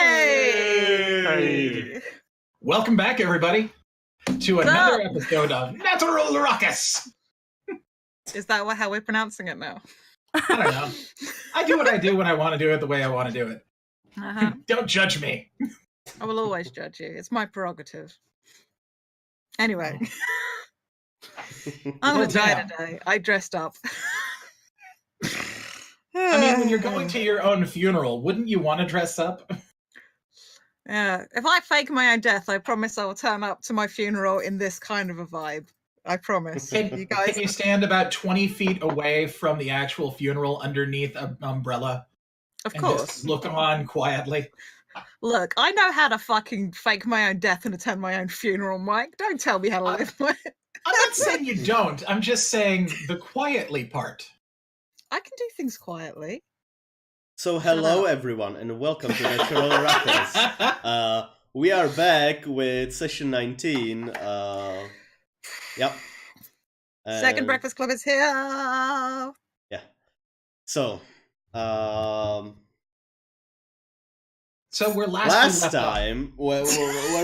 Hey! Welcome back, everybody, to another episode of Natural Ruckus. Is that how we're pronouncing it now? I don't know. I do what I do when I want to do it the way I want to do it. Don't judge me. I will always judge you. It's my prerogative. Anyway. I'm going to die today. I dressed up. I mean, when you're going to your own funeral, wouldn't you want to dress up? Yeah. If I fake my own death, I promise I will turn up to my funeral in this kind of a vibe. I promise. You guys, can you stand about 20 feet away from the actual funeral underneath an umbrella? Of course. Just look on quietly. Look, I know how to fucking fake my own death and attend my own funeral, Mike. Don't tell me how to live my... I'm not saying you don't. I'm just saying the quietly part. I can do things quietly. So hello everyone and welcome to Natural Ruckus. We are back with session 19. Yep. Second Breakfast Club is here. Yeah. So we're last time where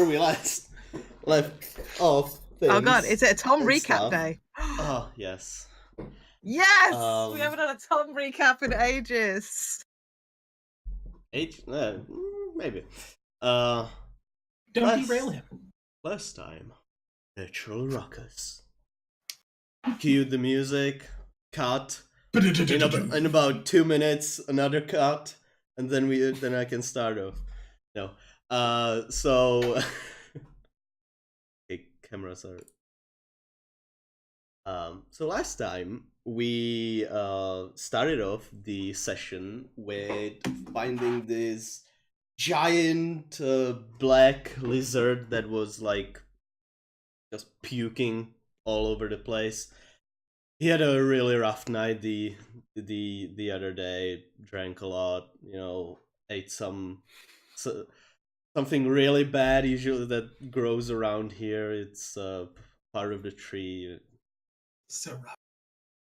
we left off things. Oh god, is it a Tom recap stuff. day? Oh yes. Yes! We haven't had a Tom recap in ages. Maybe. Don't derail him. Last time, Natural Ruckus. Cue the music. Cut. In about 2 minutes, another cut, and then I can start off. No. So. Okay, cameras are. So last time we started off the session with finding this giant black lizard that was like just puking all over the place. He had a really rough night the other day, drank a lot, ate something really bad usually that grows around here. It's part of the tree. So rough.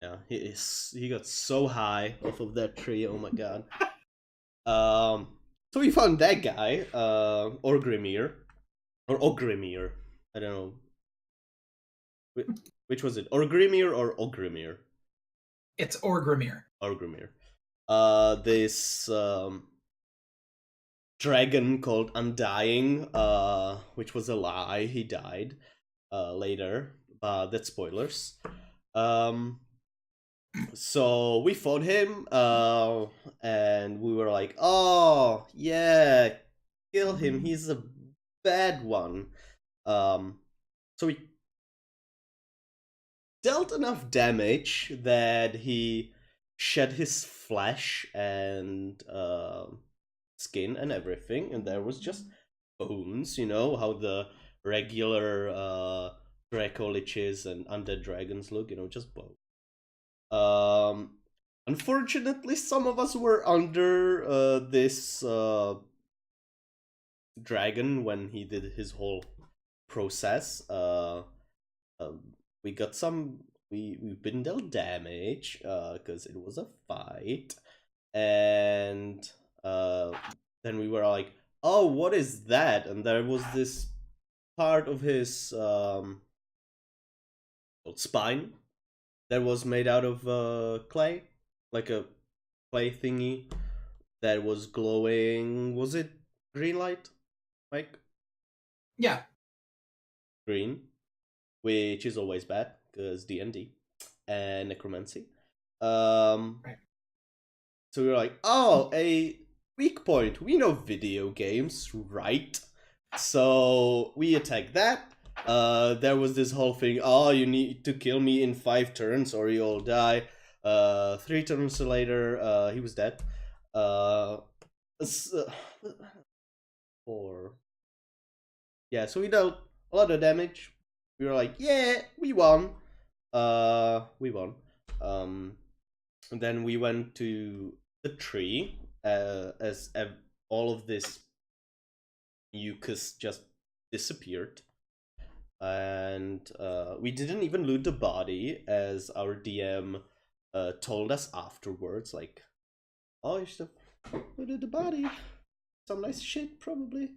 Yeah, he got so high off of that tree. Oh my god. So we found that guy, Y-mir, or Y-mir. I don't know. Which was it? Y-mir or Y-mir? It's Y-mir. Y-mir. This dragon called Undying, which was a lie. He died later. That's spoilers. So we fought him, and we were like, oh, yeah, kill him, he's a bad one. So we dealt enough damage that he shed his flesh and skin and everything, and there was just bones, how the regular Draco Liches and undead dragons look, just bones. Unfortunately, some of us were under this dragon when he did his whole process. We got we've been dealt damage because it was a fight, and then we were like, oh, what is that? And there was this part of his spine that was made out of clay, like a clay thingy that was glowing. Was it green light, Mike? Yeah. Green, which is always bad because D&D and necromancy. Right. So we were like, oh, a weak point. We know video games, right? So we attacked that. There was this whole thing, oh, you need to kill me in 5 turns or you'll die. 3 turns later, he was dead. 4. Yeah, so we dealt a lot of damage. We were like, yeah, we won. And then we went to the tree, as all of this mucus just disappeared. And we didn't even loot the body, as our DM told us afterwards, like, oh, you should have looted the body. some nice shit, probably.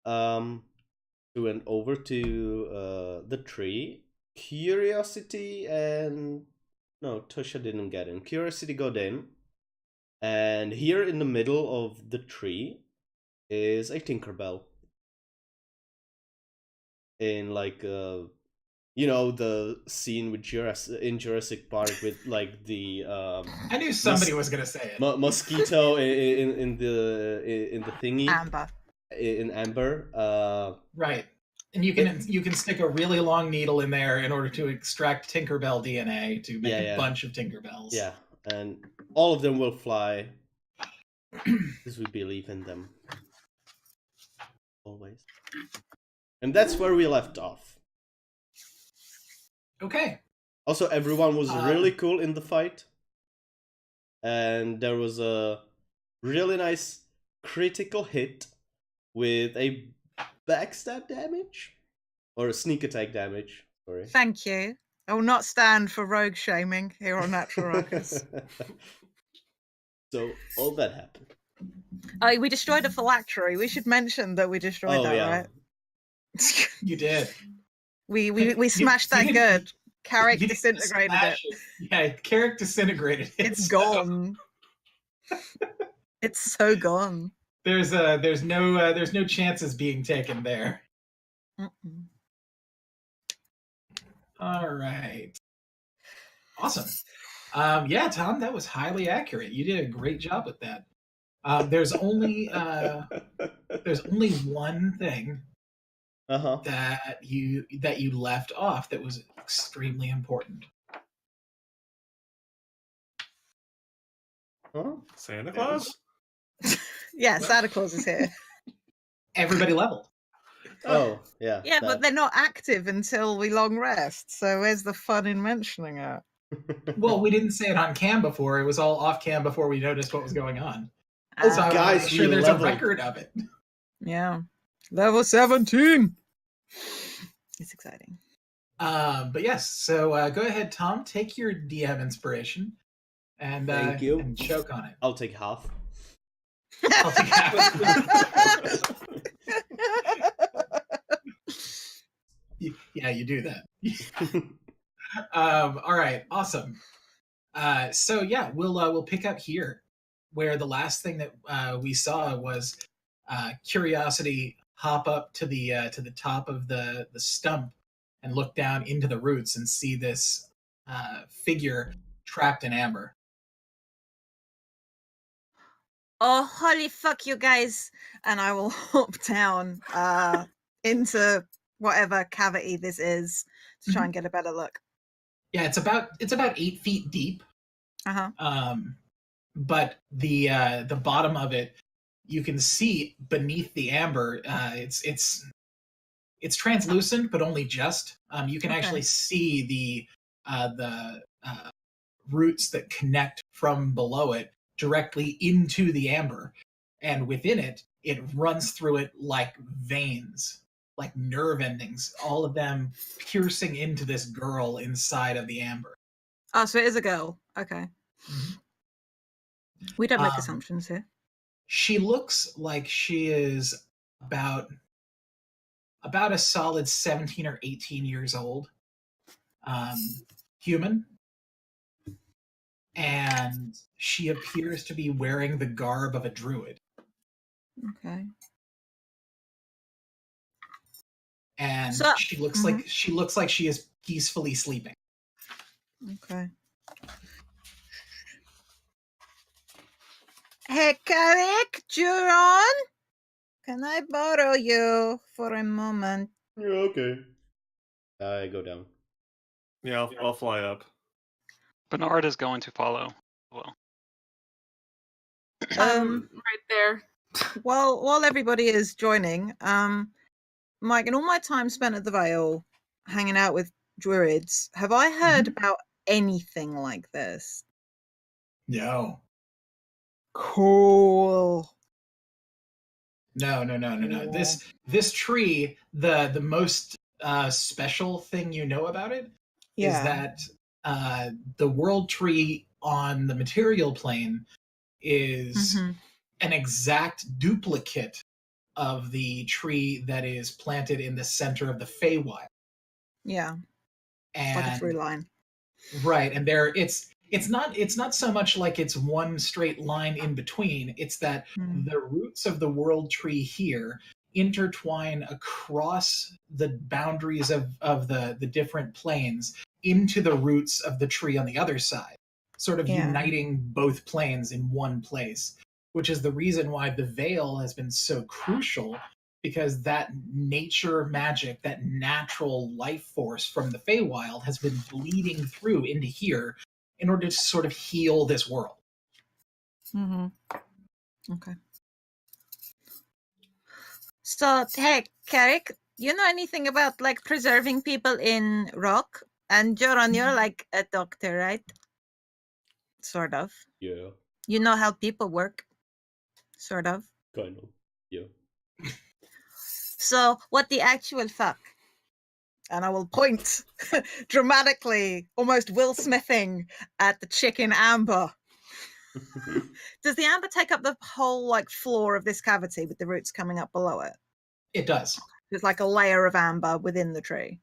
We went over to the tree. Curiosity and... No, Tusha didn't get in. Curiosity got in. And here in the middle of the tree is a Tinkerbell. In like you know, the scene with in Jurassic Park with like the I knew somebody was gonna say it. Mosquito in the thingy. Amber. In amber. Right. And you can stick a really long needle in there in order to extract Tinkerbell DNA to make a bunch of Tinkerbells. Yeah, and all of them will fly because we believe in them. Always. And that's where we left off. Okay. Also, everyone was really cool in the fight. And there was a really nice critical hit with a backstab damage? Or a sneak attack damage, sorry. Thank you. I will not stand for rogue shaming here on Natural Ruckus. So, all that happened. We destroyed a phylactery. We should mention that we destroyed that, right? You did. We smashed that good. Carrick disintegrated it. Yeah, Carrick disintegrated it. It's gone. It's so gone. There's no chances being taken there. Mm-mm. All right. Awesome. Yeah, Tom, that was highly accurate. You did a great job with that. There's only one thing that you left off that was extremely important. Huh? Santa Claus? Yeah, Santa Claus is here. Everybody leveled. Oh, yeah. Yeah, but they're not active until we long rest. So where's the fun in mentioning it? Well, we didn't say it on cam before. It was all off cam before we noticed what was going on. Oh, so guys, I'm sure there's a record of it. Yeah. Level 17. It's exciting. But yes, so go ahead, Tom. Take your DM inspiration and Thank you. And choke on it. I'll take half. I'll take half. Yeah, you do that. All right, awesome. So yeah, we'll pick up here, where the last thing that we saw was Curiosity hop up to the top of the stump and look down into the roots and see this figure trapped in amber. Oh, holy fuck, you guys! And I will hop down into whatever cavity this is to try and get a better look. Yeah, it's about 8 feet deep. But the bottom of it, you can see beneath the amber. It's translucent, but only just. You can actually see the roots that connect from below it directly into the amber, and within it runs through it like veins, like nerve endings, all of them piercing into this girl inside of the amber. Oh, so it is a girl. Okay. Mm-hmm. We don't make assumptions here. She looks like she is about a solid 17 or 18 years old. Human. And she appears to be wearing the garb of a druid. Okay. And she looks like she is peacefully sleeping. Okay. Hey, Carrick, Juron, can I borrow you for a moment? Yeah, okay. I go down. Yeah, I'll fly up. Bernard is going to follow. Well, right there. While everybody is joining, Mike, in all my time spent at the Vale, hanging out with druids, have I heard about anything like this? No. Cool. No. This tree, the most special thing you know about it is that the world tree on the material plane is an exact duplicate of the tree that is planted in the center of the Feywild. Yeah. And Like a through line. Right, and there it's not so much like it's one straight line in between. It's that the roots of the world tree here intertwine across the boundaries of the different planes into the roots of the tree on the other side, sort of uniting both planes in one place, which is the reason why the veil has been so crucial, because that nature magic, that natural life force from the Feywild has been bleeding through into here in order to sort of heal this world. Mm-hmm. Okay. So, hey, Carrick, you know anything about like preserving people in rock? And Joran, you're like a doctor, right? Sort of. Yeah. You know how people work. Sort of. Kind of. Yeah. So, what the actual fuck? And I will point dramatically, almost Will Smithing, at the chicken amber. Does the amber take up the whole like floor of this cavity with the roots coming up below it? It does. There's like a layer of amber within the tree.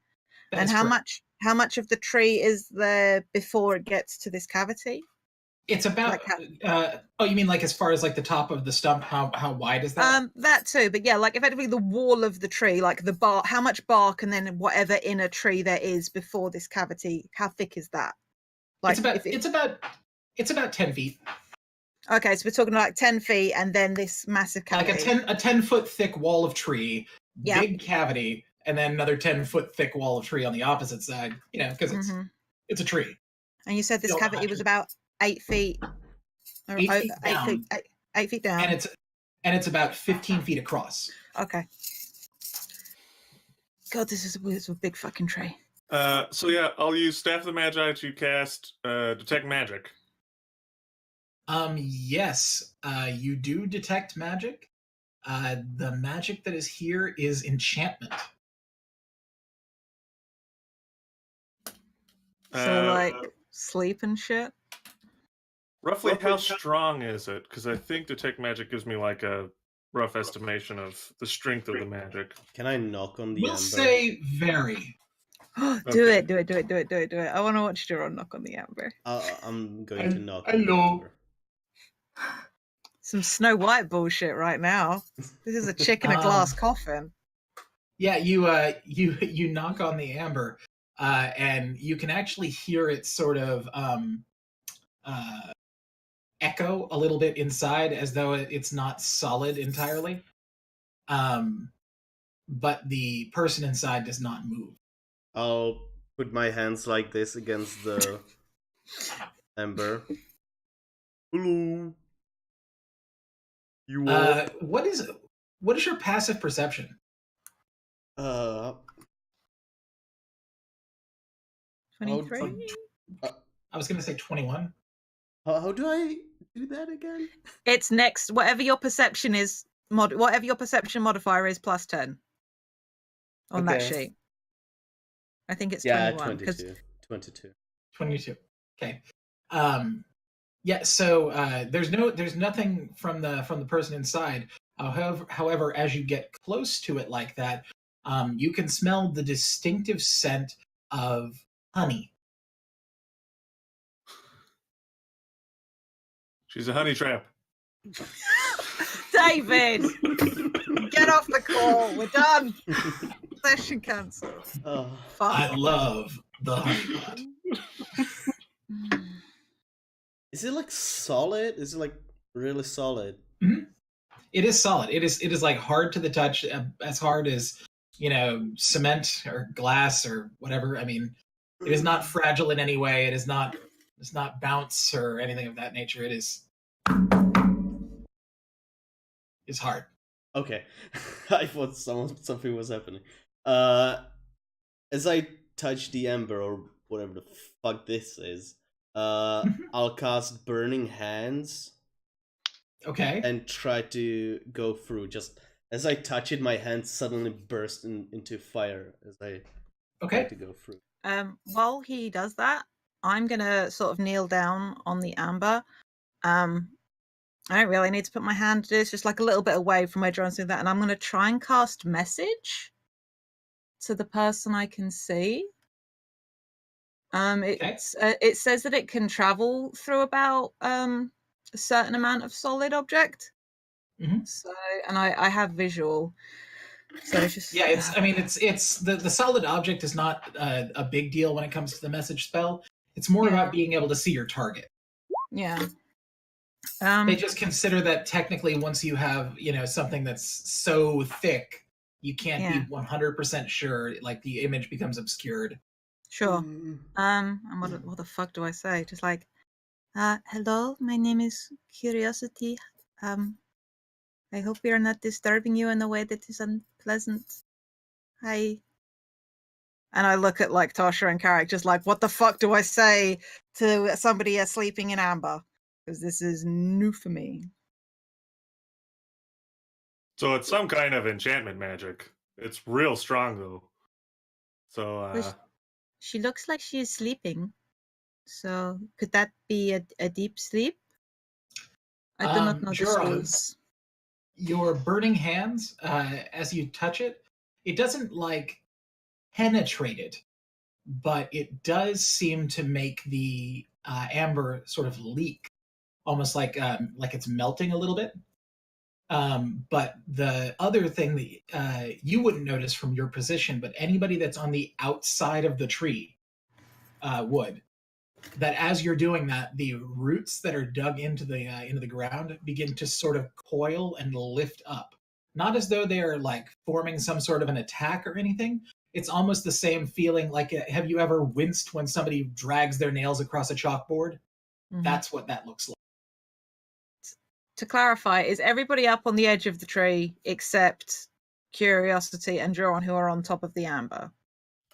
That and is correct. how much of the tree is there before it gets to this cavity? It's about oh, you mean like as far as like the top of the stump, how wide is that? That too, but yeah, like effectively the wall of the tree, like the bark, how much bark and then whatever inner tree there is before this cavity, how thick is that? Like it's about 10 feet. Okay, so we're talking like 10 feet and then this massive cavity. Like a 10-foot thick wall of tree, big cavity, and then another 10-foot thick wall of tree on the opposite side, because it's a tree. And you said this cavity was about 8 feet. Or 8 feet down. 8 feet down. And it's about 15 feet across. Okay. God, this is a big fucking tree. So yeah, I'll use Staff of the Magi to cast Detect Magic. Yes, you do detect magic. The magic that is here is enchantment. So like sleep and shit? Roughly how strong is it? Because I think Detect Magic gives me like a rough estimation of the strength of the magic. Can I knock on the We'll amber? say very. Do it. I want to watch Jerome knock on the amber. I'm going to knock on the Hello. amber. Some Snow White bullshit right now. This is a chick in a glass coffin. Yeah, you knock on the amber, and you can actually hear it sort of echo a little bit inside, as though it's not solid entirely. But the person inside does not move. I'll put my hands like this against the amber. Hello. You are... What is your passive perception? 23? I was gonna say 21. How do I do that again? It's next. Whatever your perception is, whatever your perception modifier is, plus 10 on that sheet. I think it's 21. 22. Okay. Yeah. So there's nothing from the person inside. However, as you get close to it like that, you can smell the distinctive scent of honey. She's a honey trap. David, get off the call. We're done. Session cancelled. Oh. I love the honey pot. Is it like solid? Is it like really solid? Mm-hmm. It is solid. It is like hard to the touch, as hard as cement or glass or whatever. I mean, it is not fragile in any way. It is not. It's not bounce or anything of that nature. It is. It's hard. Okay, I thought something was happening. As I touch the ember or whatever the fuck this is, I'll cast Burning Hands. Okay. And try to go through. Just as I touch it, my hands suddenly burst into fire as I try to go through. While he does that, I'm gonna sort of kneel down on the amber, I don't really need to put my hand. It's just like a little bit away from where John's doing that, and I'm going to try and cast message to the person I can see. It says that it can travel through about a certain amount of solid object. Mm-hmm. So, and I have visual. So it's just it's the solid object is not a big deal when it comes to the message spell. It's more about being able to see your target. Yeah. They just consider that technically once you have, something that's so thick, you can't be 100% sure, like the image becomes obscured. Sure. And what the fuck do I say? Just like, hello, my name is Curiosity. I hope we are not disturbing you in a way that is unpleasant. Hi. And I look at like Tasha and Carrick, just like, what the fuck do I say to somebody sleeping in amber? Because this is new for me. So it's some kind of enchantment magic. It's real strong though. So she looks like she is sleeping. So could that be a deep sleep? I do not know the rules. Your burning hands, as you touch it, it doesn't like penetrate it, but it does seem to make the amber sort of leak, almost like it's melting a little bit. But the other thing that you wouldn't notice from your position, but anybody that's on the outside of the tree would. That as you're doing that, the roots that are dug into the ground begin to sort of coil and lift up. Not as though they are like forming some sort of an attack or anything. It's almost the same feeling like, have you ever winced when somebody drags their nails across a chalkboard? Mm-hmm. That's what that looks like. To clarify, is everybody up on the edge of the tree except Curiosity and Joran, who are on top of the amber?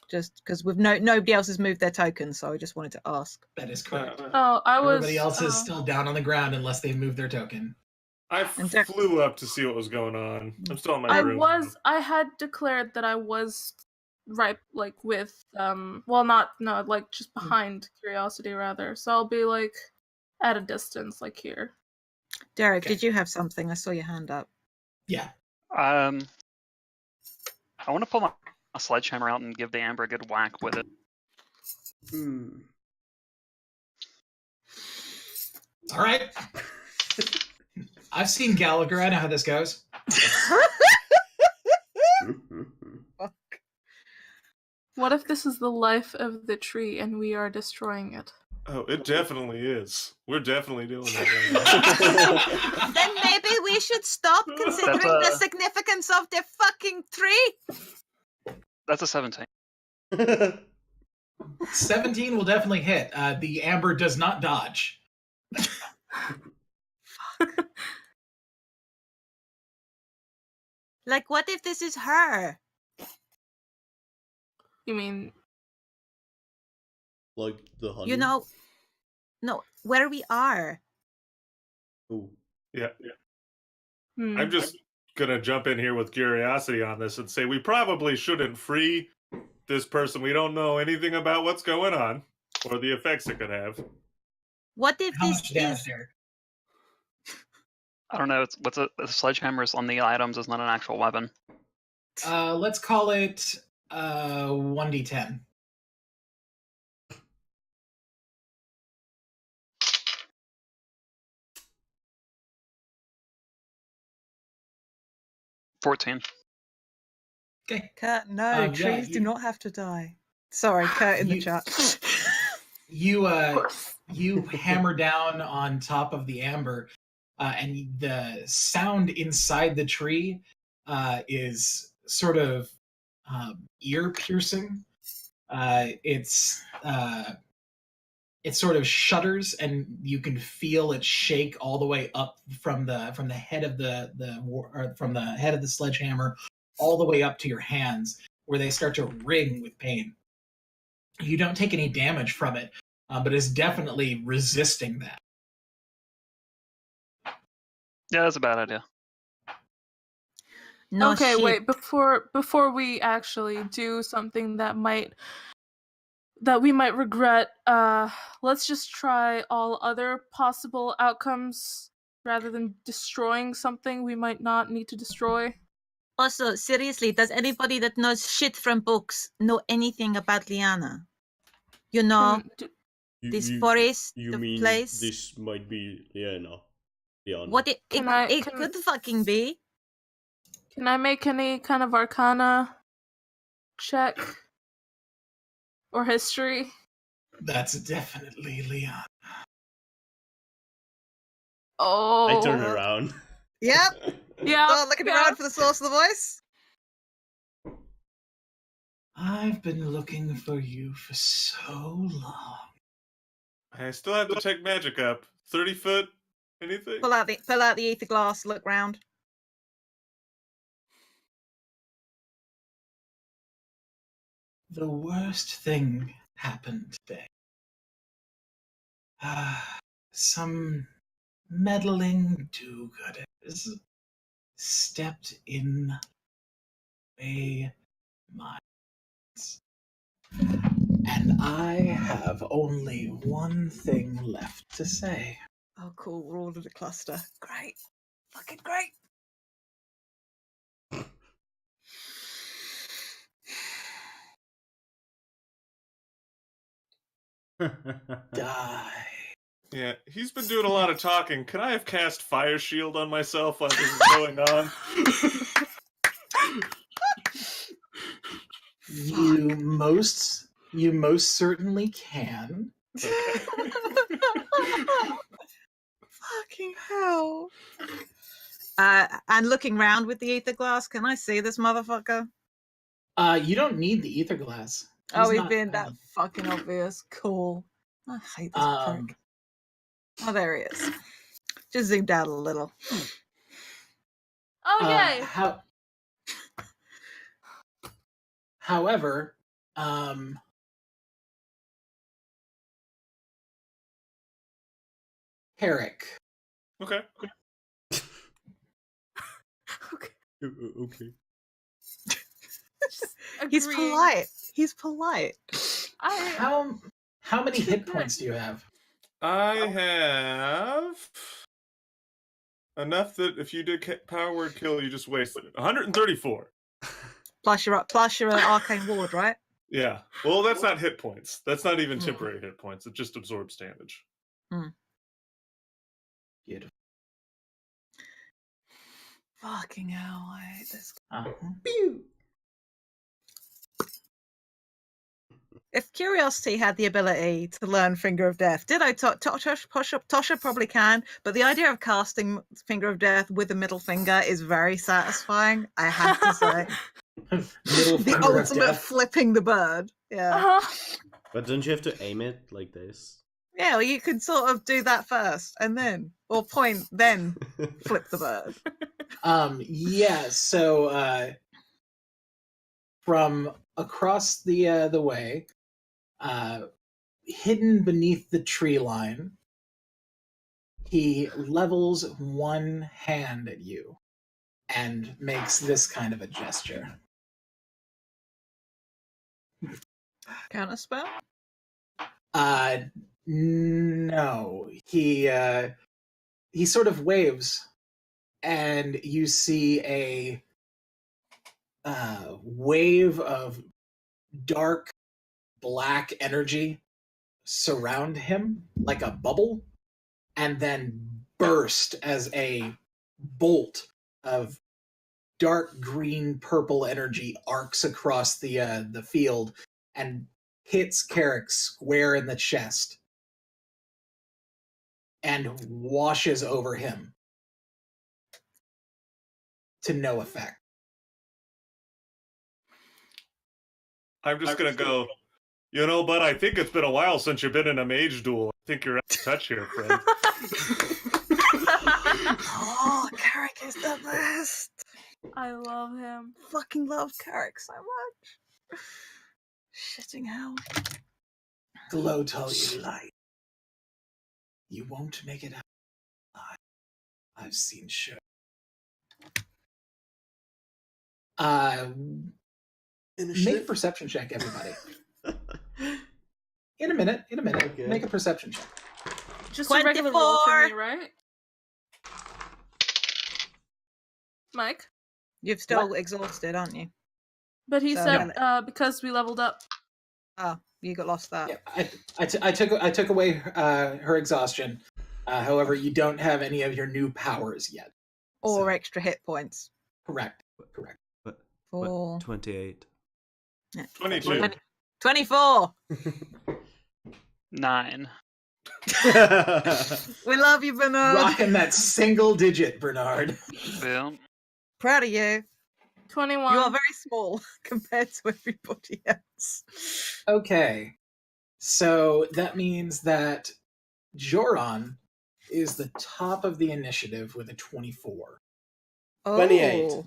Just because nobody else has moved their tokens, so I just wanted to ask. That is correct. Everybody else is still down on the ground unless they moved their token. I flew up to see what was going on. I'm still in my room. I had declared that I was right, like with just behind Curiosity rather. So I'll be like at a distance, like here. Derek, did you have something? I saw your hand up. Yeah. I want to pull my sledgehammer out and give the amber a good whack with it. All right. I've seen Gallagher. I know how this goes. What if this is the life of the tree and we are destroying it? Oh, it definitely is. We're definitely doing that. Then maybe we should stop considering the significance of the fucking tree. That's a 17. 17 will definitely hit. The amber does not dodge. Fuck. Like, what if this is her? You mean... Like the honey? No, where we are. Ooh. Yeah. I'm just gonna jump in here with Curiosity on this and say we probably shouldn't free this person. We don't know anything about what's going on or the effects it could have. What if this is... I don't know. The sledgehammer is on the items. It's not an actual weapon. Let's call it 1d10. $14. Okay. Kurt, no, trees do not have to die. Sorry, Kurt in the chat. You hammer down on top of the amber, and the sound inside the tree is sort of ear-piercing. It sort of shudders, and you can feel it shake all the way up from the head of the head of the sledgehammer all the way up to your hands, where they start to ring with pain. You don't take any damage from it, but it's definitely resisting that. Yeah, that's a bad idea. No, okay, wait. Before we actually do something that we might regret, let's just try all other possible outcomes rather than destroying something we might not need to destroy. Also, seriously, does anybody that knows shit from books know anything about Liana? You know, this forest, you the mean place. this might be Leone? What it could fucking be. Can I make any kind of arcana check? Or history? That's definitely Leon. Oh. I turn around. Yep. Yeah. Start looking around for the source of the voice. I've been looking for you for so long. I still have to check magic up. 30 foot, anything? Pull out the ether glass, look round. The worst thing happened today. Some meddling do-gooders stepped in my minds. And I have only one thing left to say. Oh, cool. We're all in a cluster. Great. Fucking great. Die. Yeah, he's been doing a lot of talking. Can I have cast Fire Shield on myself while this is going on? You most certainly can. Fucking hell. And looking round with the ether glass, can I see this motherfucker? You don't need the ether glass. Oh, he's being that fucking obvious. Cool. I hate this prick. Oh, there he is. Just zoomed out a little. Oh, yay! However, Herrick. Okay. Okay. He's polite. He's polite. How many hit points do you have? I have enough that if you did power word kill, you just wasted it. 134. Plus your arcane ward, right? Yeah. Well, that's not hit points. That's not even temporary hit points. It just absorbs damage. Beautiful. Fucking hell, I hate this. Pew. If Curiosity had the ability to learn Finger of Death, did I? Tosha probably can, but the idea of casting Finger of Death with a middle finger is very satisfying, I have to say. The ultimate flipping the bird. Yeah. But don't you have to aim it like this? Yeah, well, you could sort of do that first, and then, or point, then flip the bird. Yeah, so from across the way, hidden beneath the tree line, he levels one hand at you and makes this kind of a gesture. Counter spell? No. He sort of waves, and you see a wave of dark black energy surround him like a bubble, and then burst as a bolt of dark green purple energy arcs across the field and hits Carrick square in the chest and washes over him to no effect. I'm just going to go, bud, I think it's been a while since you've been in a mage duel. I think you're out of touch here, friend. Oh, Carrick is the best. I love him. Fucking love Carrick so much. Shitting hell. Glow tall you light. You won't make it out alive. I've seen show. Make a perception check, everybody. In a minute. Okay. Make a perception check. Just a regular roll for 24. me, right? Mike. You've still exhausted, aren't you? But he So, said because we leveled up. Oh, you got lost that. Yeah, I took away her exhaustion. However, you don't have any of your new powers yet. Or extra hit points. Correct. But 4. 28. Yeah. 22. 24. 9. We love you, Bernard. Rocking that single digit, Bernard. Boom. Proud of you. 21. You are very small compared to everybody else. Okay. So that means that Joran is the top of the initiative with a 24. 28.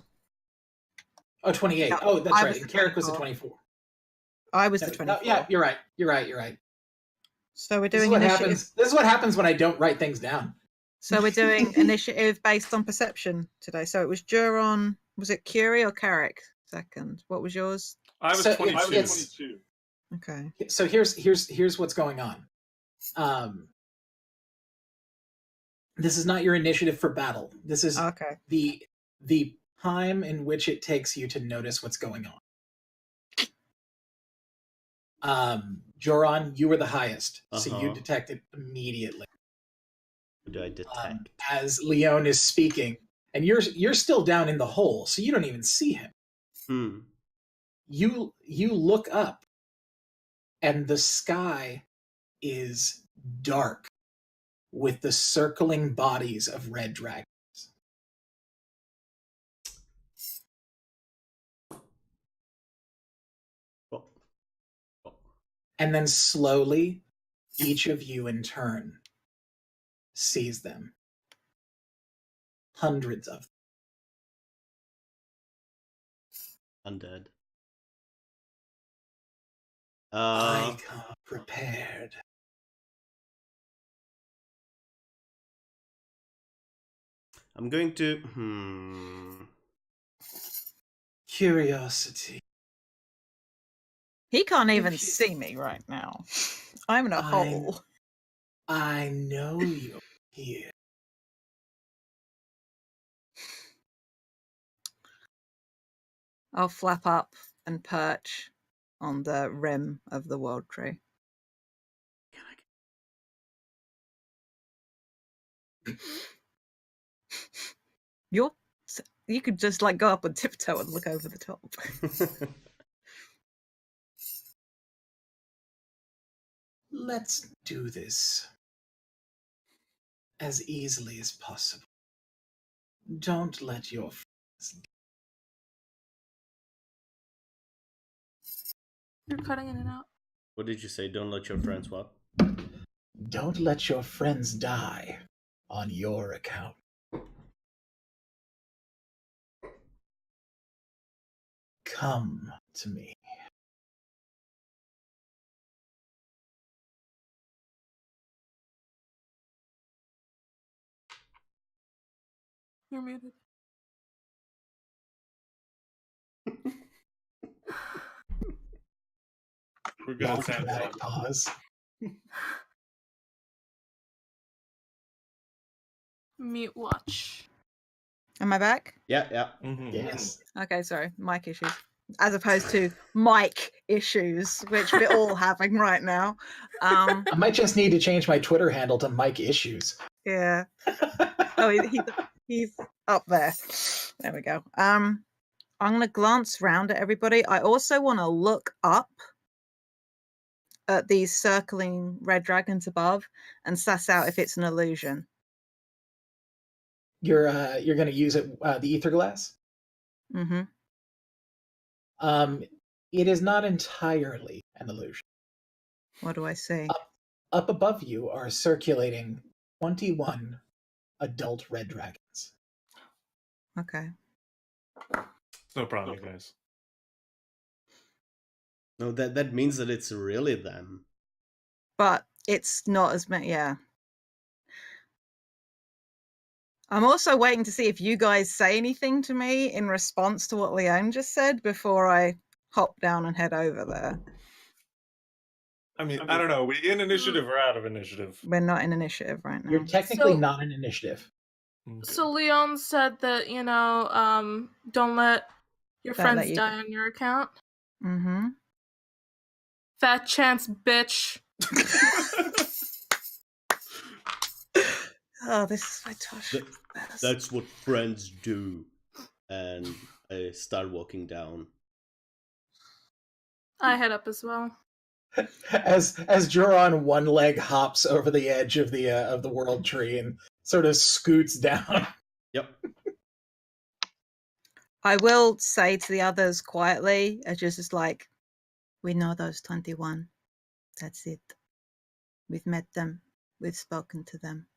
Oh, 28. No, Oh, that's I right. was And the Carrick was a 24. 24. I was the No, 24. yeah, you're right. So we're This is doing what initiative. happens. This is what happens when I don't write things down. So we're doing initiative based on perception today. So it was Juron. Was it Curie or Carrick? Second. What was yours? I was So 22. Okay. So here's what's going on. This is not your initiative for battle. This is Okay. the time in which it takes you to notice what's going on. Joran, you were the highest, so you detect it immediately. What do I detect? As Leone is speaking, and you're still down in the hole, so you don't even see him. You look up, and the sky is dark with the circling bodies of red dragons. And then slowly, each of you in turn sees them. Hundreds of them. Undead. I come prepared. I'm going to... Curiosity. He can't even see me right now. I'm in a hole. I know you're here. I'll flap up and perch on the rim of the world tree. You could just like go up on tiptoe and look over the top. Let's do this as easily as possible. Don't let your friends... You're cutting in and out. What did you say? Don't let your friends what? Don't let your friends die on your account. Come to me. You're muted. We're gonna sound Dramatic pause. Mute watch. Am I back? Yeah. Yes. Okay, sorry. Mic issues. As opposed to mic issues, which we're all having right now. I might just need to change my Twitter handle to Mike Issues. Yeah. Oh, he's up there. There we go. I'm going to glance round at everybody. I also want to look up at these circling red dragons above and suss out if it's an illusion. You're going to use it, the ether glass? Mm-hmm. It is not entirely an illusion. What do I see? Up above you are circulating 21 adult red dragons. Okay. No problem, you guys. No, that means that it's really them. But it's not as many, yeah. I'm also waiting to see if you guys say anything to me in response to what Leone just said before I hop down and head over there. I mean, I don't know. We in initiative or out of initiative? We're not in initiative right now. You're technically not in initiative. So Leone said that, don't let your friends die on your account. Mm-hmm. Fat chance, bitch. Oh, this is my Tosh. That's what friends do. And I start walking down. I head up as well. As Joron one leg hops over the edge of the world tree and sort of scoots down. Yep. I will say to the others quietly, just like, we know those 21. That's it. We've met them. We've spoken to them.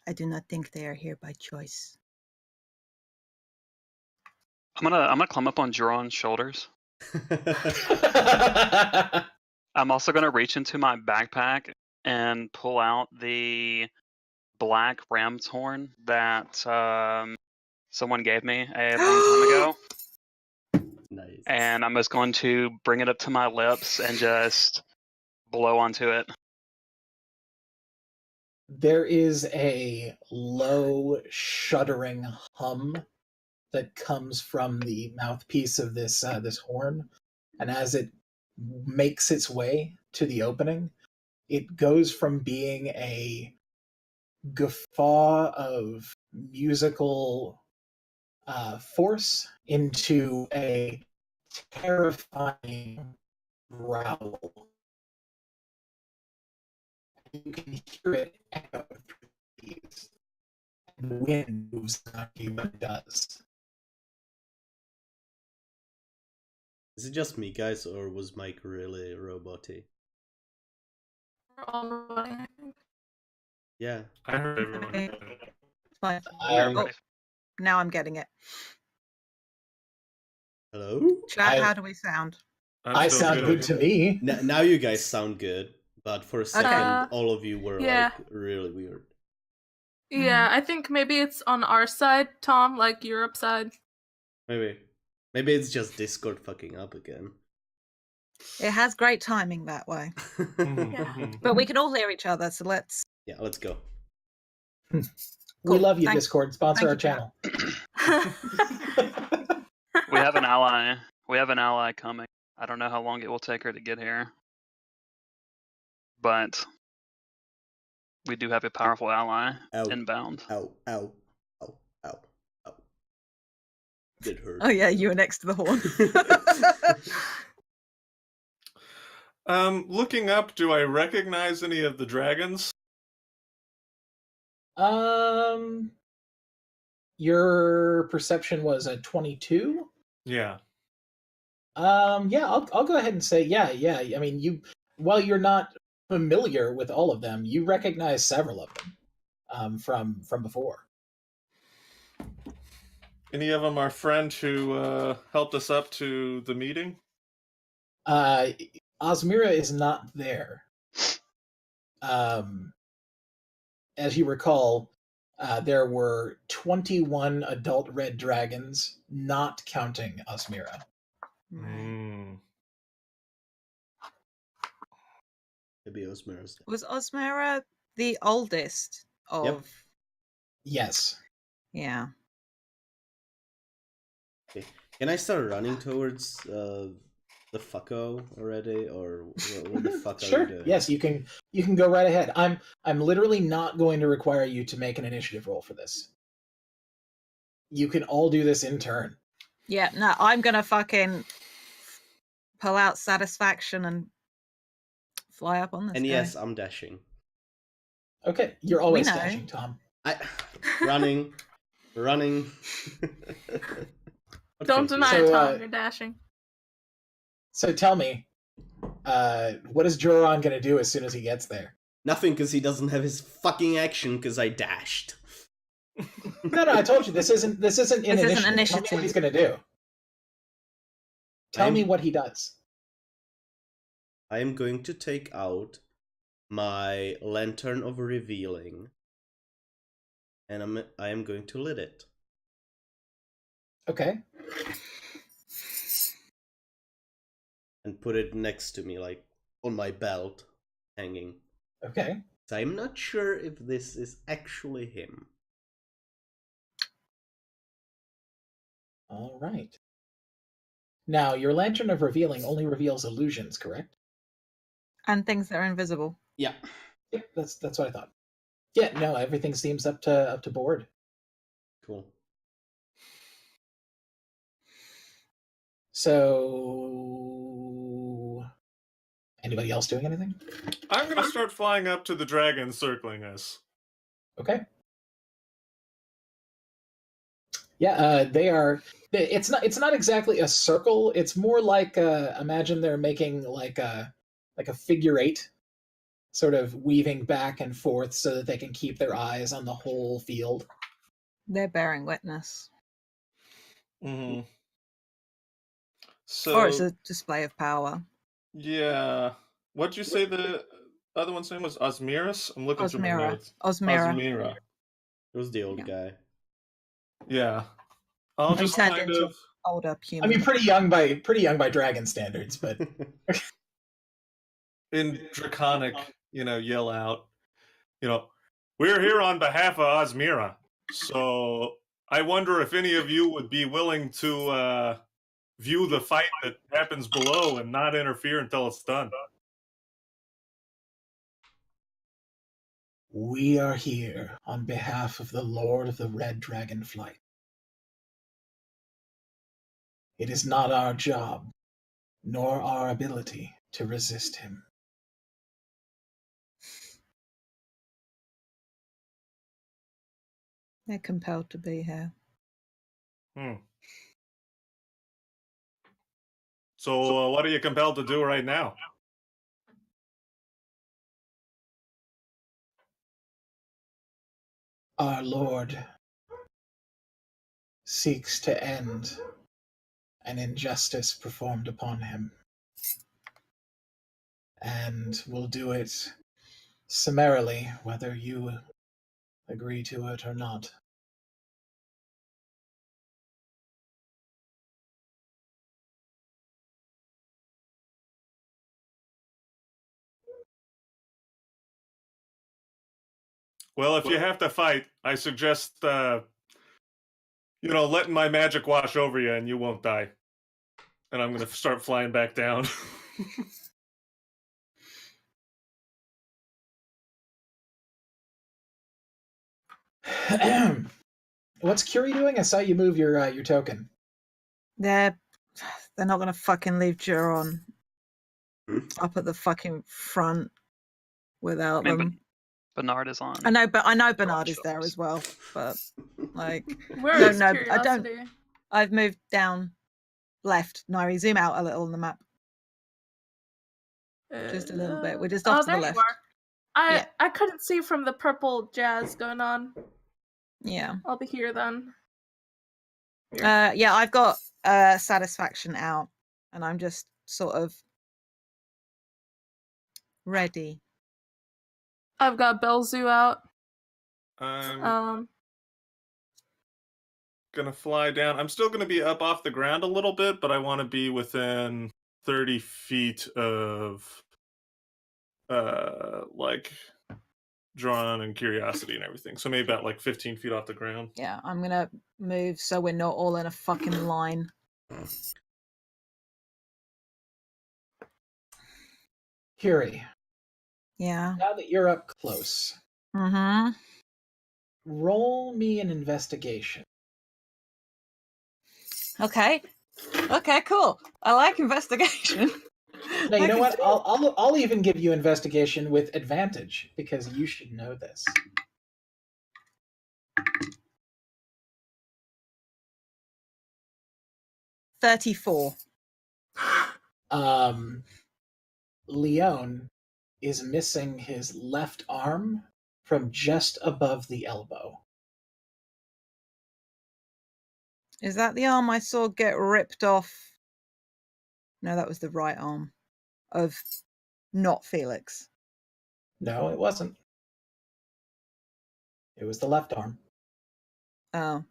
I do not think they are here by choice. I'm gonna climb up on Joron's shoulders. I'm also gonna reach into my backpack and pull out the black ram's horn that someone gave me a long time ago. Nice. And I'm just going to bring it up to my lips and just blow onto it. There is a low, shuddering hum that comes from the mouthpiece of this horn, and as it makes its way to the opening, it goes from being a guffaw of musical force into a terrifying growl. You can hear it echo through the trees. The wind moves on you when it does. Is it just me, guys, or was Mike really roboty? We're all roboting, I think. Yeah. I heard everyone. Fine. Oh, now I'm getting it. Hello? Chat, how do we sound? I sound good to me. Now you guys sound good, but for a second, all of you were like really weird. Yeah, I think maybe it's on our side, Tom, like Europe side. Maybe it's just Discord fucking up again. It has great timing that way. But we can all hear each other, so let's... Yeah, let's go. We love you, Discord. Sponsor our channel. We have an ally. We have an ally coming. I don't know how long it will take her to get here. But we do have a powerful ally inbound. Ow. It hurt. Oh yeah, you were next to the horn. Looking up, do I recognize any of the dragons? Your perception was a 22? Yeah. Yeah, I'll go ahead and say yeah. I mean, while you're not familiar with all of them, you recognize several of them from before. Any of them our friend who helped us up to the meeting? Osmira is not there. As you recall, there were 21 adult red dragons, not counting Osmira. Right. Maybe Osmira's there. Was Osmira the oldest of... Yep. Yes. Yeah. Okay. Can I start running towards the fucko already, or what the fuck Sure. are you doing? Yes, you can go right ahead. I'm literally not going to require you to make an initiative roll for this. You can all do this in turn. Yeah, no, I'm gonna fucking pull out satisfaction and fly up on this And guy. yes, I'm dashing. Okay, you're always dashing, Tom. Running. Don't deny it, Tom. You're dashing. So tell me, what is Joron gonna do as soon as he gets there? Nothing, because he doesn't have his fucking action, because I dashed. No, I told you this isn't an initiative. Tell me what he's gonna do. Tell me what he does. I am going to take out my lantern of revealing, and I am going to lit it. Okay. And put it next to me, like on my belt, hanging. Okay. So I'm not sure if this is actually him. All right. Now, your lantern of revealing only reveals illusions, correct? And things that are invisible. Yeah. Yep, that's what I thought. Yeah, no, everything seems up to board. Cool. So, anybody else doing anything? I'm gonna start flying up to the dragon circling us. Okay. Yeah, they are. It's not exactly a circle. It's more like imagine they're making like a figure eight, sort of weaving back and forth so that they can keep their eyes on the whole field. They're bearing witness. Mm-hmm. Or it's So a display of power. yeah, what'd you say the other one's name was? Osmiris? I'm looking through my Osmira. notes. Osmira. Osmira. It was the old Yeah. guy. Yeah. I'll He just turned kind into of. older I human. mean, pretty young by dragon standards, but in draconic, yell out, we're here on behalf of Osmira. So I wonder if any of you would be willing to view the fight that happens below and not interfere until it's done. we are here on behalf of the Lord of the Red Dragon Flight. It is not our job, nor our ability, to resist him. They're compelled to be here. So what are you compelled to do right now? Our Lord seeks to end an injustice performed upon him, and will do it summarily, whether you agree to it or not. Well, if you have to fight, I suggest, letting my magic wash over you and you won't die. And I'm going to start flying back down. What's Curie doing? I saw you move your token. They're not gonna fucking leave Juron up at the fucking front without them. Bernard is on. I know Bernard is there as well, but like, Where No, is no, Curiosity? I've moved down left. Nari, zoom out a little on the map. Just a little bit. We're just off to the there left. you are. Yeah. I couldn't see from the purple jazz going on. Yeah. I'll be here then. Yeah, I've got satisfaction out, and I'm just sort of ready. I've got Belzu out. I'm gonna fly down. I'm still gonna be up off the ground a little bit, but I want to be within 30 feet of Drawn and Curiosity and everything. So maybe about 15 feet off the ground. Yeah, I'm gonna move so we're not all in a fucking line. Curie, Yeah. now that you're up close, Mm-hmm. roll me an investigation. Okay. Okay, cool. I like investigation. No, you I know can what? do- I'll even give you investigation with advantage because you should know this. $34. Leone is missing his left arm from just above the elbow. Is that the arm I saw get ripped off? No, that was the right arm of not Felix. No, it wasn't. It was the left arm. Oh.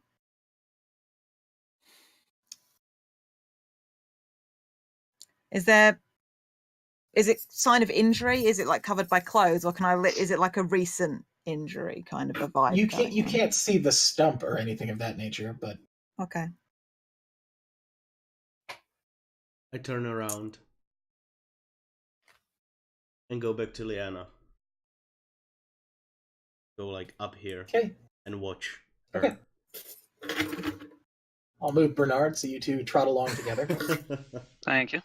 Is it sign of injury? Is it covered by clothes, or is it like a recent injury kind of a vibe? You can't see the stump or anything of that nature, but Okay. I turn around and go back to Liana. Go like up here Okay. and watch her. Okay. I'll move Bernard so you two trot along together. Thank you.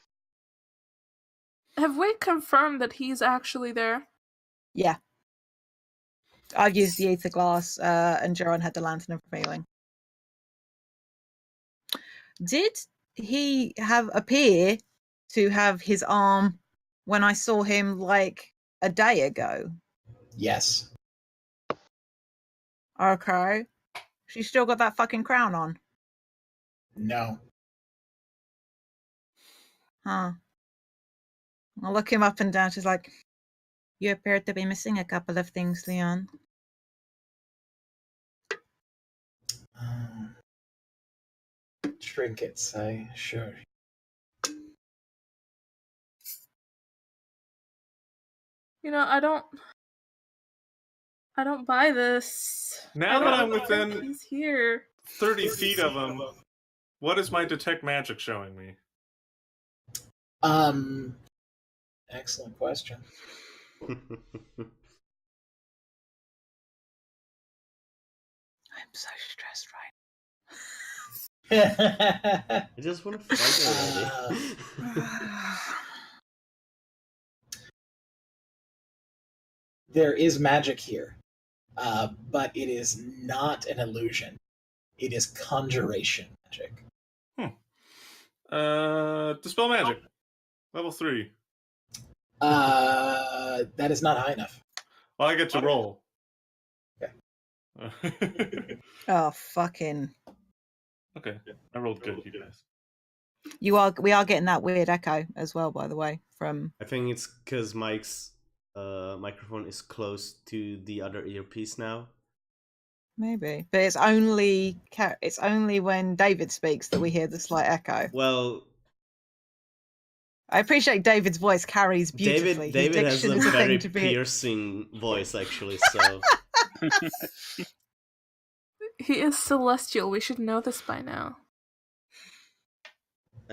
Have we confirmed that he's actually there? Yeah. I've used the ether glass, and Jaron had the lantern of revealing. Did he appear to have his arm when I saw him like a day ago? Yes. Okay. She's still got that fucking crown on. No. Huh. I'll look him up and down. She's like, you appear to be missing a couple of things, Leon. Trinkets, sure. You know, I don't buy this. Now that I'm within he's here. 30 feet of him, what is my detect magic showing me? Excellent question. I'm so stressed right I I just want to fight already. now. There is magic here, but it is not an illusion. It is conjuration magic. Dispel magic. Level 3. That is not high enough. Well, I get to roll. Okay. Oh, fucking. Okay, I rolled good, you guys. We are getting that weird echo as well, by the way, from... I think it's because Mike's microphone is close to the other earpiece now. Maybe. But it's only when David speaks that we hear the slight echo. Well, I appreciate David's voice carries beautifully. David has a diction is very thing to be... piercing voice, actually, so... He is celestial. We should know this by now.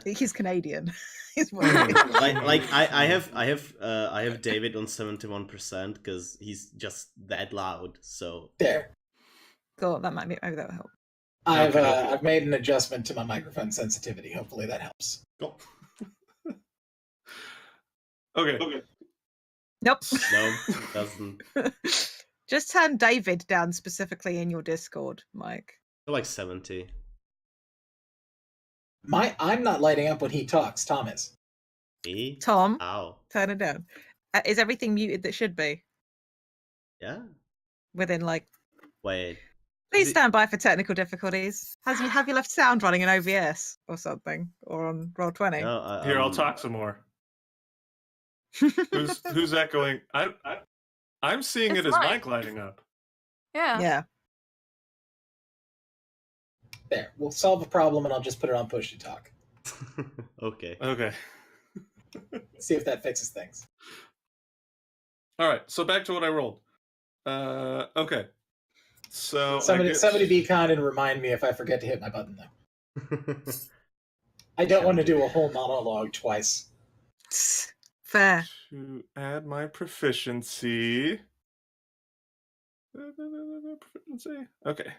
He's Canadian. He's I have David on 71% because he's just that loud. So There. Cool. Maybe that will help. I've made an adjustment to my microphone sensitivity. Hopefully that helps. Cool. Okay. Nope. no, it doesn't. Just turn David down specifically in your Discord, Mike. Like 70. I'm not lighting up when he talks. Tom is. Me? Tom, Ow. turn it down. Is everything muted that should be? Yeah. Within like... Wait. Please stand by for technical difficulties. Have you left sound running in OBS or something? Or on Roll20? No, Here, I'll talk some more. Who's echoing? I'm seeing it as Mike lighting up. Yeah. Yeah. There. We'll solve a problem and I'll just put it on push to talk. Okay. Okay. See if that fixes things. All right. So back to what I rolled. Okay. So somebody be kind and remind me if I forget to hit my button though. I don't want to do a whole monologue twice. Fair. To add my proficiency. Okay.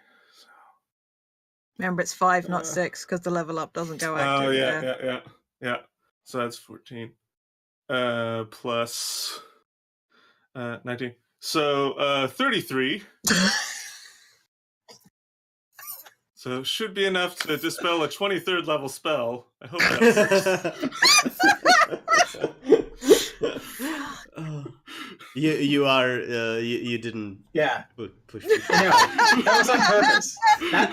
Remember, it's 5, not 6, because the level up doesn't go active. Oh yeah. So that's 14. Plus 19. So 33. So should be enough to dispel a 23rd level spell. I hope that works. You didn't push me. No, that was on purpose.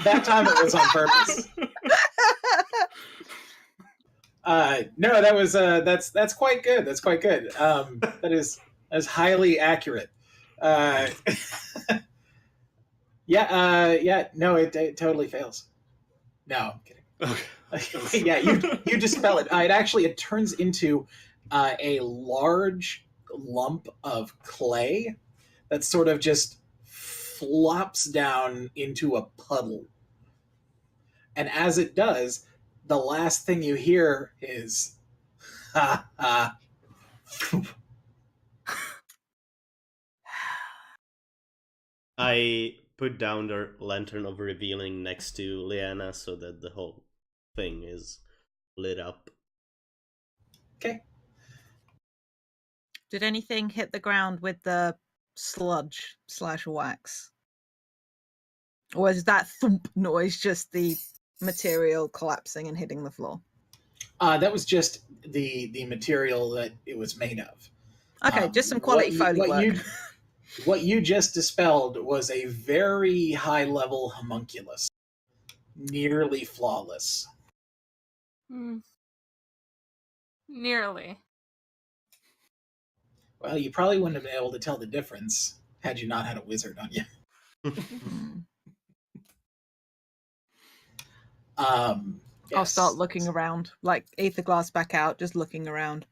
That time it was on purpose. No, that was that's quite good. That's quite good. That is highly accurate. No, it totally fails. No, I'm kidding. Okay. Yeah, you dispel it. It turns into a large lump of clay that sort of just flops down into a puddle. And as it does, the last thing you hear is Ha ha. I put down the lantern of revealing next to Leanna so that the whole thing is lit up. Okay. Did anything hit the ground with the sludge / wax? Or is that thump noise just the material collapsing and hitting the floor? That was just the material that it was made of. Okay, just some quality Foley work. What you just dispelled was a very high-level homunculus. Nearly flawless. Nearly. Well, you probably wouldn't have been able to tell the difference had you not had a wizard on you. I'll start looking around, like ether glass back out, just looking around.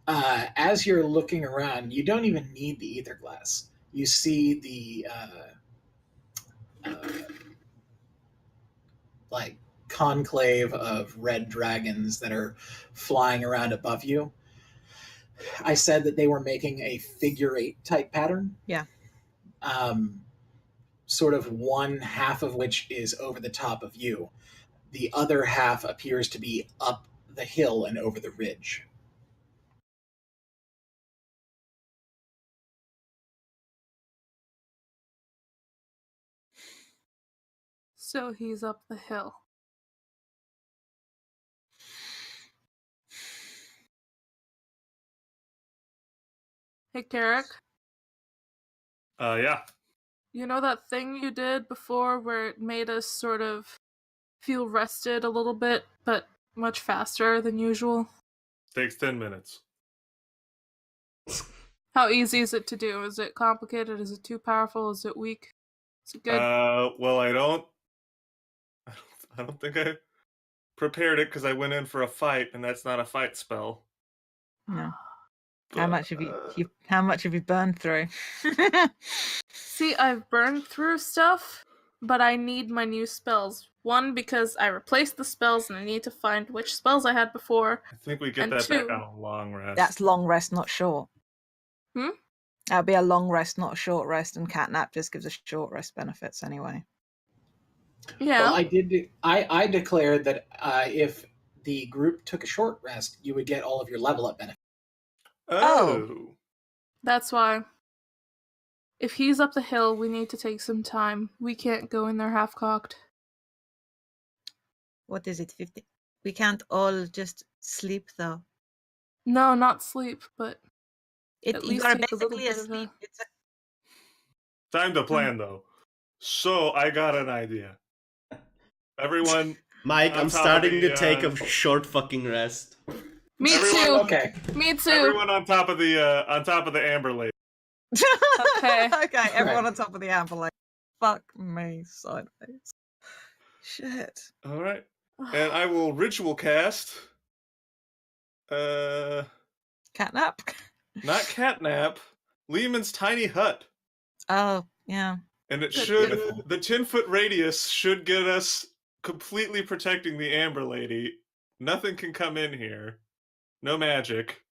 As you're looking around, you don't even need the ether glass. You see the like conclave of red dragons that are flying around above you. I said that they were making a figure 8 type pattern. Yeah. Sort of one half of which is over the top of you. The other half appears to be up the hill and over the ridge. So he's up the hill. Hey, Carrick? Yeah. You know that thing you did before where it made us sort of feel rested a little bit, but much faster than usual? Takes 10 minutes. How easy is it to do? Is it complicated? Is it too powerful? Is it weak? Is it good? Well, I don't think I prepared it because I went in for a fight, and that's not a fight spell. No. But, How much have you burned through? See, I've burned through stuff, but I need my new spells. One, because I replaced the spells and I need to find which spells I had before. I think we get And that two, back on a long rest. That's long rest, not short. That'd be a long rest, not a short rest, and catnap just gives us short rest benefits anyway. Yeah. Well, I declared that if the group took a short rest, you would get all of your level up benefits. Oh. That's why. If he's up the hill, we need to take some time. We can't go in there half-cocked. What is it, 50? We can't all just sleep, though. No, not sleep, but At at you least are take a little basically bit of asleep. Time to plan, though. So, I got an idea. Everyone... Mike, I'm starting to take a short fucking rest. Me Everyone, too. okay. Me too. Everyone on top of the amber lady. Okay. Okay, everyone on top of the ambulance. Fuck me sideways. Shit. All right. And I will ritual cast. Catnap? Not catnap. Lehman's tiny hut. Oh, yeah. And it That's should, beautiful. the 10-foot radius should get us completely protecting the amber lady. Nothing can come in here. No magic.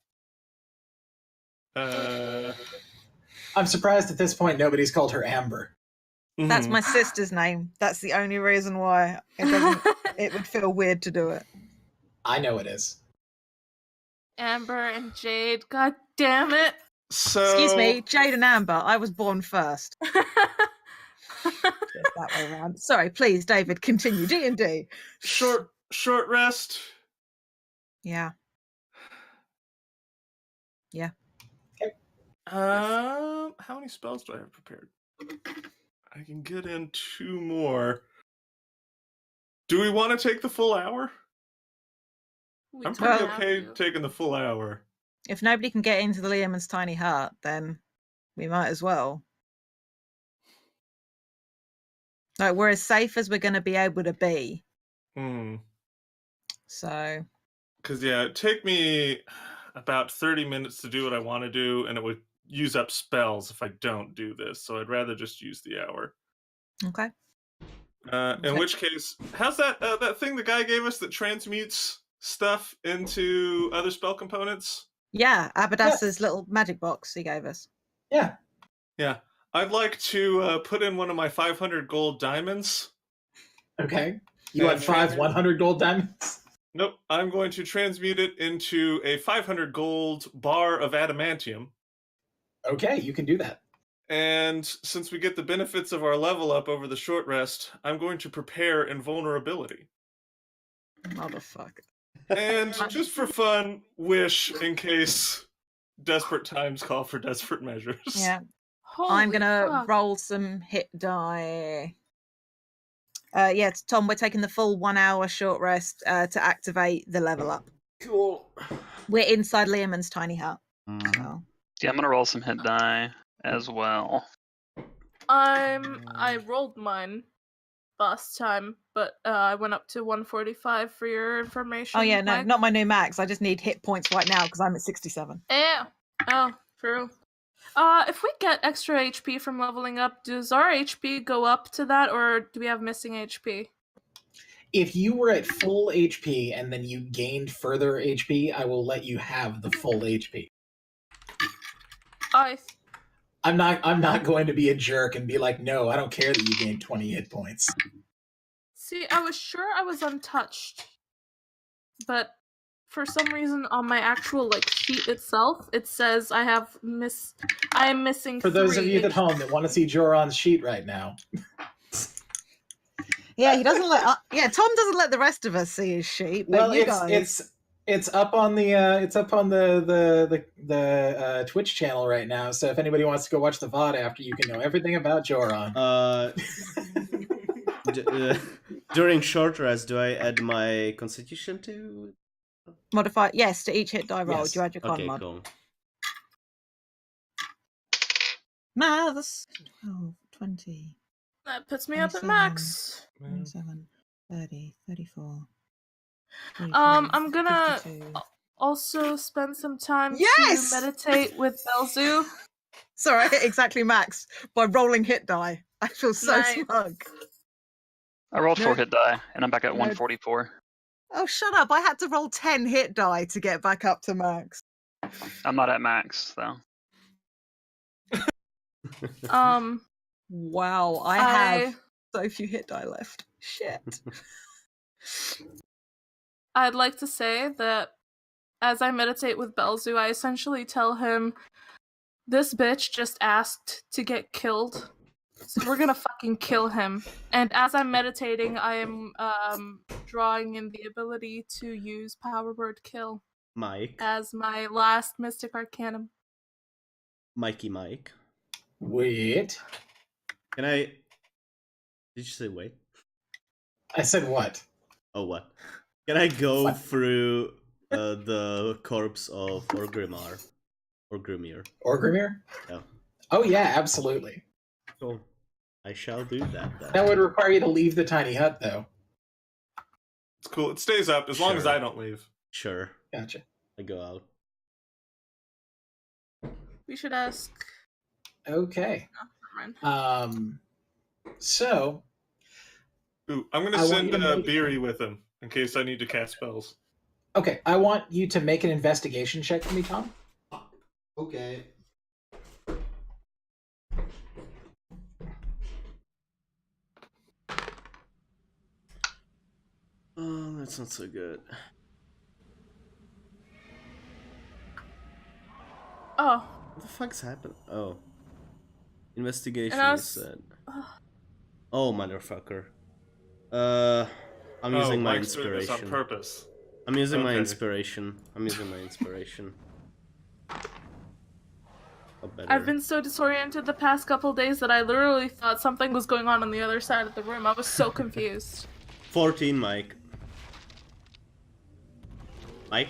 I'm surprised at this point nobody's called her Amber. That's my sister's name. That's the only reason why it would feel weird to do it. I know it is. Amber and Jade, god damn it. So... Excuse me, Jade and Amber. I was born first. That way around. Sorry, please, David, continue. D&D. Short rest. Yeah. Yeah. Okay. How many spells do I have prepared? I can get in 2 more. Do we want to take the full hour? I'm pretty okay taking the full hour. If nobody can get into the Leoman's tiny hut, then we might as well. Like, we're as safe as we're going to be able to be. So. Because, yeah, it'd take me about 30 minutes to do what I want to do, and it would use up spells if I don't do this. So I'd rather just use the hour. Okay. In which case, how's that thing the guy gave us that transmutes stuff into other spell components? Yeah, Abadas's little magic box he gave us. Yeah. Yeah. I'd like to put in one of my 500 gold diamonds. Okay. You want 5 100 gold diamonds? Nope. I'm going to transmute it into a 500 gold bar of adamantium. Okay, you can do that. And since we get the benefits of our level up over the short rest, I'm going to prepare invulnerability. Motherfucker. And just for fun, wish in case desperate times call for desperate measures. Yeah. Holy I'm gonna fuck. roll some hit die. Yeah, Tom, we're taking the full 1 hour short rest to activate the level up. Cool. We're inside Leoman's tiny hut. Mm. So. Yeah, I'm gonna roll some hit die as well. I rolled mine last time, but I went up to 145 for your information. Oh yeah, no, Mike. not my new max. I just need hit points right now because I'm at 67. Yeah. Oh, true. If we get extra HP from leveling up, does our HP go up to that, or do we have missing HP? If you were at full HP and then you gained further HP, I will let you have the full HP. I'm not going to be a jerk and be like, no, I don't care that you gained 20 hit points. See, I was sure I was untouched, but for some reason on my actual sheet itself, it says I am missing. For those of 3 you at home that want to see Joran's sheet right now. Yeah, he doesn't let. Tom doesn't let the rest of us see his sheet. But Well, you guys... it's up on the Twitch channel right now. So if anybody wants to go watch the VOD after, you can know everything about Joran. During short rest, do I add my constitution to modify? Yes, to each hit die roll. Yes. Do you add your con mod? Cool. Maths. 12, 20. That puts me up at 27, max. 27, 30, 34. I'm gonna 52. also spend some time Yes! to meditate with Belzu. Sorry, I hit exactly max by rolling hit die. I feel so Nice. smug. I rolled No. 4 hit die, and I'm back at No. 144. Oh, shut up. I had to roll 10 hit die to get back up to max. I'm not at max, though. Wow, I have so few hit die left. Shit. I'd like to say that as I meditate with Belzu, I essentially tell him, this bitch just asked to get killed, so we're gonna fucking kill him. And as I'm meditating, I am drawing in the ability to use Power Word Kill Mike. as my last Mystic Arcanum. Mikey Mike. Wait. Can I... Did you say wait? I said what? Oh, what? Can I go What? through the corpse of Orgrimmar? Orgrimmar. Orgrimmar? Yeah. Oh yeah, absolutely. Cool. I shall do that then. That would require you to leave the tiny hut, though. It's cool. It stays up as long as Sure. I don't leave. Sure. Gotcha. I go out. We should ask. Okay. Never mind. So Ooh, I'm going I to want send you to make- Beery with him in case I need to cast spells. okay, I want you to make an investigation check for me, Tom. Okay. Oh, that's not so good. Oh. What the fuck's happened? Oh. Investigation And I is was- said. Oh, motherfucker. I'm using my Mike's doing this on inspiration. purpose. I'm using my Okay. inspiration. Oh, better. I've been so disoriented the past couple days that I literally thought something was going on the other side of the room. I was so confused. 14, Mike. Mike?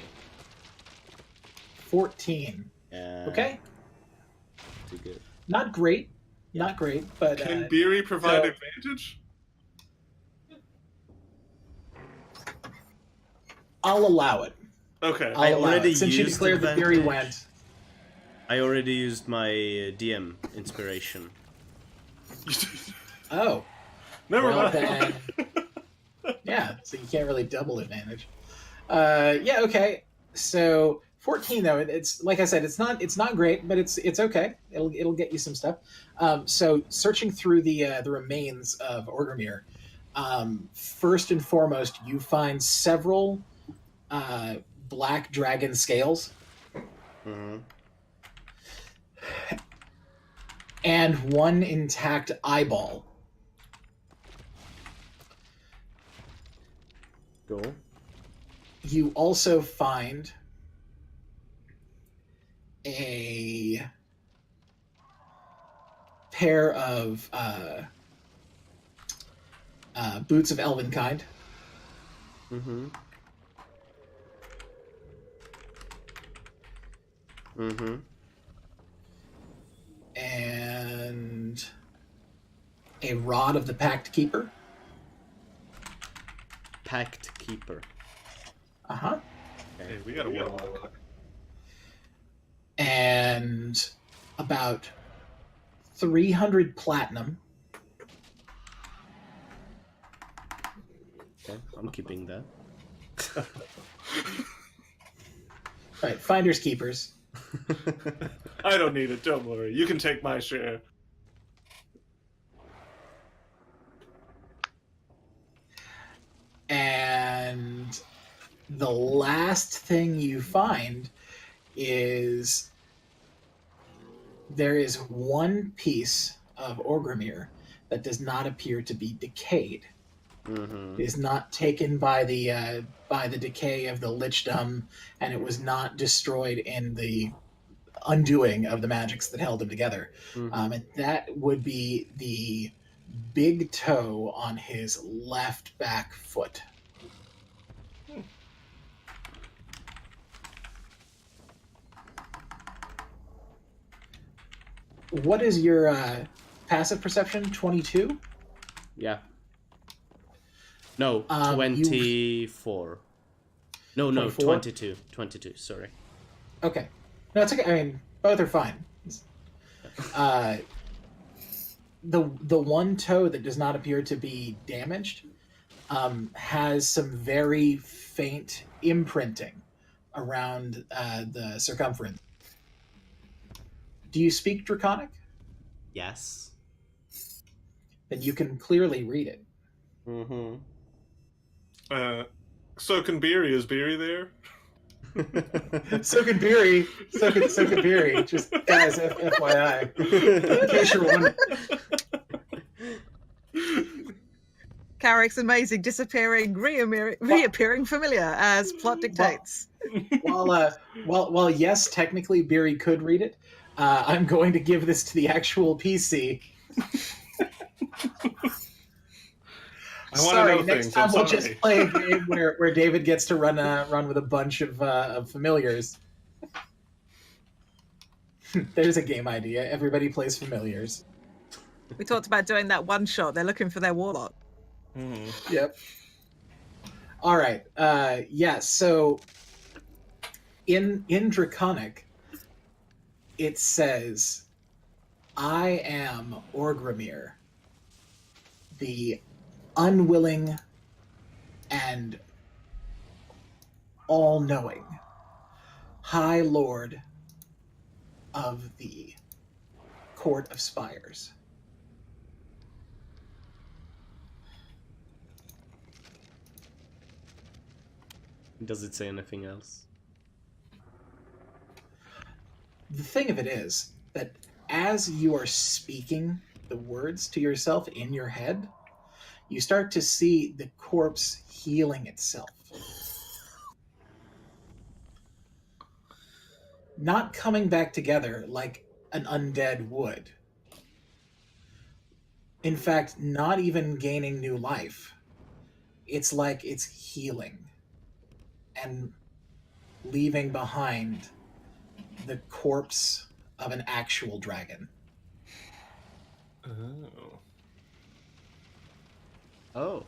14. Yeah. Okay. Too good. Not great. Not great, but Can Beery provide so- advantage? I'll allow it. Okay. I I'll allow already it. Since you used declared that Fury advantage. went. I already used my DM inspiration. Oh. Never Well, mind. Yeah, so you can't really double advantage. Yeah, okay. So 14 though, it's like I said, it's not great, but it's okay. It'll get you some stuff. So searching through the remains of Orgrimmar, first and foremost, you find several uh, black dragon scales Mm-hmm. and one intact eyeball. Cool. You also find a pair of boots of elven kind. Mm-hmm. Mm-hmm. And a rod of the Pact Keeper. Pact Keeper. Uh-huh. Hey, we got a warlock. And about 300 platinum. Okay, I'm keeping that. Right, finders keepers. I don't need it, don't worry. You can take my share. And the last thing you find is there is one piece of Orgrimmar that does not appear to be decayed. Mm-hmm. It is not taken by the decay of the lichdom, and it was not destroyed in the undoing of the magics that held them together. Mm-hmm. And that would be the big toe on his left back foot. What is your passive perception? 22? Yeah. No, Um, 24. No, 24? 22. 22, sorry. Okay. No, it's okay. I mean, both are fine. The one toe that does not appear to be damaged has some very faint imprinting around the circumference. Do you speak Draconic? Yes. Then you can clearly read it. Mm-hmm. So can Beery? Is Beery there? So can Beery. So can Beery. Just guys, FYI, in case you're wondering. Carrick's amazing, disappearing, reappearing familiar as plot dictates. While yes, technically Beery could read it, I'm going to give this to the actual PC. Sorry, next time we'll just play a game where David gets to run with a bunch of familiars. There's a game idea. Everybody plays familiars. We talked about doing that one shot. They're looking for their warlock. Mm-hmm. Yep. All right. Yeah. So in Draconic, it says, "I am Orgrimmar, the unwilling and all-knowing High Lord of the Court of Spires." Does it say anything else? The thing of it is that as you are speaking the words to yourself in your head, you start to see the corpse healing itself. Not coming back together like an undead would. In fact, not even gaining new life. It's like it's healing and leaving behind the corpse of an actual dragon. Oh. Oh.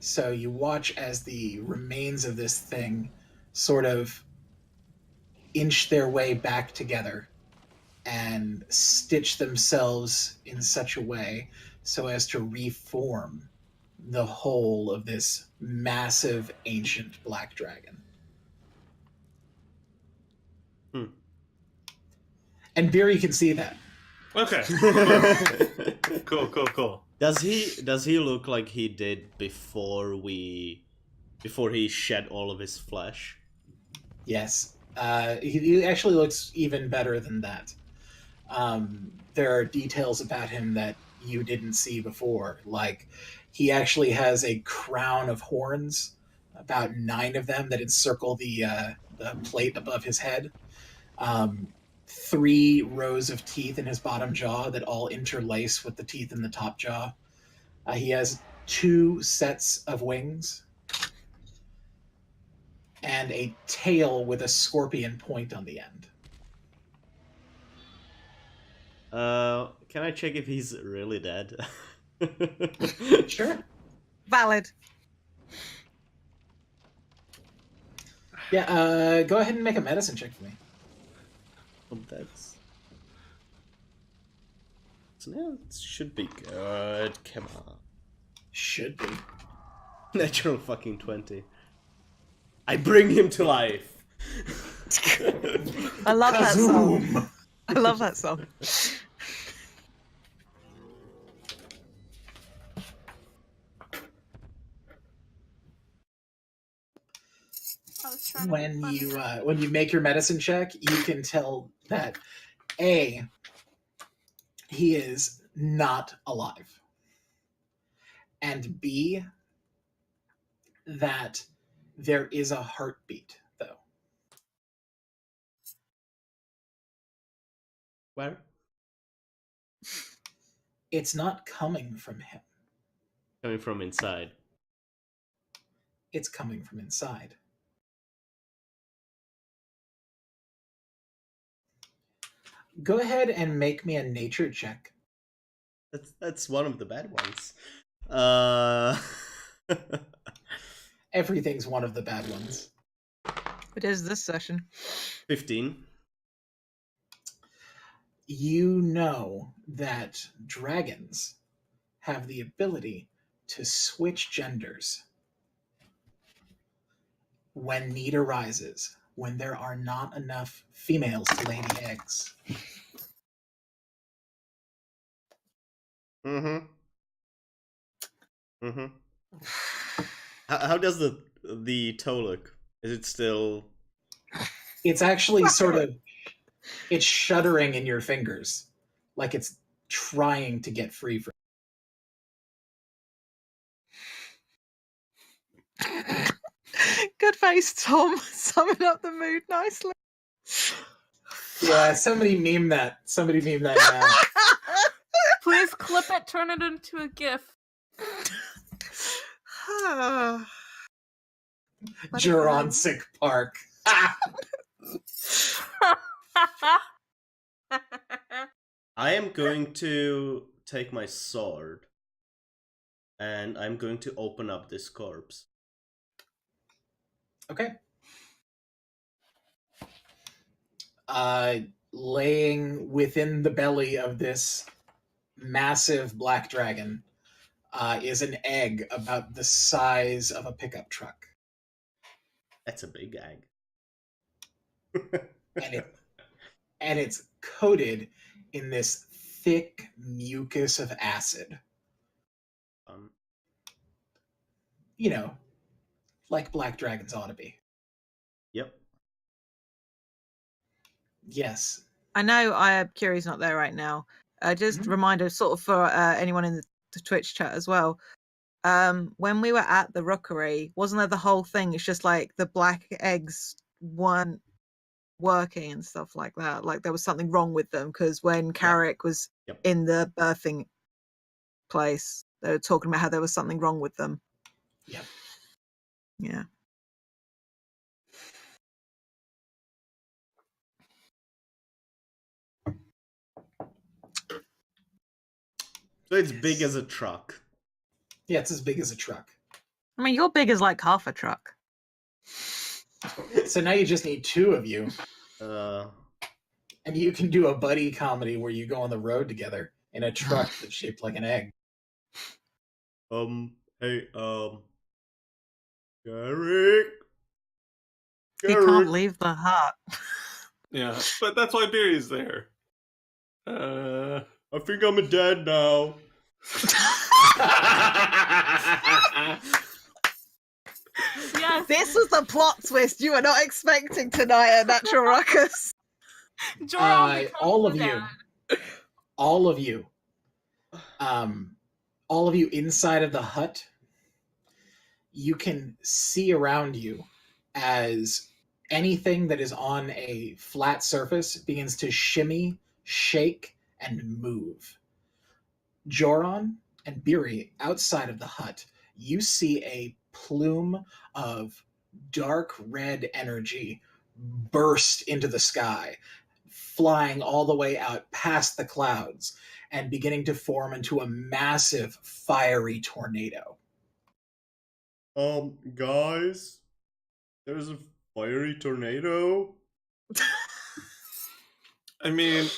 So you watch as the remains of this thing sort of inch their way back together and stitch themselves in such a way so as to reform the whole of this massive ancient black dragon. And Beery can see that. Okay. Cool. Does he look like he did before he shed all of his flesh? Yes. He actually looks even better than that. There are details about him that you didn't see before. Like, he actually has a crown of horns, about 9 of them that encircle the plate above his head. 3 rows of teeth in his bottom jaw that all interlace with the teeth in the top jaw. He has 2 sets of wings and a tail with a scorpion point on the end. Can I check if he's really dead? Sure. Valid. Yeah, go ahead and make a medicine check for me. That's... So yeah, it should be good. Come on. Should be. Natural fucking 20. I bring him to life. I love that song. I love that song. When you make your medicine check, you can tell that A, he is not alive, and B, that there is a heartbeat, though. Where? It's not coming from him. Coming from inside. It's coming from inside. Go ahead and make me a nature check. That's one of the bad ones. Everything's one of the bad ones. It is this session. 15. You know that dragons have the ability to switch genders when need arises, when there are not enough females to lay the eggs. How does the toe look? Is it still... It's actually sort of... It's shuddering in your fingers. Like it's trying to get free from... Good face, Tom. Summing up the mood nicely. Yeah, somebody meme that. Somebody meme that now. Please clip it, turn it into a GIF. Jurassic Park. I am going to take my sword and I'm going to open up this corpse. Okay. Laying within the belly of this massive black dragon is an egg about the size of a pickup truck. That's a big egg. and it's coated in this thick mucus of acid. You know, like black dragons ought to be. Yep. Yes. I know Kiri's not there right now. Just a reminder, sort of for anyone in the Twitch chat as well. When we were at the rookery, wasn't there the whole thing? It's just like the black eggs weren't working and stuff like that. Like there was something wrong with them because when Carrick was in the birthing place, they were talking about how there was something wrong with them. Yep. Yeah. So it's big as a truck. Yeah, it's as big as a truck. I mean, your big is like half a truck. So now you just need 2 of you. And you can do a buddy comedy where you go on the road together in a truck that's shaped like an egg. Hey, Garrick. He can't leave the hut. Yeah, but that's why Beery's there. I think I'm dead now. Yes. This was the plot twist you were not expecting tonight at Natural Ruckus. Joron becomes all of the you, dad. all of you, all of you inside of the hut, you can see around you as anything that is on a flat surface begins to shimmy, shake, and move. Joron and Biri, outside of the hut, you see a plume of dark red energy burst into the sky, flying all the way out past the clouds and beginning to form into a massive fiery tornado. Guys, there's a fiery tornado. I mean,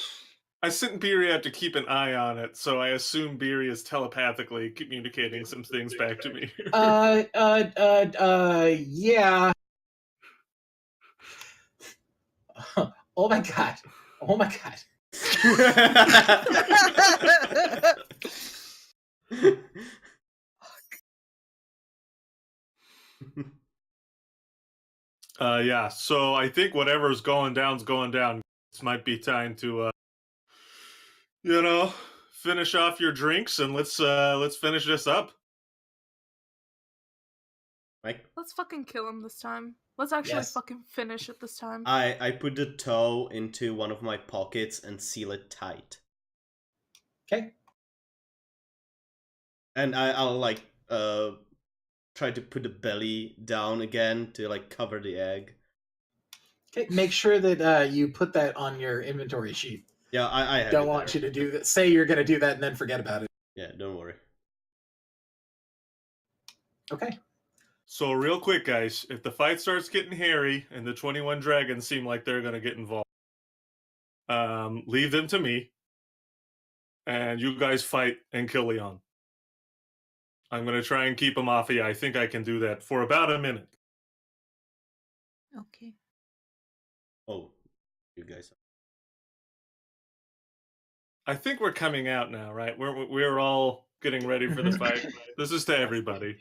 I sent Beery out to keep an eye on it, so I assume Beery is telepathically communicating some things back to me. Yeah. Oh my god. Oh my god. Yeah, so I think whatever's going down's going down. This might be time to, finish off your drinks and let's finish this up. Mike? Let's fucking kill him this time. Let's actually Yes. fucking finish it this time. I put the toe into one of my pockets and seal it tight. Okay. And I'll like try to put the belly down again to like cover the egg. Okay. Make sure that you put that on your inventory sheet. Yeah, I have Don't want you to do that. Say you're going to do that and then forget about it. Yeah, don't worry. Okay. So real quick, guys, if the fight starts getting hairy and the 21 dragons seem like they're going to get involved, leave them to me, and you guys fight and kill Leone. I'm going to try and keep him off of you. I think I can do that for about a minute. Okay. Oh, you guys. I think we're coming out now, right? We're all getting ready for the fight. This is to everybody.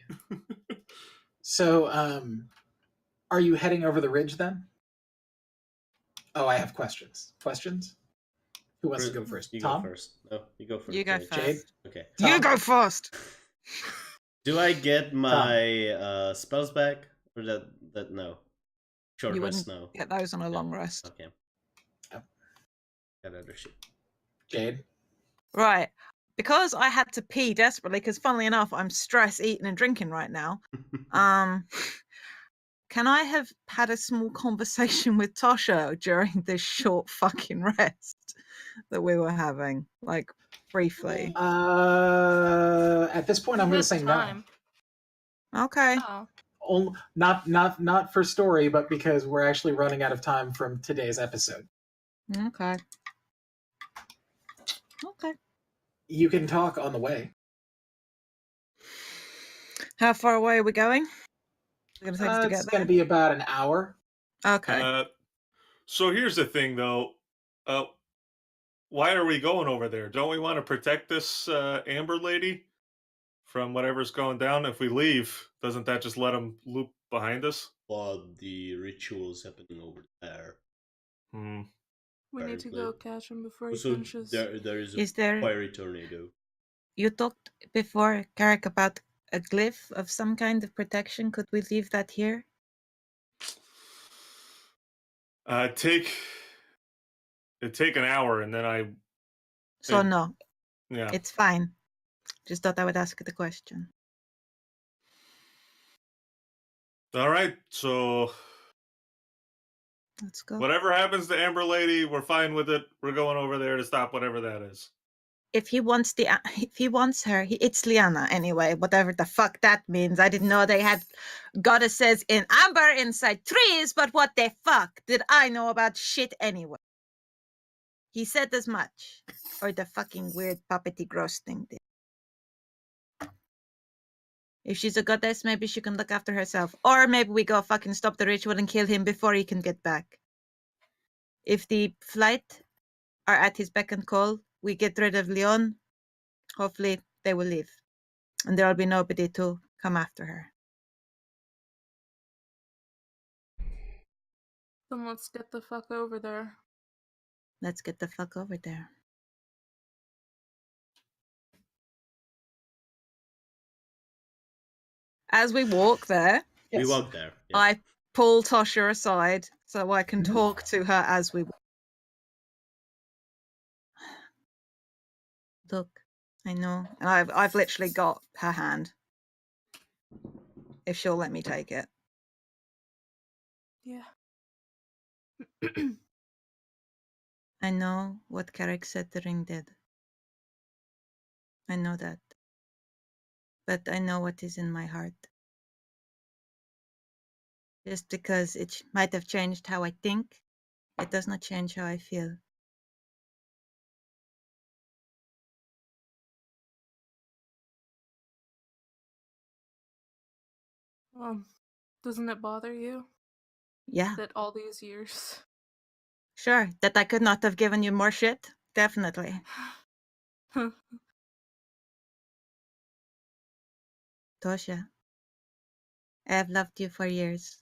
So, are you heading over the ridge then? Oh, I have questions. Questions? Who wants to go first? You Tom? go first. No, you go first. You go Jade. first. Jade? Okay. Tom? You go first. Do I get my spells back? Or that no? Short You rest wouldn't no. get those on a long rest. Okay. Oh. Got other shit. Jade? Right. Because I had to pee desperately, because funnily enough, I'm stress eating and drinking right now. Can I have had a small conversation with Tosha during this short fucking rest that we were having? Like, briefly. At this point, I'm going to This say time. Okay. Oh. no. Not for story, but because we're actually running out of time from today's episode. Okay. Okay. You can talk on the way. How far away are we going? We're going to take us to It's get going to be about an hour. there? Okay. So here's the thing, though. Why are we going over there? Don't we want to protect this Amber lady from whatever's going down? If we leave, doesn't that just let them loop behind us? But the ritual's happening over there. We need to go catch him before he So finishes. there is a Is there... fiery tornado. You talked before, Carrick, about a glyph of some kind of protection. Could we leave that here? It'd take an hour, and then So no, yeah. it's fine. Just thought I would ask the question. All right, so Let's go. whatever happens to Amber Lady, we're fine with it. We're going over there to stop whatever that is. If he wants her, it's Liana anyway. Whatever the fuck that means. I didn't know they had goddesses in amber inside trees. But what the fuck did I know about shit anyway? He said as much, or the fucking weird puppety gross thing did. If she's a goddess, maybe she can look after herself. Or maybe we go fucking stop the ritual and kill him before he can get back. If the flight are at his beck and call, we get rid of Leone. Hopefully they will leave. And there'll be nobody to come after her. Then let's get the fuck over there. Let's get the fuck over there. As we walk there, We walk there. Yeah. I pull Tasha aside so I can talk to her as we walk. Look, I know. And I've literally got her hand. If she'll let me take it. Yeah. I know what Carrick said the ring did. I know that. But I know what is in my heart. Just because it might have changed how I think, it does not change how I feel. Doesn't it bother you Yeah, that all these years? sure. That I could not have given you more shit? Definitely. Tosha, I have loved you for years.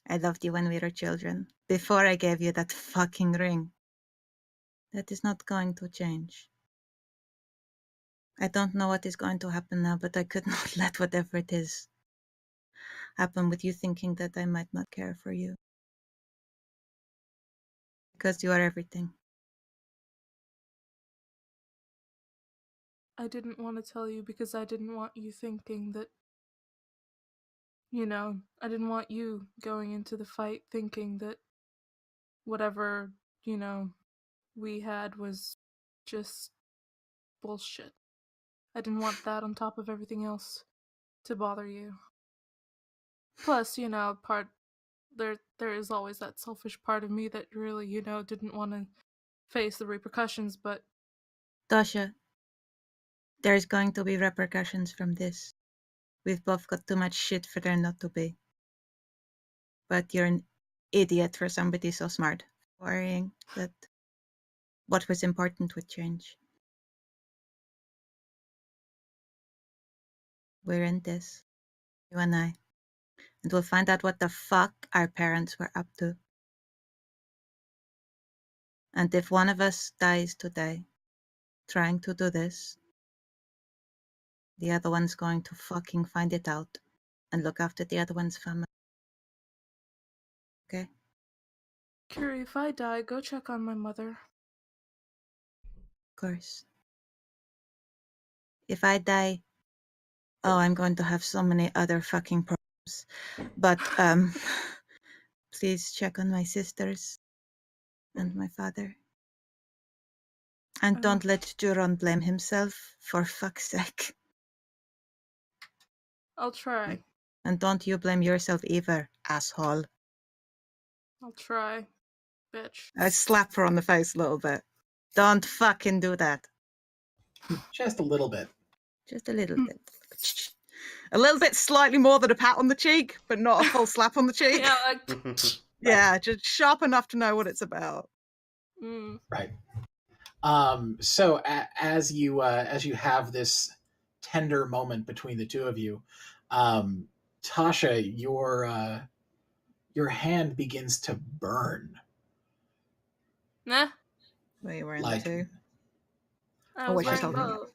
I loved you when we were children, before I gave you that fucking ring. That is not going to change. I don't know what is going to happen now, but I could not let whatever it is happen with you thinking that I might not care for you. Because you are everything. I didn't want to tell you because I didn't want you thinking that, I didn't want you going into the fight thinking that whatever, we had was just bullshit. I didn't want that on top of everything else to bother you. Plus, there is always that selfish part of me that really, didn't want to face the repercussions, but Tasha, there's going to be repercussions from this. We've both got too much shit for there not to be. But you're an idiot for somebody so smart, worrying that what was important would change. We're in this, you and I, and we'll find out what the fuck our parents were up to. And if one of us dies today trying to do this, the other one's going to fucking find it out and look after the other one's family. Okay? Curie, if I die, go check on my mother. Of course. If I die, I'm going to have so many other fucking problems. But, please check on my sisters and my father. And don't let Juron blame himself, for fuck's sake. I'll try. And don't you blame yourself either, asshole. I'll try, bitch. I slap her on the face a little bit. Don't fucking do that. Just a little bit. Just a little bit. A little bit slightly more than a pat on the cheek, but not a full slap on the cheek. Yeah, like... Yeah, just sharp enough to know what it's about. Right. So as you have this tender moment between the two of you, Tasha, your hand begins to burn. Nah. Well, you were in Like, the two. I Oh, was wait, she's wearing holding it. both.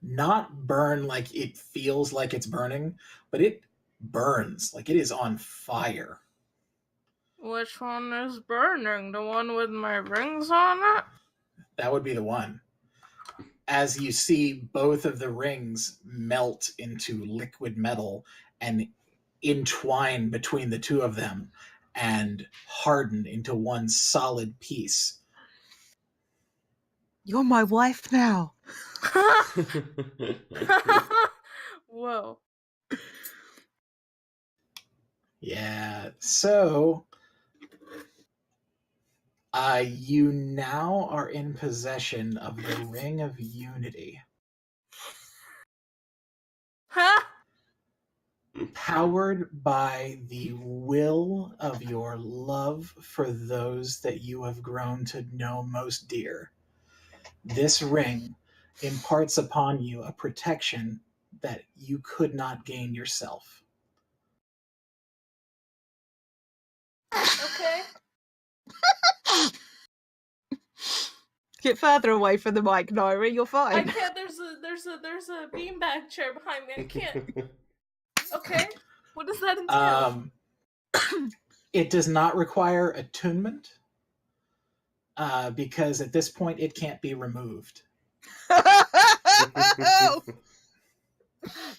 Not burn like it feels like it's burning, but it burns like it is on fire. Which one is burning? The one with my rings on it? That would be the one. As you see both of the rings melt into liquid metal and entwine between the two of them and harden into one solid piece. You're my wife now. Whoa. Yeah, so you now are in possession of the Ring of Unity. Huh? Powered by the will of your love for those that you have grown to know most dear, this ring imparts upon you a protection that you could not gain yourself. Okay. Get further away from the mic, Nairi. You're I fine. can't. There's a beanbag chair behind me. I can't. Okay. What does that entail? It does not require attunement because at this point it can't be removed.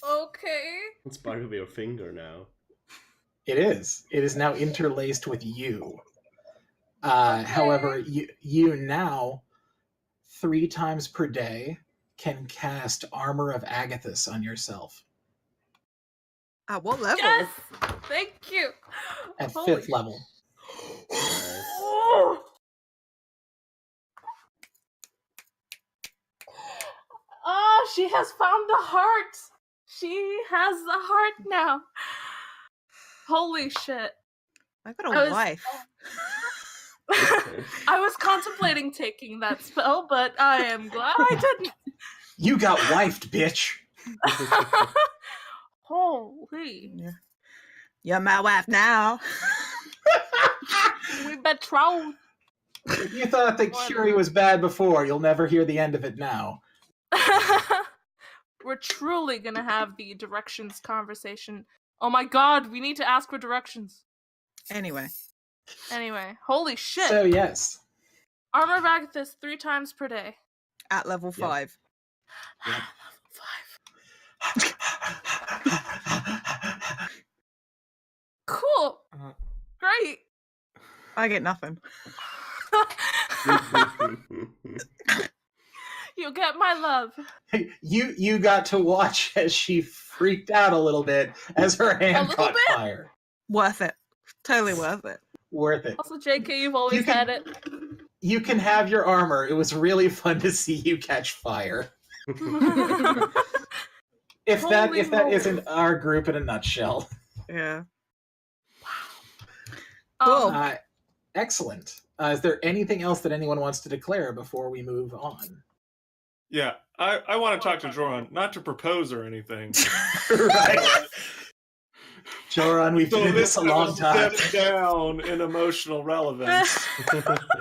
Okay. It's part of your finger now. It is. It is now interlaced with you. Okay. However, you now 3 times per day can cast Armor of Agathis on yourself At what level? Yes. Thank you. at Holy 5th level. Nice. Oh, she has found the heart. She has the heart now. Holy shit. I've got I a was- wife. I was contemplating taking that spell, but I am glad I didn't. You got wifed, bitch. Holy. Yeah. You're my wife now. We betrothed. If you thought that Curie was bad before, you'll never hear the end of it now. We're truly gonna have the directions conversation. Oh my god, we need to ask for directions. Anyway. Anyway, holy shit. So yes. Armor of Agathis 3 times per day. At level 5. Yep. Level 5. Cool. Great. I get nothing. You get my love. You got to watch as she freaked out a little bit as her hand little caught bit? fire. Worth it. Totally worth it. Worth it. Also, JK, you've always You can- had it. You can have your armor. It was really fun to see you catch fire. If that Holy isn't moly. our group in a nutshell. Yeah. Um, Excellent. Is there anything else that anyone wants to declare before we move on? Yeah, I want to talk to Joran, not to propose or anything. Right. Joran, we've been So in this a long time. step down in emotional relevance.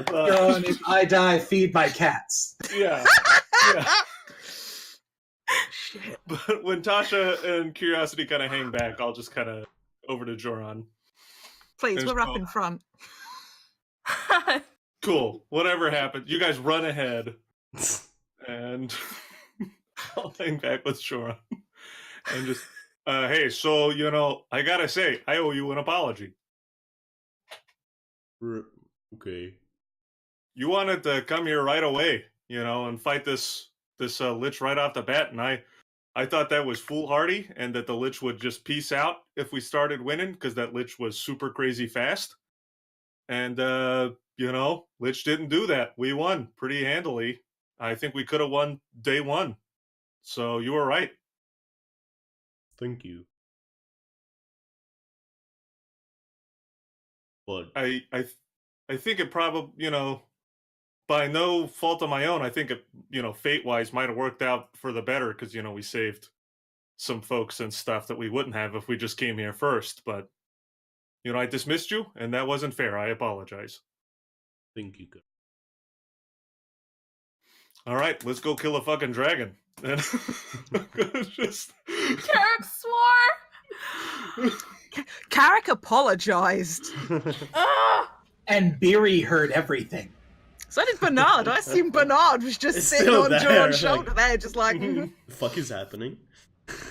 Joran, if I die, feed my cats. Yeah. Shit. But when Tasha and Curiosity kind of hang back, I'll just kind of over to Joran. Please, There's we're up no- in front. Cool. Whatever happens, you guys run ahead, and I'll hang back with Joran and just, hey, so I gotta say, I owe you an apology. Okay. You wanted to come here right away, and fight this lich right off the bat, and I thought that was foolhardy, and that the lich would just peace out if we started winning, because that lich was super crazy fast. And lich didn't do that. We won pretty handily. I think we could have won day 1. So you were right. Thank you. But I think it probably, by no fault of my own, I think it, fate-wise might have worked out for the better, because, we saved some folks and stuff that we wouldn't have if we just came here first. But, I dismissed you, and that wasn't fair. I apologize. thank you. Good. All right, let's go kill a fucking dragon. And just... Carrick swore. Carrick apologized. Ah! And Beery heard everything. So did Bernard. I assume Bernard was just It's sitting still on there, Joran's like- shoulder there, just like, mhm. The fuck is happening?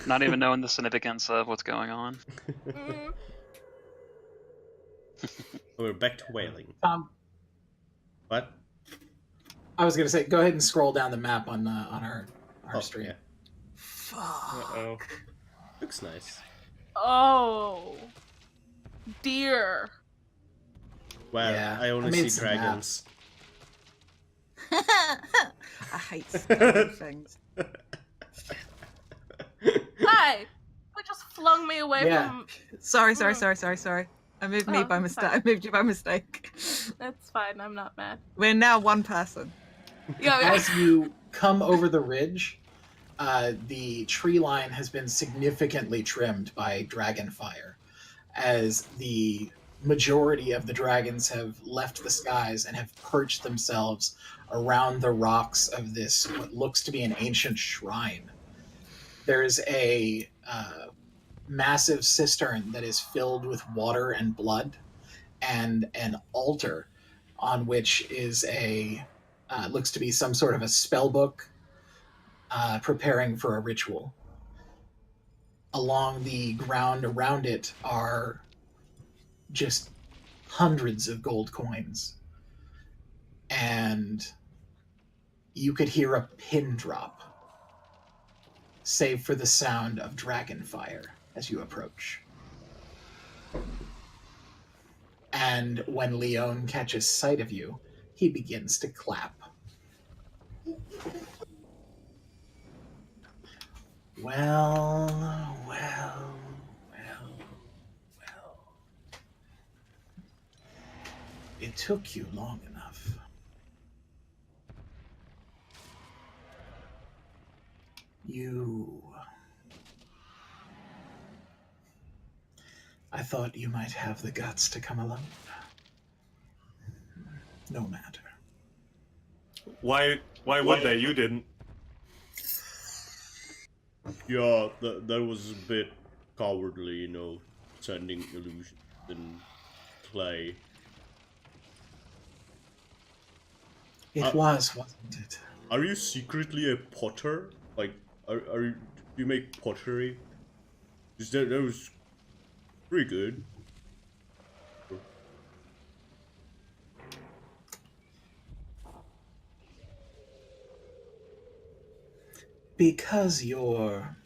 Not even knowing the significance of what's going on. Mm. We're back to whaling. What? I was gonna say, go ahead and scroll down the map on our stream. Yeah. Fuck. Uh-oh. Looks nice. Oh. Dear. Well, Yeah, I only I made see some dragons. I hate scary things. Hi. We just flung me away from... Sorry. I moved me by it's mistake. fine. I moved you by mistake. That's fine. I'm not mad. We're now one person. Yeah. As you come over the ridge, the tree line has been significantly trimmed by dragon fire, as the majority of the dragons have left the skies and have perched themselves around the rocks of this, what looks to be an ancient shrine. There's a massive cistern that is filled with water and blood, and an altar on which is looks to be some sort of a spell book preparing for a ritual. Along the ground around it are just hundreds of gold coins. And you could hear a pin drop, save for the sound of dragon fire as you approach. And when Leone catches sight of you, he begins to clap. Well. It took you long enough. I thought you might have the guts to come alone. No matter. Why would they? You didn't. Yeah, that was a bit cowardly, sending illusions and clay. It was, wasn't it? Are you secretly a potter? Like, do you make pottery? That was pretty good. Because your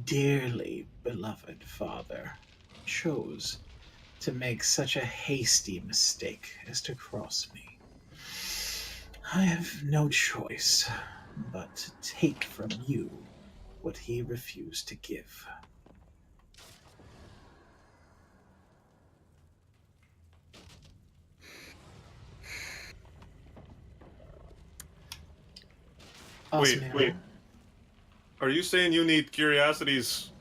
dearly beloved father chose to make such a hasty mistake as to cross me, I have no choice but to take from you what he refused to give. Wait. Are you saying you need Curiosity's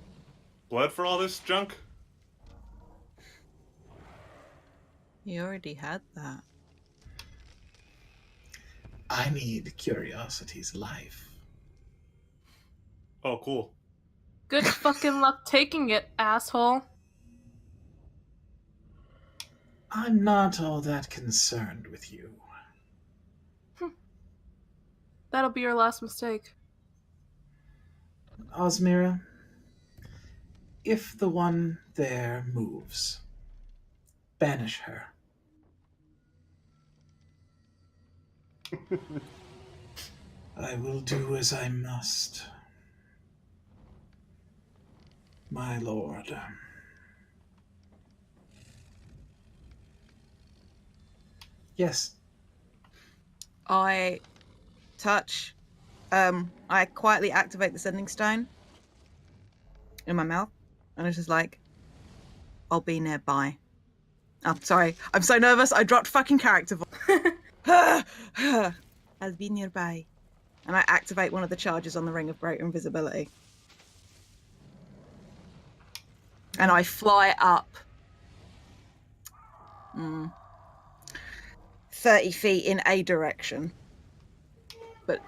blood for all this junk? You already had that. I need Curiosity's life. Oh, cool. Good fucking luck taking it, asshole. I'm not all that concerned with you. That'll be your last mistake. Osmira, if the one there moves, banish her. I will do as I must, my lord. Yes. I quietly activate the sending stone in my mouth, and it's just like, I'll be nearby. Oh, sorry. I'm so nervous. I dropped fucking character voice. I'll be nearby. And I activate one of the charges on the Ring of Greater Invisibility. And I fly up 30 feet in a direction. But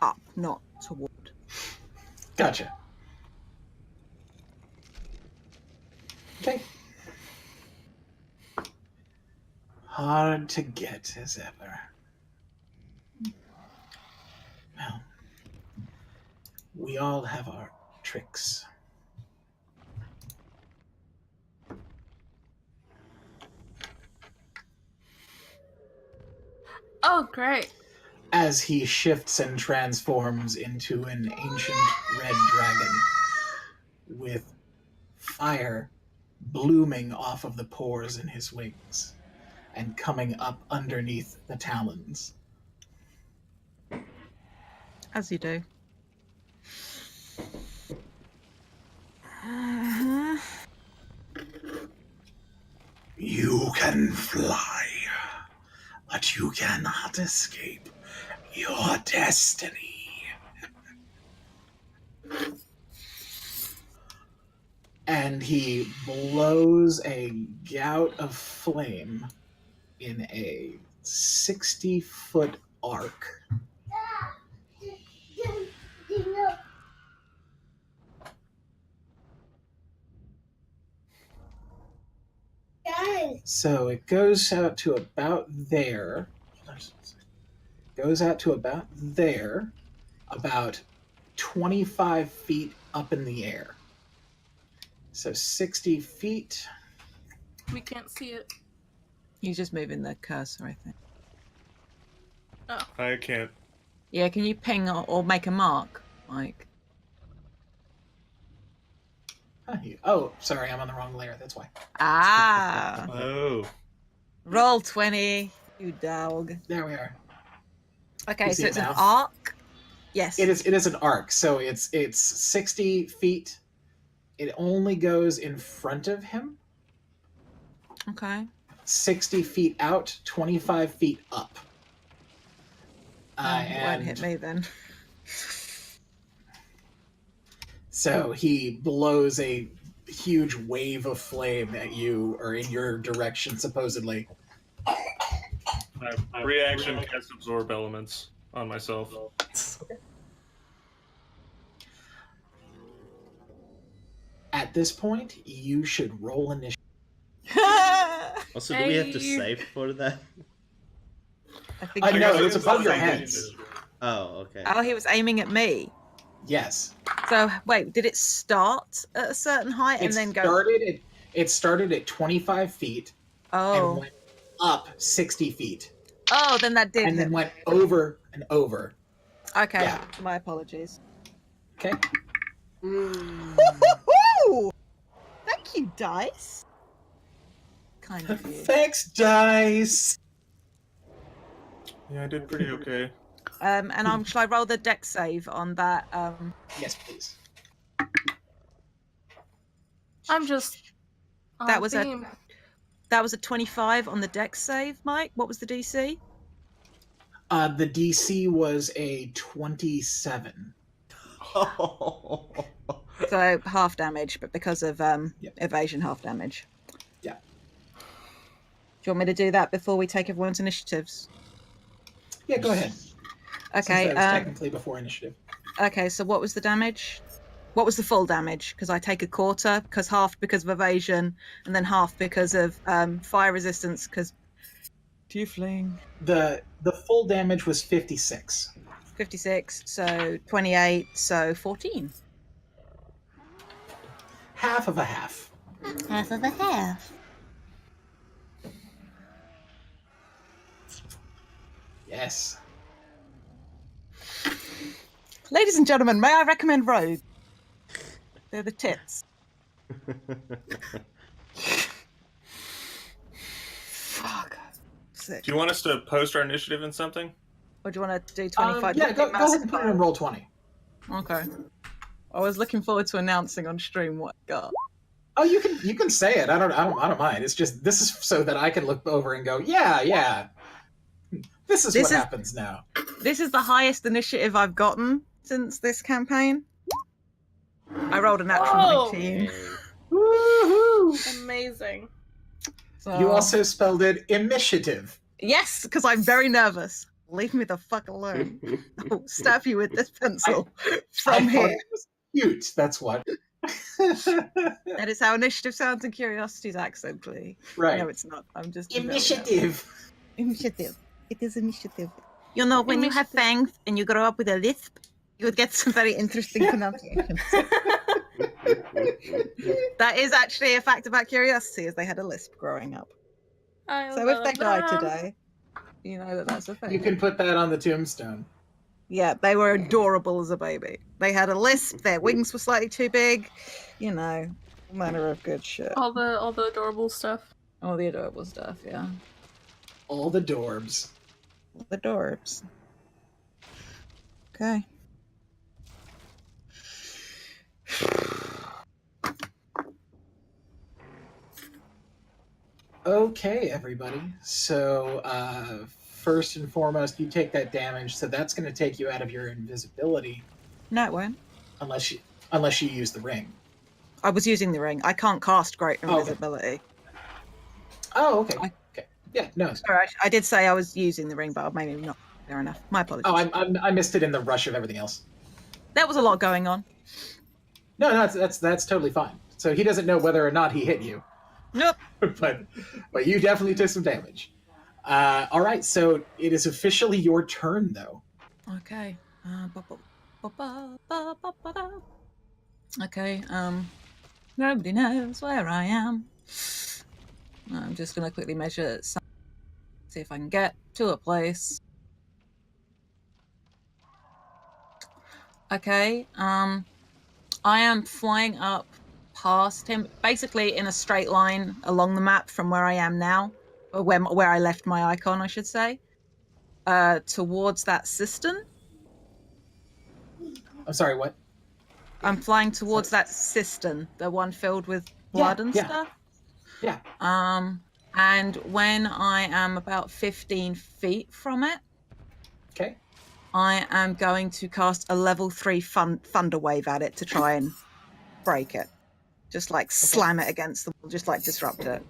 up, not toward. Gotcha. Okay. Hard to get as ever. Well, we all have our tricks. Oh, great. As he shifts and transforms into an ancient red dragon with fire blooming off of the pores in his wings and coming up underneath the talons. As you do. You can fly, but you cannot escape your destiny. And he blows a gout of flame in a 60-foot arc. So it goes out to about there. Goes out to about there, about 25 feet up in the air. So 60 feet. We can't see it. He's just moving the cursor, I think. Oh. I can't. Yeah, can you ping or make a mark, Mike? Oh, sorry, I'm on the wrong layer. That's why. Ah. Oh. Roll 20, you dog. There we are. Okay, You so see it's it an now? arc. Yes. It is an arc, so it's 60 feet. It only goes in front of him. Okay. 60 feet out, 25 feet up. It won't hit me then. So he blows a huge wave of flame at you, or in your direction, supposedly. My reaction cast absorb elements on myself. At this point, you should roll initiative. Also, do we have to Hey. save for that? I think I he know, was- it's above your heads. Oh, okay. Oh, he was aiming at me. Yes. So wait, did it start at a certain height and then go? It started at 25 feet and Oh, went up 60 feet. oh, then that did And hit. then went over and over. Okay, Yeah. my apologies. Okay. Woo-hoo-hoo! Thank you, dice. Kind of you. Thanks, dice. Yeah, I did pretty okay. And shall I roll the deck save on that? Yes, please. I'm just. That was a- theme. That was a 25 on the deck save, Mike. What was the DC? The DC was a 27. So half damage, but because of Yep. evasion, half damage. Yeah. Do you want me to do that before we take everyone's initiatives? Yeah, go ahead. Okay. Since that was technically before initiative. Okay. So what was the damage? What was the full damage? Because I take a quarter, because half because of evasion, and then half because of fire resistance. Because tiefling. The full damage was 56. 56. So 28. So 14. Half of a half. Half of a half. Yes. Ladies and gentlemen, may I recommend Rogue? They're the tits. Fuck. Sick. Do you want us to post our initiative in something? Or do you want to do 25? Yeah, go ahead and put it in roll 20. Okay. I was looking forward to announcing on stream what I got. Oh, you can say it. I don't mind. It's just this is so that I can look over and go, yeah. This is what happens now. This is the highest initiative I've gotten since this campaign. I rolled a natural 19. Woohoo! Amazing. So... You also spelled it initiative. Yes, because I'm very nervous. Leave me the fuck alone. I'll stab you with this pencil from here. It was cute. That's what. That is how initiative sounds in Curiosity's accent, Glee. Right. No, it's not. I'm just Initiative. Initiative. It is initiative. You know, when you have fangs and you grow up with a lisp, you would get some very interesting pronunciations. That is actually a fact about Curiosity, is they had a lisp growing up. So if they die today, you know that that's a thing. You can put that on the tombstone. Yeah, they were adorable as a baby. They had a lisp, their wings were slightly too big, you know, all manner of good shit. All the adorable stuff. All the adorable stuff, yeah. All the dorbs. The dorbs. Okay. Okay, everybody. So, first and foremost, you take that damage, so that's going to take you out of your invisibility. No, it won't. Unless you use the ring. I was using the ring. I can't cast great Okay. invisibility. Oh, okay. Okay. Yeah, no. Sorry, I did say I was using the ring, but maybe not. Fair enough. My apologies. Oh, I missed it in the rush of everything else. There was a lot going on. No, that's totally fine. So he doesn't know whether or not he hit you. Nope. but you definitely took some damage. All right, so it is officially your turn, though. Okay. Okay. Nobody knows where I am. I'm just gonna quickly measure some, see if I can get to a place. Okay. I am flying up past him, basically in a straight line along the map from where I am now, or where I left my icon, I should say, towards that cistern. I'm sorry, what? I'm flying towards that cistern, the one filled with blood and stuff. Yeah. And when I am about 15 feet from it, okay, I am going to cast a level 3 thunder wave at it to try and break it. Just like slam it against the wall, just like disrupt it.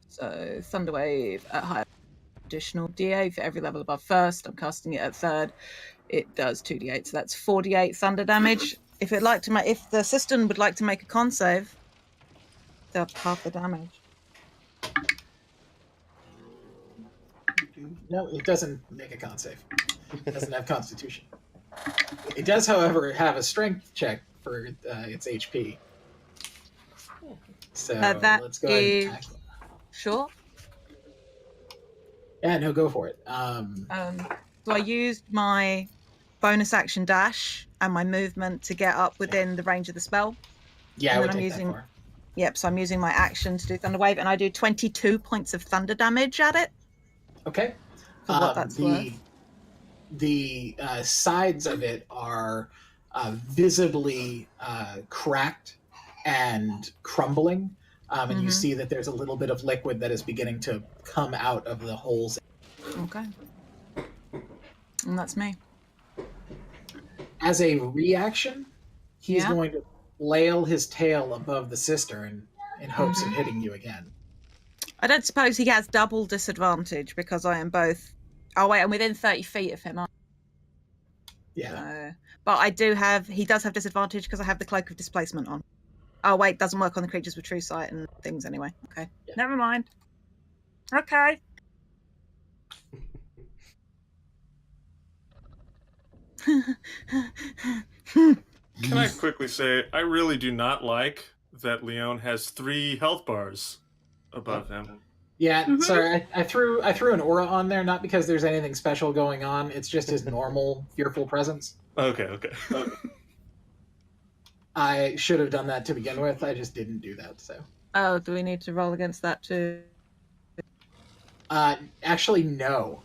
So thunder wave at high, additional D8 for every level above first. I'm casting it at third. It does 2d8, so that's 4d8 thunder damage. If the cistern would like to make a con save, they'll have half the damage. No, it doesn't make a con save. It doesn't have Constitution. It does, however, have a strength check for its HP. So let's go ahead and attack. Sure. Yeah, no, go for it. So I used my bonus action dash and my movement to get up within the range of the spell. Yeah, and I would take that far. Yep, so I'm using my action to do Thunder Wave, and I do 22 points of thunder damage at it. Okay. For what that's worth. The sides of it are visibly cracked and crumbling, and you see that there's a little bit of liquid that is beginning to come out of the holes. Okay. And that's me. As a reaction, he's going to flail his tail above the cistern in hopes of hitting you again. I don't suppose he has double disadvantage because I am both... Oh, wait, I'm within 30 feet of him. Yeah. But he does have disadvantage because I have the Cloak of Displacement on. Oh, wait, doesn't work on the creatures with true sight and things anyway. Okay. Yeah. Never mind. Okay. Can I quickly say, I really do not like that Leone has 3 health bars above him. Yeah, sorry, I threw an aura on there, not because there's anything special going on, it's just his normal fearful presence. Okay. I should have done that to begin with, I just didn't do that, so. Oh, do we need to roll against that too? Actually, no.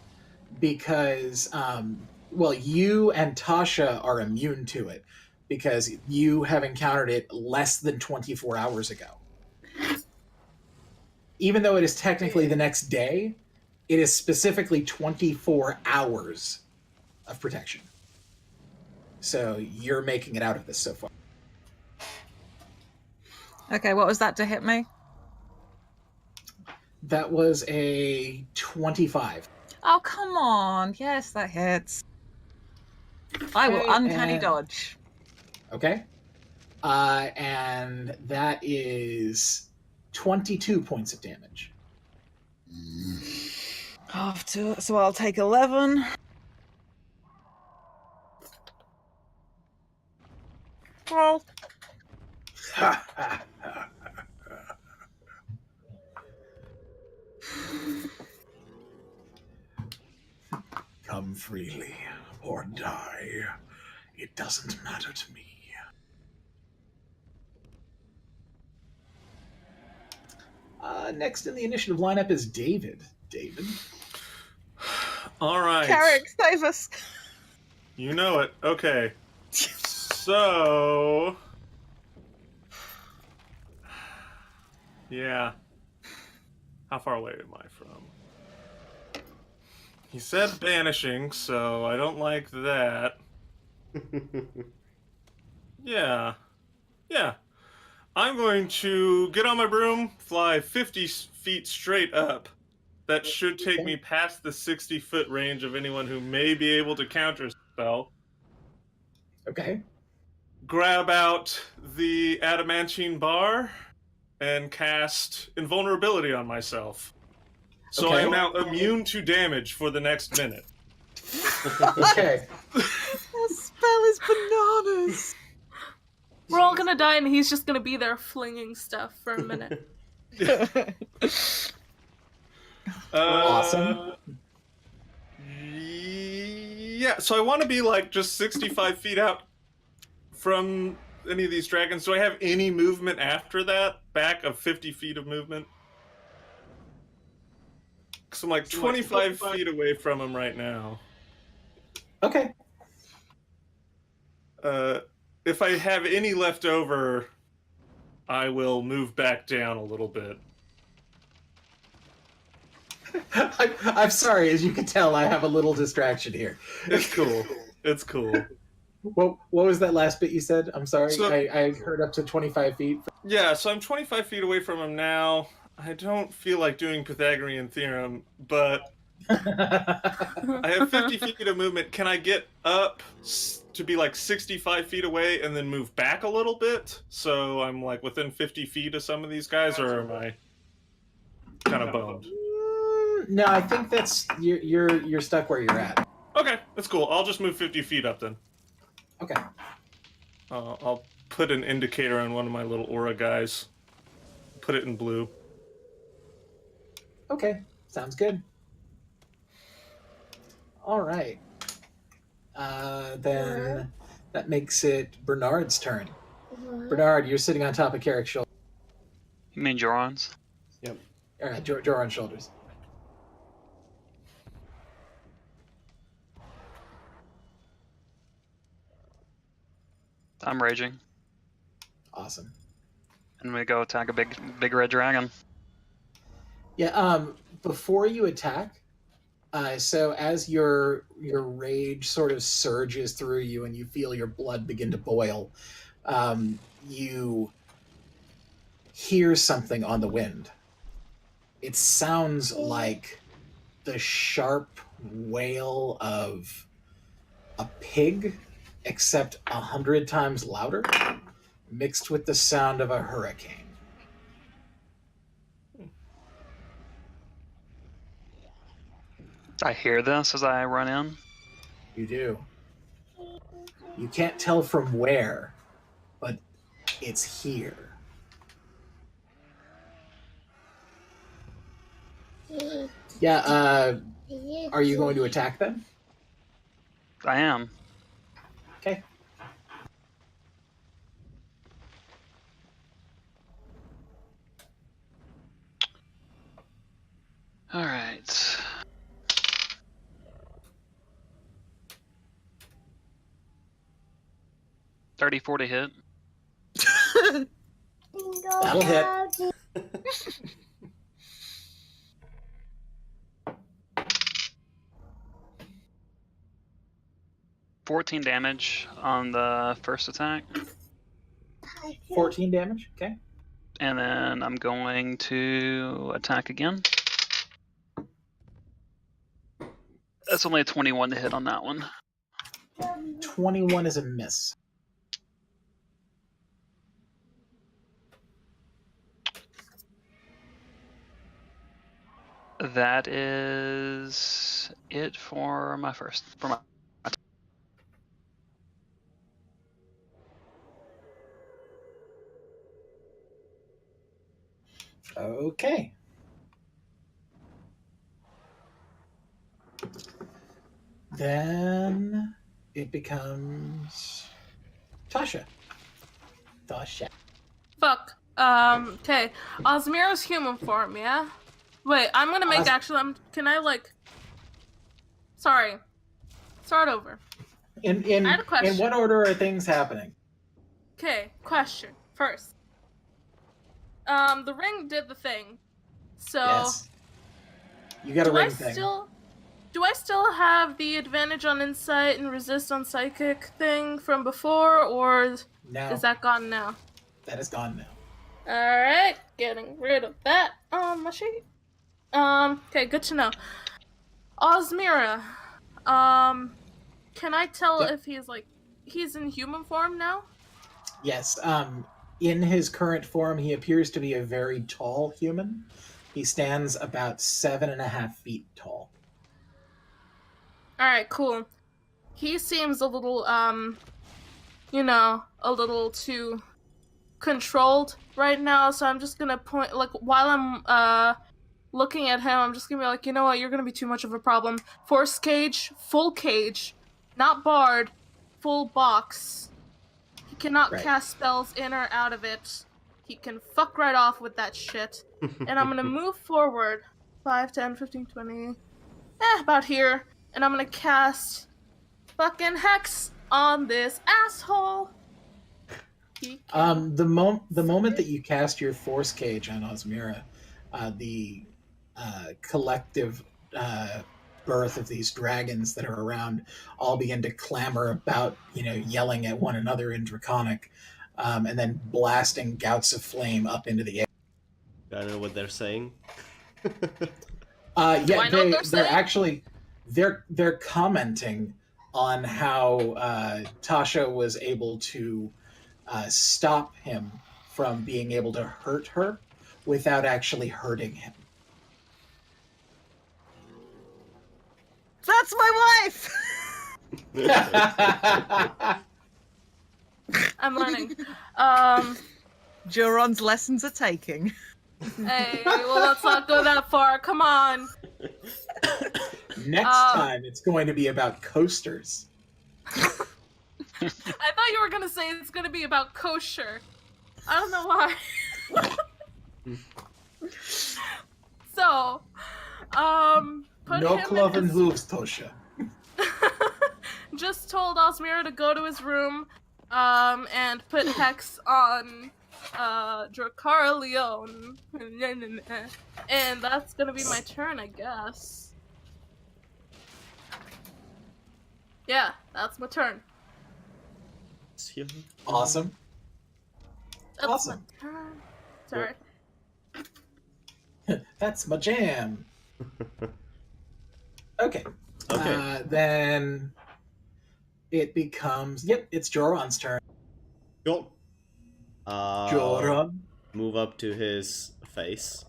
Because, you and Tasha are immune to it, because you have encountered it less than 24 hours ago. Even though it is technically the next day, it is specifically 24 hours of protection. So you're making it out of this so far. Okay, what was that to hit me? That was a 25. Oh, come on. Yes, that hits. I will uncanny dodge. Okay. And that is 22 points of damage. So I'll take 11. Roll. Come freely or die. It doesn't matter to me. Next in the initiative lineup is David. David? All right. Carrick, save us. You know it. Okay. So... Yeah. How far away am I from? He said banishing, so I don't like that. Yeah. Yeah. I'm going to get on my broom, fly 50 feet straight up. That should take me past the 60-foot range of anyone who may be able to counter spell. Okay. Grab out the adamantine bar and cast invulnerability on myself. So I am now immune to damage for the next minute. Okay. That spell is bananas. We're all gonna die, and he's just gonna be there flinging stuff for a minute. Awesome. Yeah, so I want to be like just 65 feet out from any of these dragons. Do I have any movement after that? Back of 50 feet of movement? Because I'm like 25 feet away from him right now. Okay. If I have any left over, I will move back down a little bit. I'm sorry, as you can tell, I have a little distraction here. It's cool. It's cool. What was that last bit you said? I'm sorry. So, I heard up to 25 feet. Yeah, so I'm 25 feet away from him now. I don't feel like doing Pythagorean theorem, but I have 50 feet of movement. Can I get up to be like 65 feet away and then move back a little bit? So I'm like within 50 feet of some of these guys, or am I kind of boned? No, I think that's you're stuck where you're at. Okay, that's cool. I'll just move 50 feet up then. Okay. I'll put an indicator on one of my little aura guys. Put it in blue. Okay, sounds good. All right. Then that makes it Bernard's turn. Bernard, you're sitting on top of Carrick's shoulder. You mean Joran's? Yep. All right, Joran's shoulders. I'm raging. Awesome. And we go attack a big red dragon. Yeah. Before you attack, so as your rage sort of surges through you and you feel your blood begin to boil, you hear something on the wind. It sounds like the sharp wail of a pig, except 100 times louder, mixed with the sound of a hurricane. I hear this as I run in. You do. You can't tell from where, but it's here. Yeah, are you going to attack them? I am. Okay. All right. $34 to hit. That'll hit. 14 damage on the first attack. 14 damage, okay. And then I'm going to attack again. That's only a 21 to hit on that one. 21 is a miss. That is it for my Okay. Then it becomes Tasha. Fuck. Okay. Osmiro's human form, yeah? Wait, I'm gonna make can I sorry. Start over. In I had a question. In what order are things happening? Okay, question. First. The ring did the thing. So Yes. You got a ring thing. Do I still have the advantage on insight and resist on psychic thing from before, or No. is that gone now? That is gone now. Alright, getting rid of that on my sheet. Okay, good to know. Y-mir, can I tell if he's in human form now? Yes. In his current form, he appears to be a very tall human. He stands about 7.5 feet tall. Alright, cool. He seems a little, a little too controlled right now, so I'm just gonna point, while I'm, looking at him, I'm just gonna be like, you know what, you're gonna be too much of a problem. Force cage, full cage, not barred, full box. He cannot cast spells in or out of it. He can fuck right off with that shit. And I'm gonna move forward 5, 10, 15, 20, about here. And I'm gonna cast fucking Hex on this asshole. The moment that you cast your force cage on Y-mir, the collective birth of these dragons that are around all begin to clamor about, yelling at one another in Draconic, and then blasting gouts of flame up into the air. I don't know what they're saying. They're commenting on how Tasha was able to stop him from being able to hurt her without actually hurting him. That's my wife! I'm learning. Juron's lessons are taking. Hey, well, let's not go that far. Come on. Next time, it's going to be about coasters. I thought you were going to say it's going to be about kosher. I don't know why. So, put no him cloven hooves, Tosha. Just told Y-mir to go to his room, and put Hex on, Dracara Leone. And that's gonna be my turn, I guess. Yeah, that's my turn. Awesome. That's Awesome. my turn. Sorry. That's my jam. Okay. Then it becomes... Yep, it's Joron's turn. Cool. Joron. Move up to his face.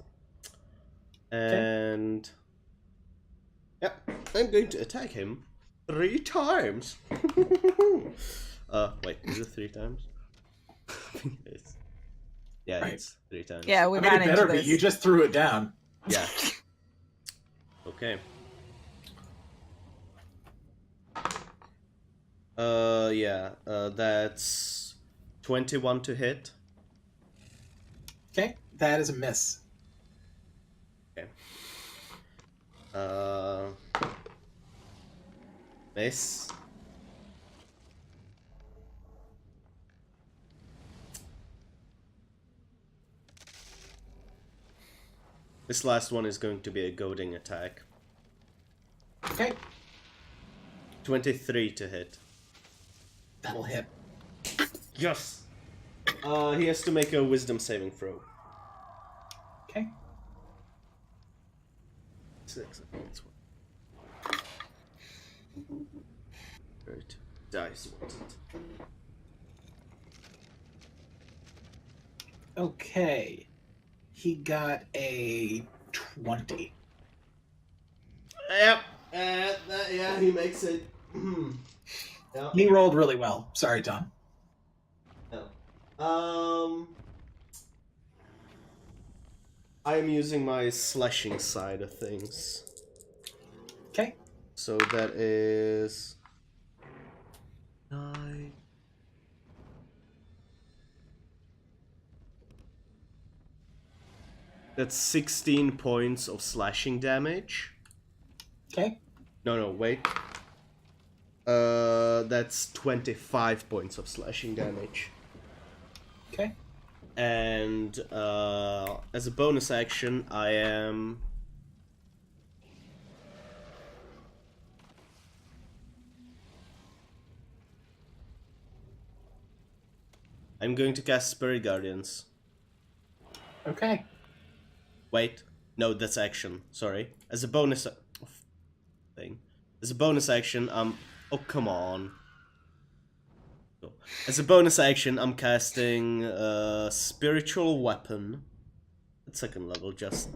And... Yep, I'm going to attack him 3 times. Wait, is it 3 times? It's 3 times. Yeah, we ran into this. You just threw it down. Yeah. Okay. That's 21 to hit. Okay, that is a miss. Okay. Miss. This last one is going to be a goading attack. Okay. 23 to hit. That'll hit. Yes! He has to make a wisdom saving throw. Okay. 6. Right. Dice wants it. Okay. He got a 20. Yep. Yeah, he makes it. Yep. He rolled really well. Sorry, Tom. No. I'm using my slashing side of things. Okay. So that is 9. That's 16 points of slashing damage. Okay. No, wait. That's 25 points of slashing damage. Okay. And as a bonus action, I'm going to cast Spirit Guardians. Okay. Wait, no, that's action. Sorry. As a bonus thing. As a bonus action, oh, come on. As a bonus action, I'm casting Spiritual Weapon at 2nd level, just.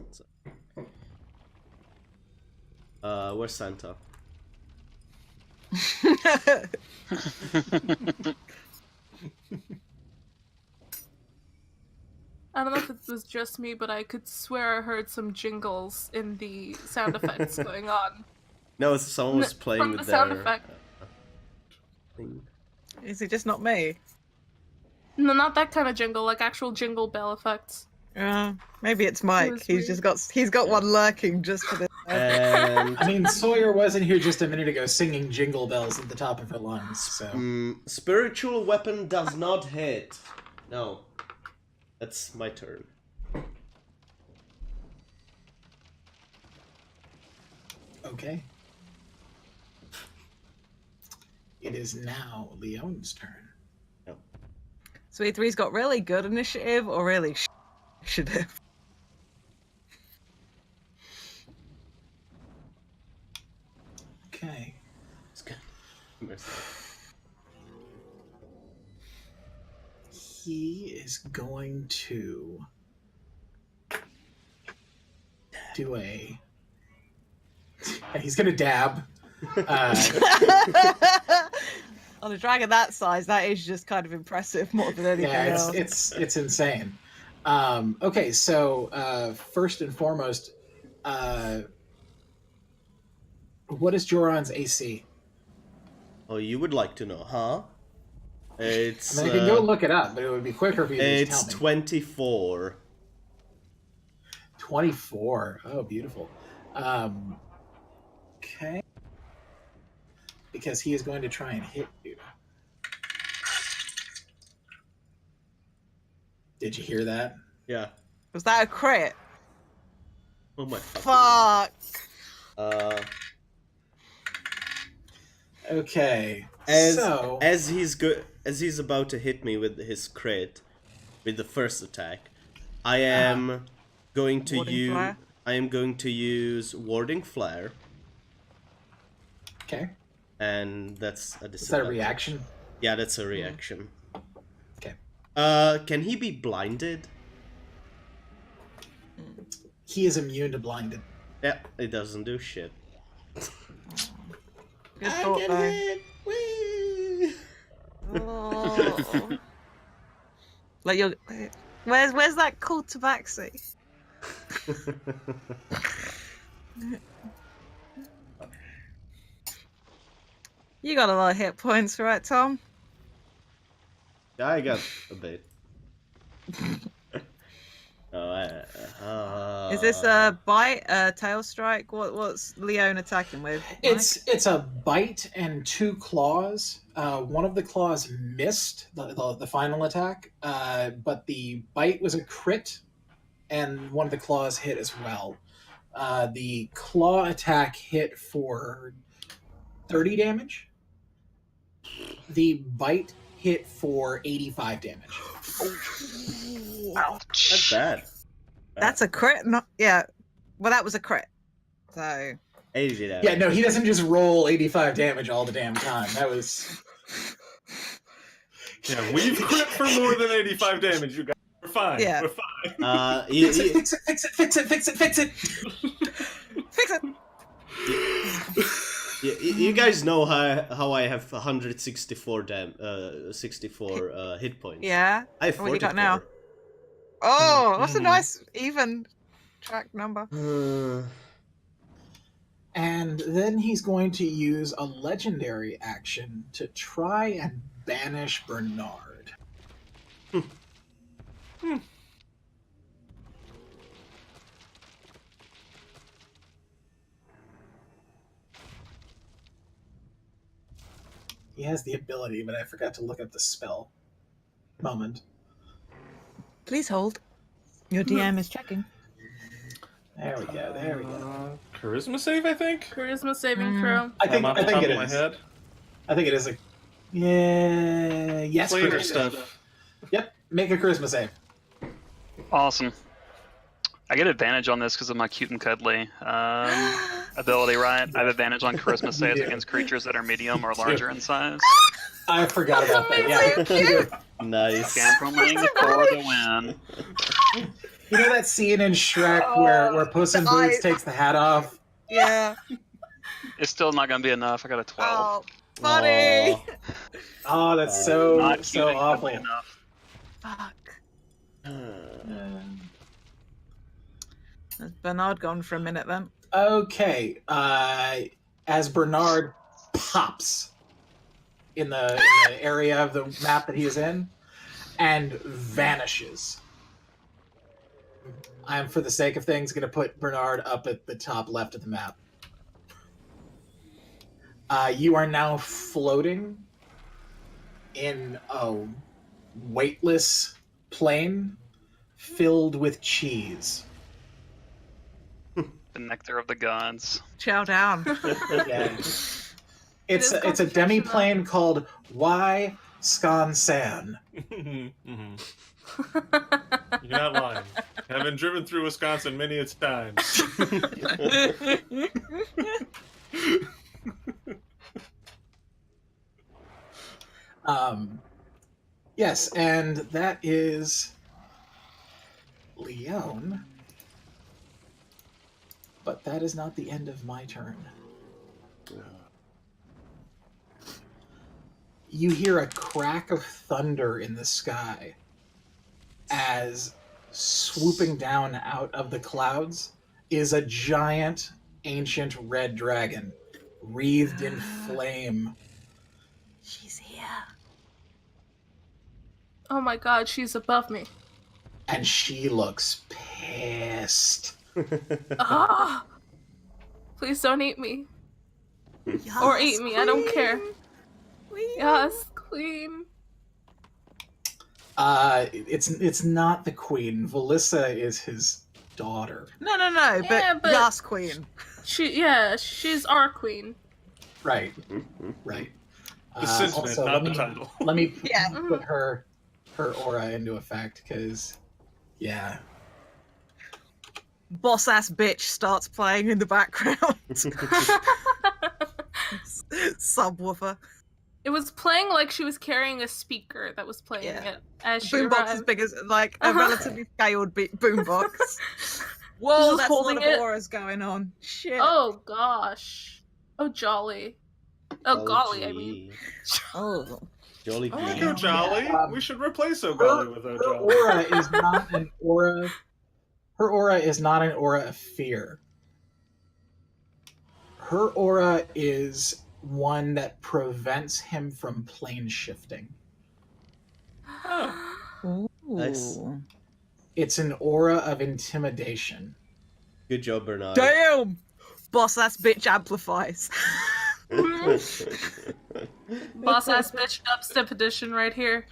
Where's Santa? I don't know if it was just me, but I could swear I heard some jingles in the sound effects going on. No, someone was playing from with the sound their effect. thing. Is it just not me? No, not that kind of jingle, like actual jingle bell effects. Maybe it's Mike. He's got one lurking just for this. And I mean, Sawyer wasn't here just a minute ago singing jingle bells at the top of her lungs, so... Spiritual Weapon does not hit. No. That's my turn. Okay. It is now Leone's turn. Yep. So either he's got really good initiative or really initiative. Okay. It's good. He is going to do a... He's going to dab. On a dragon that size, that is just kind of impressive more than anything else. It's insane. Okay, so first and foremost, what is Joran's AC? Oh, you would like to know, huh? It's. I mean, I can go look it up, but it would be quicker if you just tell me. It's 24. 24. Oh, beautiful. Okay. Because he is going to try and hit you. Did you hear that? Yeah. Was that a crit? Oh my fuck. Okay. As he's about to hit me with his crit, with the first attack, I am going to use Warding Flare. Okay. And that's a disadvantage. Is that a reaction? Yeah, that's a reaction. Okay. Can he be blinded? He is immune to blinded. Yeah, it doesn't do shit. Good thought, though. Oh. Like you're... Where's that cool tabaxi? You got a lot of hit points, right, Tom? Yeah, I got a bit. Is this a bite, a tail strike? What's Leone attacking with? Mike? It's a bite and 2 claws. One of the claws missed the final attack, but the bite was a crit, and one of the claws hit as well. The claw attack hit for 30 damage. The bite hit for 85 damage. Ouch. That's bad. That's a crit? Yeah. Well, that was a crit. So... 80 damage. Yeah, no, he doesn't just roll 85 damage all the damn time. That was... Yeah, we've crit for more than 85 damage, you guys. We're fine. Yeah. We're fine. Fix it! Fix it! You guys know how I have 164 64 hit points. Yeah. I have 44. What you got now? Oh, that's a nice even track number. And then he's going to use a legendary action to try and banish Bernard. He has the ability, but I forgot to look up the spell. Moment. Please hold. Your DM is checking. There we go. There we go. Charisma save, I think. Charisma saving throw. I think off the it top of my is. head. I think it is a. Yeah. Yes. Later charisma stuff. save. Yep. Make a charisma save. Awesome. I get advantage on this because of my cute and cuddly ability, right? I have advantage on charisma saves do. against creatures that are medium or larger in size. I forgot about that. Yeah. Nice. Gambling for the win. You know that scene in Shrek where Puss in Boots takes the hat off? Yeah. It's still not going to be enough. I got a 12. Oh, funny. Aw. Oh, that's so Not cute so and awful. cuddly enough. Fuck. Has Bernard gone for a minute then? Okay. As Bernard pops in the area of the map that he is in and vanishes. I am, for the sake of things, going to put Bernard up at the top left of the map. You are now floating in a weightless plane filled with cheese. The nectar of the gods. Chow down. Yeah. is It's a demi-plane called Y-Scan. You're not lying. Having driven through Wisconsin many a times. Yes, and that is Leone. But that is not the end of my turn. You hear a crack of thunder in the sky as swooping down out of the clouds is a giant ancient red dragon wreathed in flame. She's here. Oh my god, she's above me. And she looks pissed. Ah! Please don't eat me. Yes, Or eat me, I don't care. Queen. Yes, queen. It's not the queen. Valissa is his daughter. No, Yeah, but but- Yas Queen. She's our queen. Right. Right. The sentiment, also, not the title. Let me Yeah. put her aura into effect, because, yeah. Boss ass bitch starts playing in the background. Subwoofer. It was playing like she was carrying a speaker that was playing Yeah. it as she Boombox as arrived. big as like a Uh-huh. relatively scaled boombox. Just Whoa, that's a holding lot of it. auras going on. Shit. Oh gosh. Oh jolly. Oh golly, I mean. Oh. Jolly I like green. O'Jolly. We should replace Her, O'Golly with her O'Jolly. aura is not an aura. Her aura is not an aura of fear. Her aura is one that prevents him from plane shifting. Nice. Ooh. It's an aura of intimidation. Good job, Bernard. Damn! Boss ass bitch amplifies. Boss ass bitch dubstep edition right here.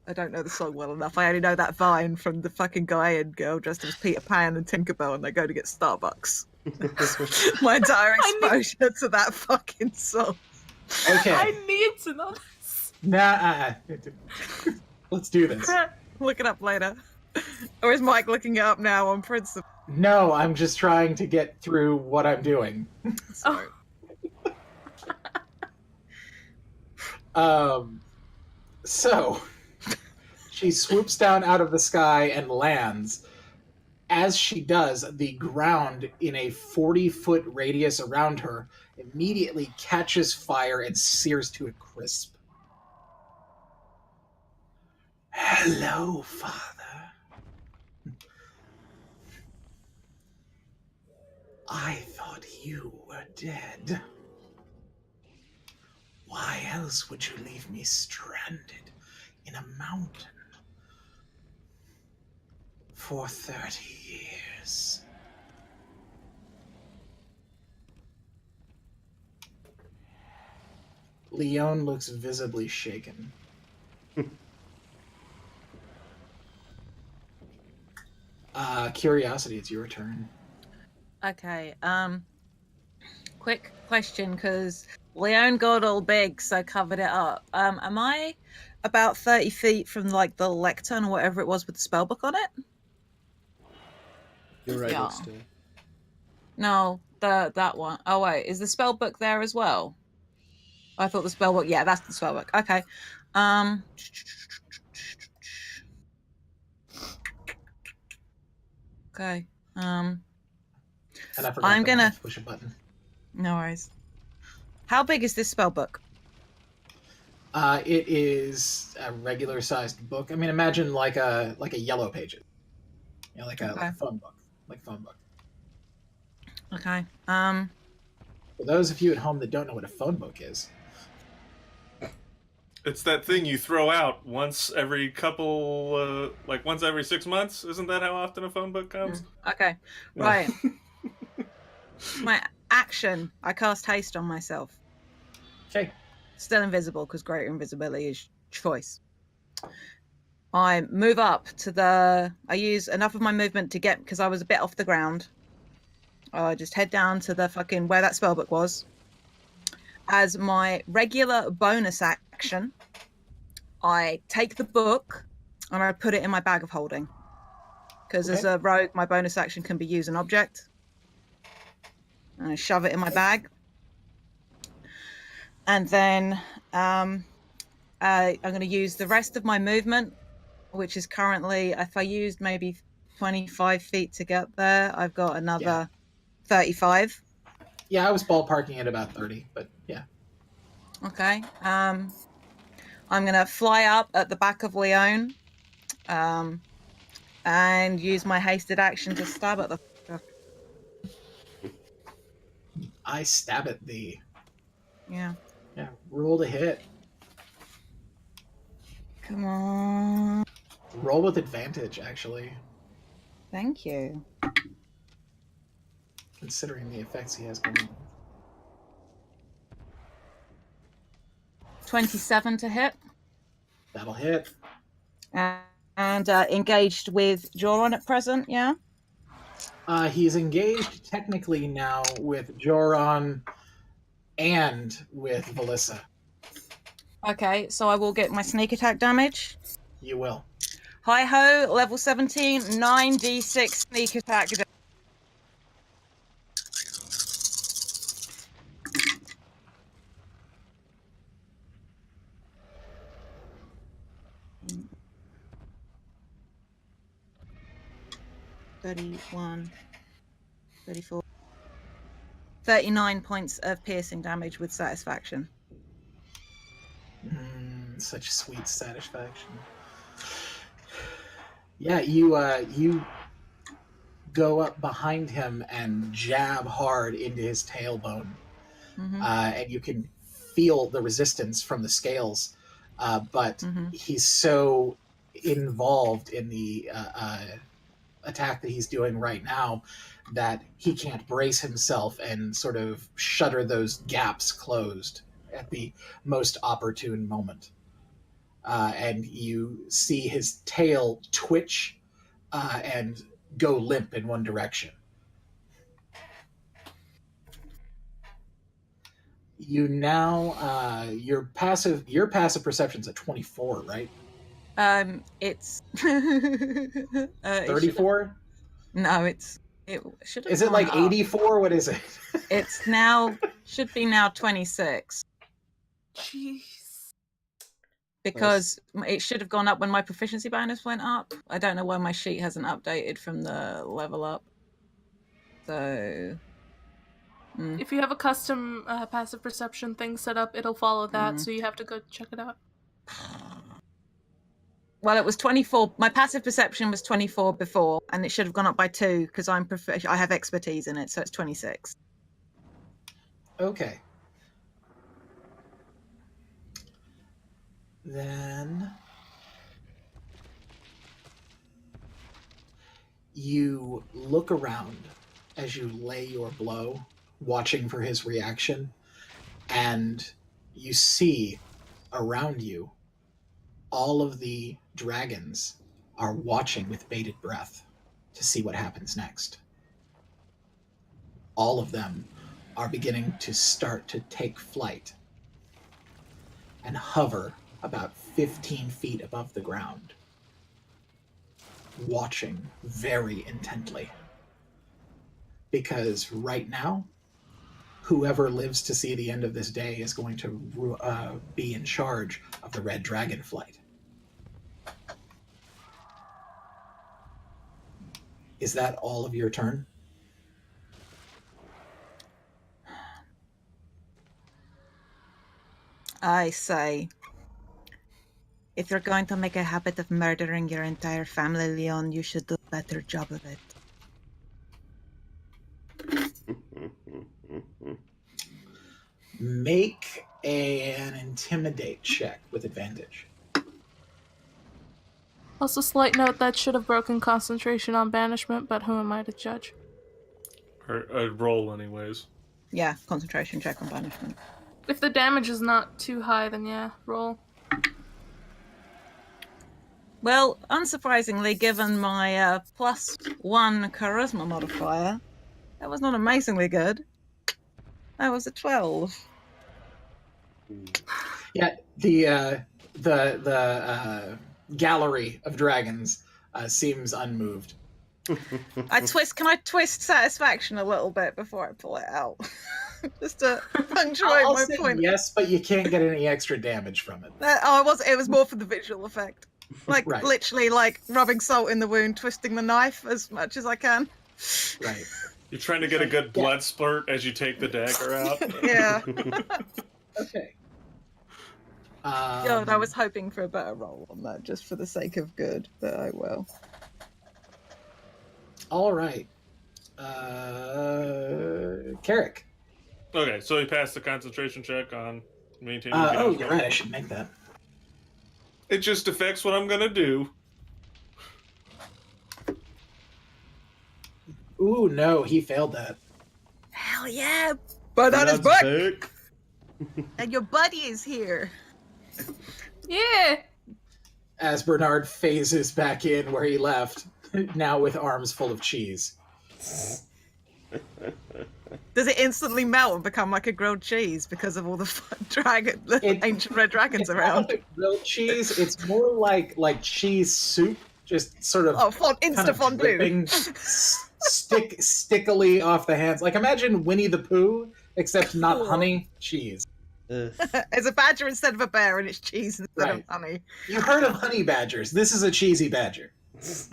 I don't know the song well enough. I only know that vine from the fucking guy and girl dressed as Peter Pan and Tinkerbell and they go to get Starbucks. My entire exposure to that fucking song. Okay. I need to know this. Nah. Let's do this. Look it up later. Or is Mike looking it up now on principle? No, I'm just trying to get through what I'm doing. Sorry. So she swoops down out of the sky and lands. As she does, the ground in a 40-foot radius around her immediately catches fire and sears to a crisp. Hello, Father. I thought you were dead. Why else would you leave me stranded in a mountain for 30 years? Leone looks visibly shaken. Curiosity, it's your turn. Okay. Quick question, because Leone got all big, so covered it up. Am I about 30 feet from like the lectern or whatever it was with the spellbook on it? You're right Yeah. next to it. No, that one. Oh wait, is the spellbook there as well? I thought the spellbook. Yeah, that's the spellbook. Okay. Okay. And I forgot I'm that I gonna have to push a button. No worries. How big is this spellbook? It is a regular sized book. I mean, imagine like a yellow pages. You know, like a phone book. Like a phone book. Okay. For those of you at home that don't know what a phone book is, It's that thing you throw out once every couple, like once every 6 months. Isn't that how often a phone book comes? Okay. Right. My action. I cast haste on myself. okay. Still invisible because greater invisibility is choice. I move up to I use enough of my movement to get, because I was a bit off the ground. I just head down to the fucking where that spellbook was. As my regular bonus action, I take the book and I put it in my bag of holding. Because as a rogue, my bonus action can be use an object. And I shove it in my bag. And then I'm going to use the rest of my movement, which is currently, if I used maybe 25 feet to get there, I've got another 35. Yeah, I was ballparking at about 30, but yeah. Okay. I'm going to fly up at the back of Leone and use my hasted action to stab at the I stab at thee. Yeah. Yeah, roll to hit. Come on. Roll with advantage, actually. Thank you. Considering the effects he has going on. 27 to hit. That'll hit. And engaged with Joron at present, yeah? He's engaged technically now with Joron and with Velissa. Okay, so I will get my sneak attack damage. You will. Hi ho, level 17, 9d6 sneak attack damage. $31, $34, 39 points of piercing damage with satisfaction. Such sweet satisfaction. Yeah, you go up behind him and jab hard into his tailbone, and you can feel the resistance from the scales, but he's so involved in the attack that he's doing right now that he can't brace himself and sort of shutter those gaps closed at the most opportune moment. And you see his tail twitch and go limp in one direction. You now your passive perception's at 24, right? It's 34? No, it should have. Is it like 84? What is it? It's now should be now 26. Jeez. Because it should have gone up when my proficiency bonus went up. I don't know why my sheet hasn't updated from the level up. So if you have a custom passive perception thing set up, it'll follow that, so you have to go check it out. Well, it was 24. My passive perception was 24 before, and it should have gone up by 2 because I have expertise in it, so it's 26. Okay. Then you look around as you lay your blow, watching for his reaction, and you see around you all of the dragons are watching with bated breath. to see what happens next. All of them are beginning to start to take flight and hover about 15 feet above the ground, watching very intently. Because right now, whoever lives to see the end of this day is going to be in charge of the Red Dragon flight. Is that all of your turn? I say, if you're going to make a habit of murdering your entire family, Leon, you should do a better job of it. Make an intimidate check with advantage. Also, slight note that should have broken concentration on banishment, but who am I to judge? Or roll, anyways. Yeah, concentration check on banishment. If the damage is not too high, then yeah, roll. Well, unsurprisingly, given my +1 charisma modifier, that was not amazingly good. That was a 12. Yeah, the gallery of dragons seems unmoved. Can I twist satisfaction a little bit before I pull it out? Just to punctuate I'll my say point. yes, but you can't get any extra damage from it. It was more for the visual effect. Like, Right. literally, like, rubbing salt in the wound, twisting the knife as much as I can. Right. You're trying to get a good blood spurt as you take the dagger out. Yeah. Okay. God, I was hoping for a better roll on that, just for the sake of good, but I will. All right. Carrick. Okay, so he passed the concentration check on maintaining. You're right. I should make that. It just affects what I'm gonna do. Ooh, no, he failed that. Hell yeah! But on his That's back! back. And your buddy is here. Yeah! As Bernard phases back in where he left, now with arms full of cheese. Does it instantly melt and become like a grilled cheese because of all the ancient red dragons around? Not like grilled cheese. It's more like cheese soup, just sort of Insta fondue. dripping, stickily off the hands. Like imagine Winnie the Pooh, except not Cool. honey, cheese. It's a badger instead of a bear, and it's cheese instead of honey. You heard of honey badgers? This is a cheesy badger.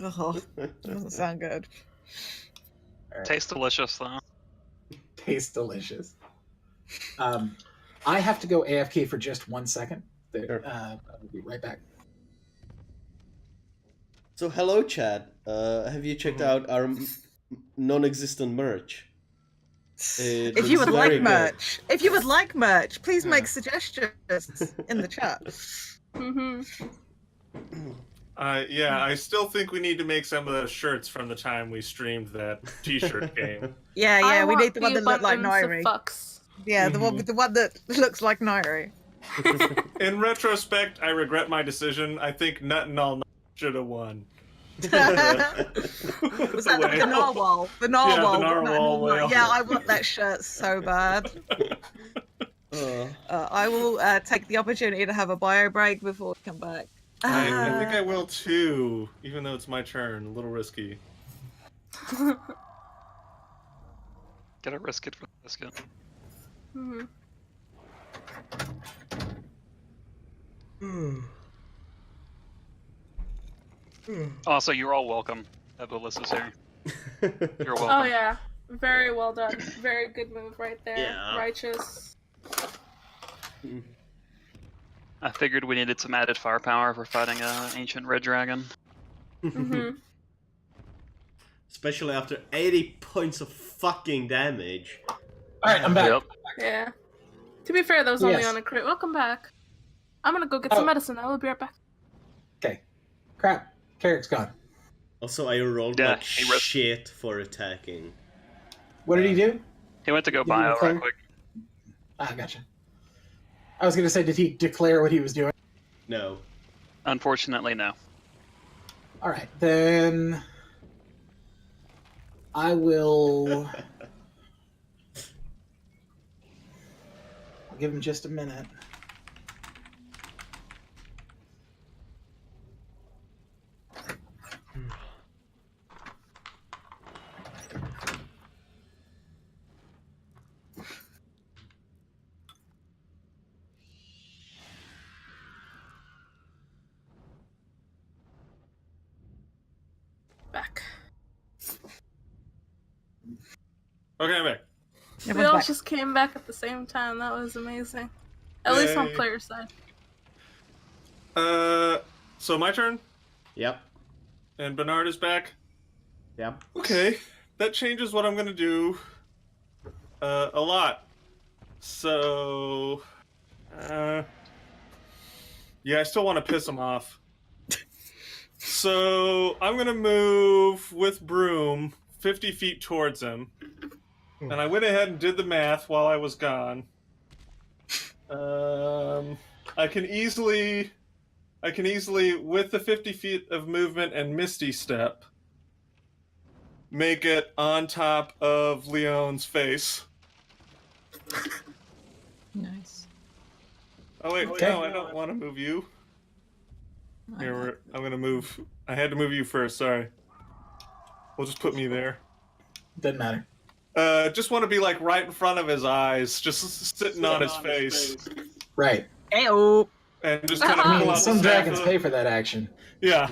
Oh, doesn't sound good. Right. Tastes delicious, though. Tastes delicious. I have to go AFK for just 1 second. Sure. I'll be right back. So hello, Chad. Have you checked out our non-existent merch? If you would like merch, please make suggestions in the chat. Mm-hmm. I still think we need to make some of those shirts from the time we streamed that T-shirt game. Yeah, we need the one that looked like Nairi. Nairi. Yeah, the one that looks like Nairi. In retrospect, I regret my decision. I think Nut and All should have won. Was that the narwhal? The narwhal. Yeah, the narwhal whale. Yeah, I want that shirt so bad. I will take the opportunity to have a bio break before we come back. I think I will too, even though it's my turn. A little risky. Gotta risk it for the biscuit. Mm-hmm. Also, you're all welcome. Ebulis is here. You're welcome. Oh yeah, very well done. Very good move right there. Yeah. Righteous. I figured we needed some added firepower for fighting an ancient red dragon. Mm-hmm. Especially after 80 points of fucking damage. All right, I'm back. Yep. Yeah. To be fair, that was only Yes. on a crit. Welcome back. I'm gonna go get some medicine. I will be right back. Okay. Crap. Carrick's gone. Also, I rolled Yeah, like he risked- shit for attacking. What did he do? He went to go Did he bio declare? right quick. Ah, gotcha. I was going to say, did he declare what he was doing? No. Unfortunately, no. All right, then. I will. I'll give him just a minute. Back. Okay, I'm back. We Everyone's all back. just came back at the same time. That was amazing. At least on Yay. player side. So my turn, Yep. and Bernard is back. Yep. Okay, that changes what I'm gonna do a lot. So, yeah, I still want to piss him off. So I'm gonna move with Broom 50 feet towards him, and I went ahead and did the math while I was gone. I can easily, with the 50 feet of movement and Misty Step, make it on top of Leone's face. Nice. Oh wait, Okay. no, I don't want to move you. Here, I'm gonna move. I had to move you first. Sorry. We'll just put me there. Doesn't matter. Just want to be like right in front of his eyes, just sitting on his face, Right. Ayo. and just kind of I pull mean, out some the staff. dragons pay for that action. Yeah.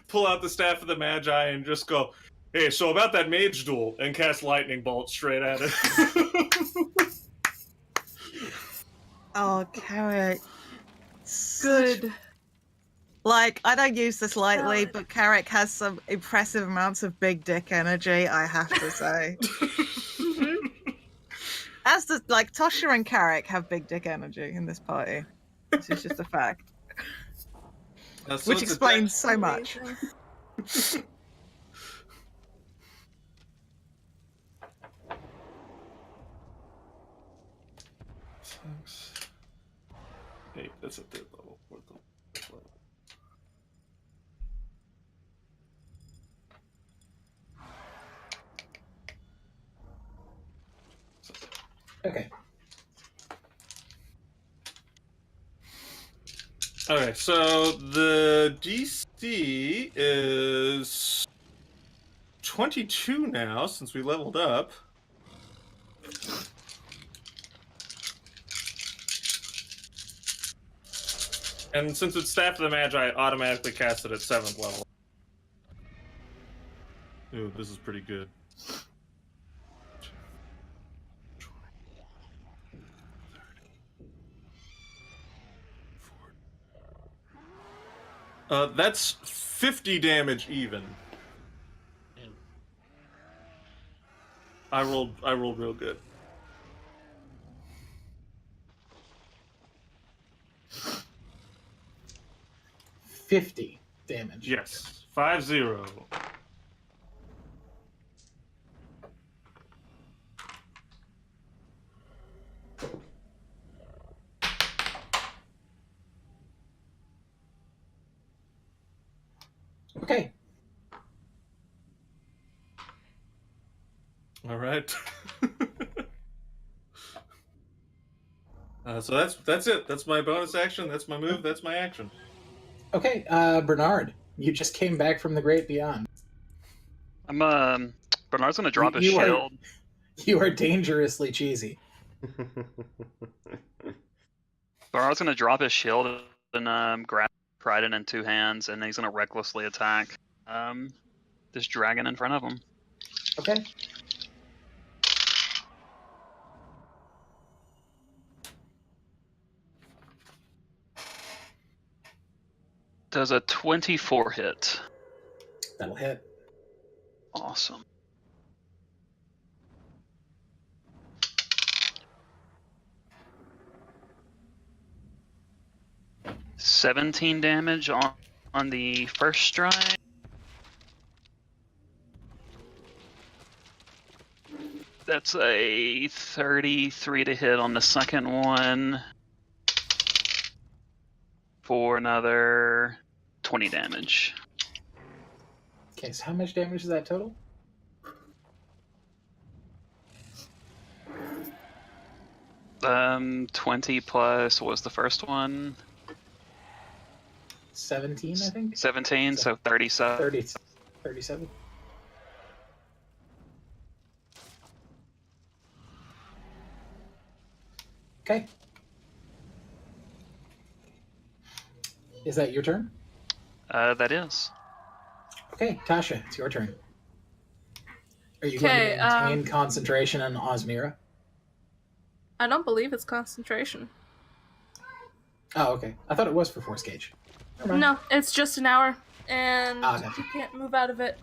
Pull out the staff of the Magi and just go, "Hey, so about that mage duel," and cast lightning bolt straight at it. Oh, Carrick. Good. Like, I don't use this lightly, Valid. but Carrick has some impressive amounts of big dick energy, I have to say. As does, like, Tosha and Carrick have big dick energy in this party. This is just a fact. So Which it's a explains so much. Amazing. Hey, that's a third level. Fourth level. Fifth level. Okay. Okay, so the DC is 22 now since we leveled up. And since it's Staff of the Magi, I automatically cast it at 7th level. Ooh, this is pretty good. That's 50 damage even. I rolled real good. $50 damage. Yes, 5-0. Okay. All right. So that's it. That's my bonus action. That's my move. That's my action. Okay, Bernard, you just came back from the great beyond. Bernard's gonna drop his You are- shield. You are dangerously cheesy. Bernard's gonna drop his shield and grab Trident in two hands, and he's gonna recklessly attack this dragon in front of him. Okay. Does a 24 hit? That'll hit. Awesome. $17 damage on the first strike. That's a 33 to hit on the second one. For another 20 damage. Okay, so how much damage is that total? Um, 20 plus, what was the first one? 17, I think? 17, so 37. 37. Okay. Is that your turn? That is. Okay, Tasha, it's your turn. Are you going to maintain concentration on Osmira? I don't believe it's concentration. Oh, okay. I thought it was for force gauge. No, it's just an hour, and gotcha. you can't move out of it.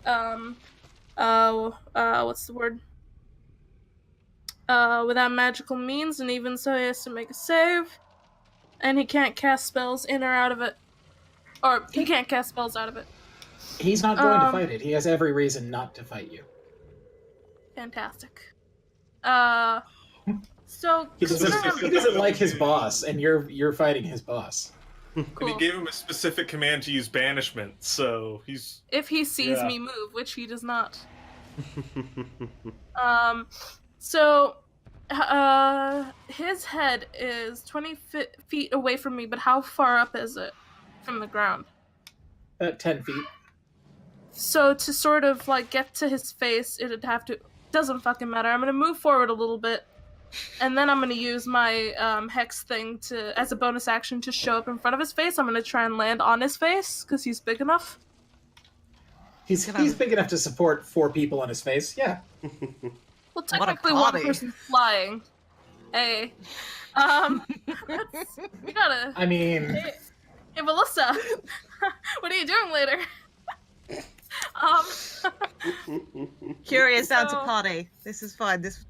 What's the word? Without magical means, and even so, he has to make a save, and he can't cast spells in or out of it, or he can't cast spells out of it. He's not going to fight it. He has every reason not to fight you. Fantastic. So He doesn't like his boss, and you're fighting his boss. cool. And he gave him a specific command to use banishment, so he's... If he sees me move, which he does not. So, his head is 20 feet away from me, but how far up is it from the ground? 10 feet. So to sort of like get to his face, it'd have to... Doesn't fucking matter. I'm gonna move forward a little bit, and then I'm gonna use my hex thing as a bonus action to show up in front of his face. I'm gonna try and land on his face, because he's big enough. He's big enough to support 4 people on his face, yeah. Well, technically one person's flying. Hey. We gotta... I mean... Hey, Melissa! What are you doing later? Curious down to potty. This is fine. This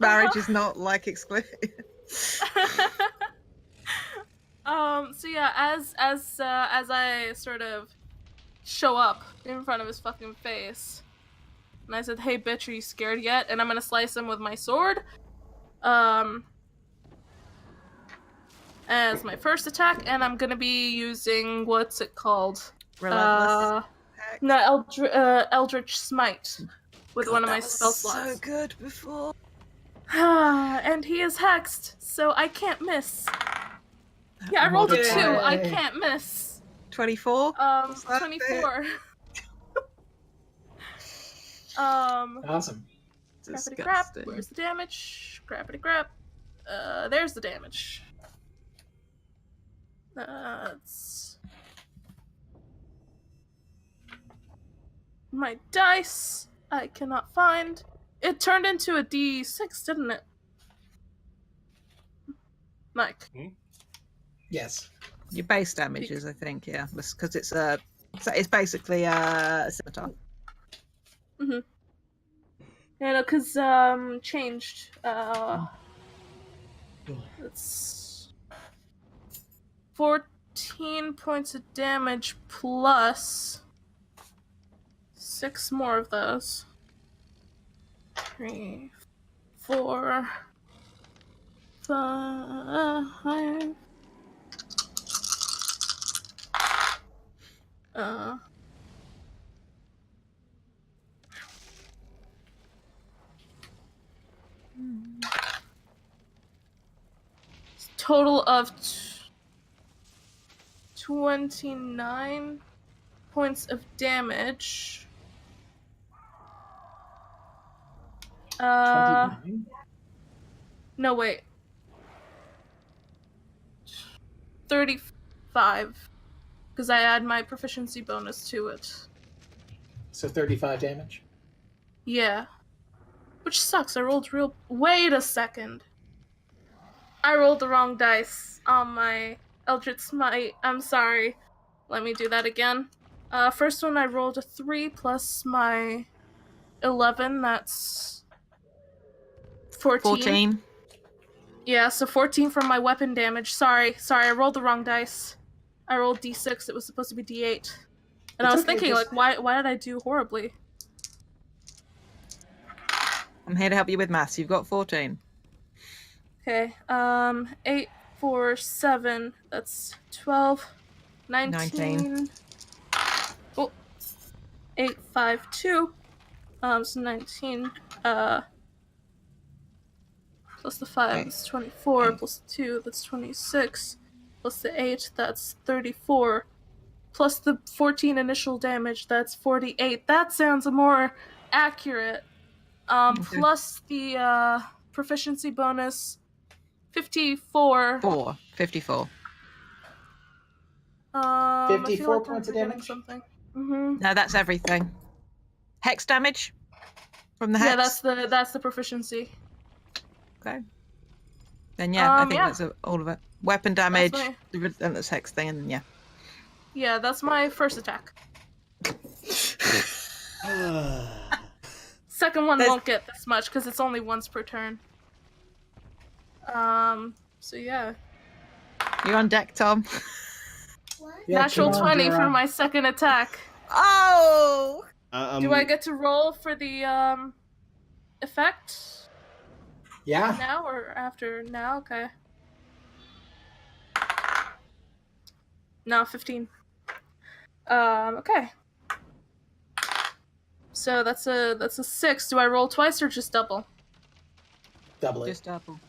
marriage is not like exclusive. So yeah, as I sort of show up in front of his fucking face, and I said, "Hey, bitch, are you scared yet?" And I'm gonna slice him with my sword, as my first attack, and I'm gonna be using what's it called? Relentless. No, Eldritch Smite with one of my spell slots. So good before. And he is hexed, so I can't miss. Yeah, I rolled a 2. I can't miss. 24. 24. Awesome. Crappity crap. Where's the damage? Crappity crap. There's the damage. It's my dice. I cannot find. It turned into a D6, didn't it? Mike. Yes. Your base damages, I think, yeah, because it's basically a scimitar. Mm-hmm. Yeah, no, because changed. It's 14 points of damage plus 6 more of those. 3, 4, 5. Total of 29 points of damage. 29? No, wait. 35. Because I add my proficiency bonus to it. So 35 damage? Yeah. Which sucks. I rolled real... Wait a second. I rolled the wrong dice on my Eldritch Smite. I'm sorry. Let me do that again. First one I rolled a 3 plus my 11. That's 14. Yeah, so 14 from my weapon damage. Sorry, I rolled the wrong dice. I rolled D6. It was supposed to be D8. And I was thinking, like, why did I do horribly? I'm here to help you with maths. You've got 14. Okay, 8, 4, 7. That's 12, 19. Oh. 8, 5, 2. So 19. Plus the 5, Okay. that's 24. Plus the 2, that's 26. Plus the 8, that's 34. Plus the 14 initial damage, that's 48. That sounds more accurate. Okay. Plus the proficiency bonus, 54. 54. 54 I feel 54 like points I'm of forgetting damage? something. Mm-hmm. No, that's everything. Hex damage from the Yeah, hex? that's the proficiency. Okay. Then yeah, I think yeah. that's all of it. Weapon damage, my- the relentless hex thing, and then yeah. Yeah, that's my first attack. Second one won't get this much because it's only once per turn. So yeah. You're on deck, Tom. Yeah, Natural come on, 20 for Dara. my second attack. Oh! Do I get to roll for the effect Yeah. now or after? Now? Okay. No, 15. Okay. So that's a 6. Do I roll twice or just double? Double it. Just double.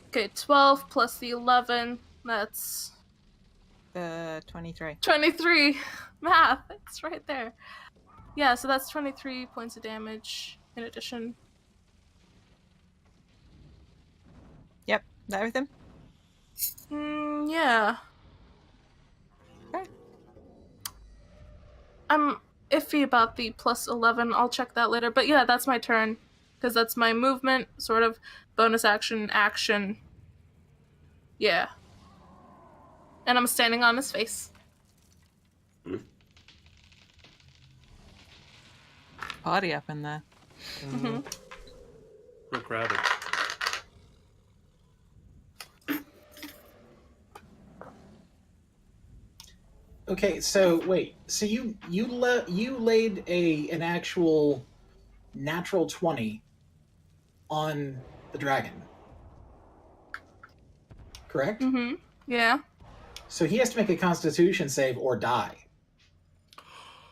Okay, 12 plus the 11. That's 23. 23. Math. It's right there. Yeah, so that's 23 points of damage in addition. Yep, is that everything? Yeah. Okay. I'm iffy about the plus 11. I'll check that later. But yeah, that's my turn. Because that's my movement, sort of bonus action. Yeah. And I'm standing on his face. Party up in there. Mm-hmm. Real crowded. Okay, so wait. So you laid an actual natural 20 on the dragon. Correct? Mm-hmm. Yeah. So he has to make a constitution save or die.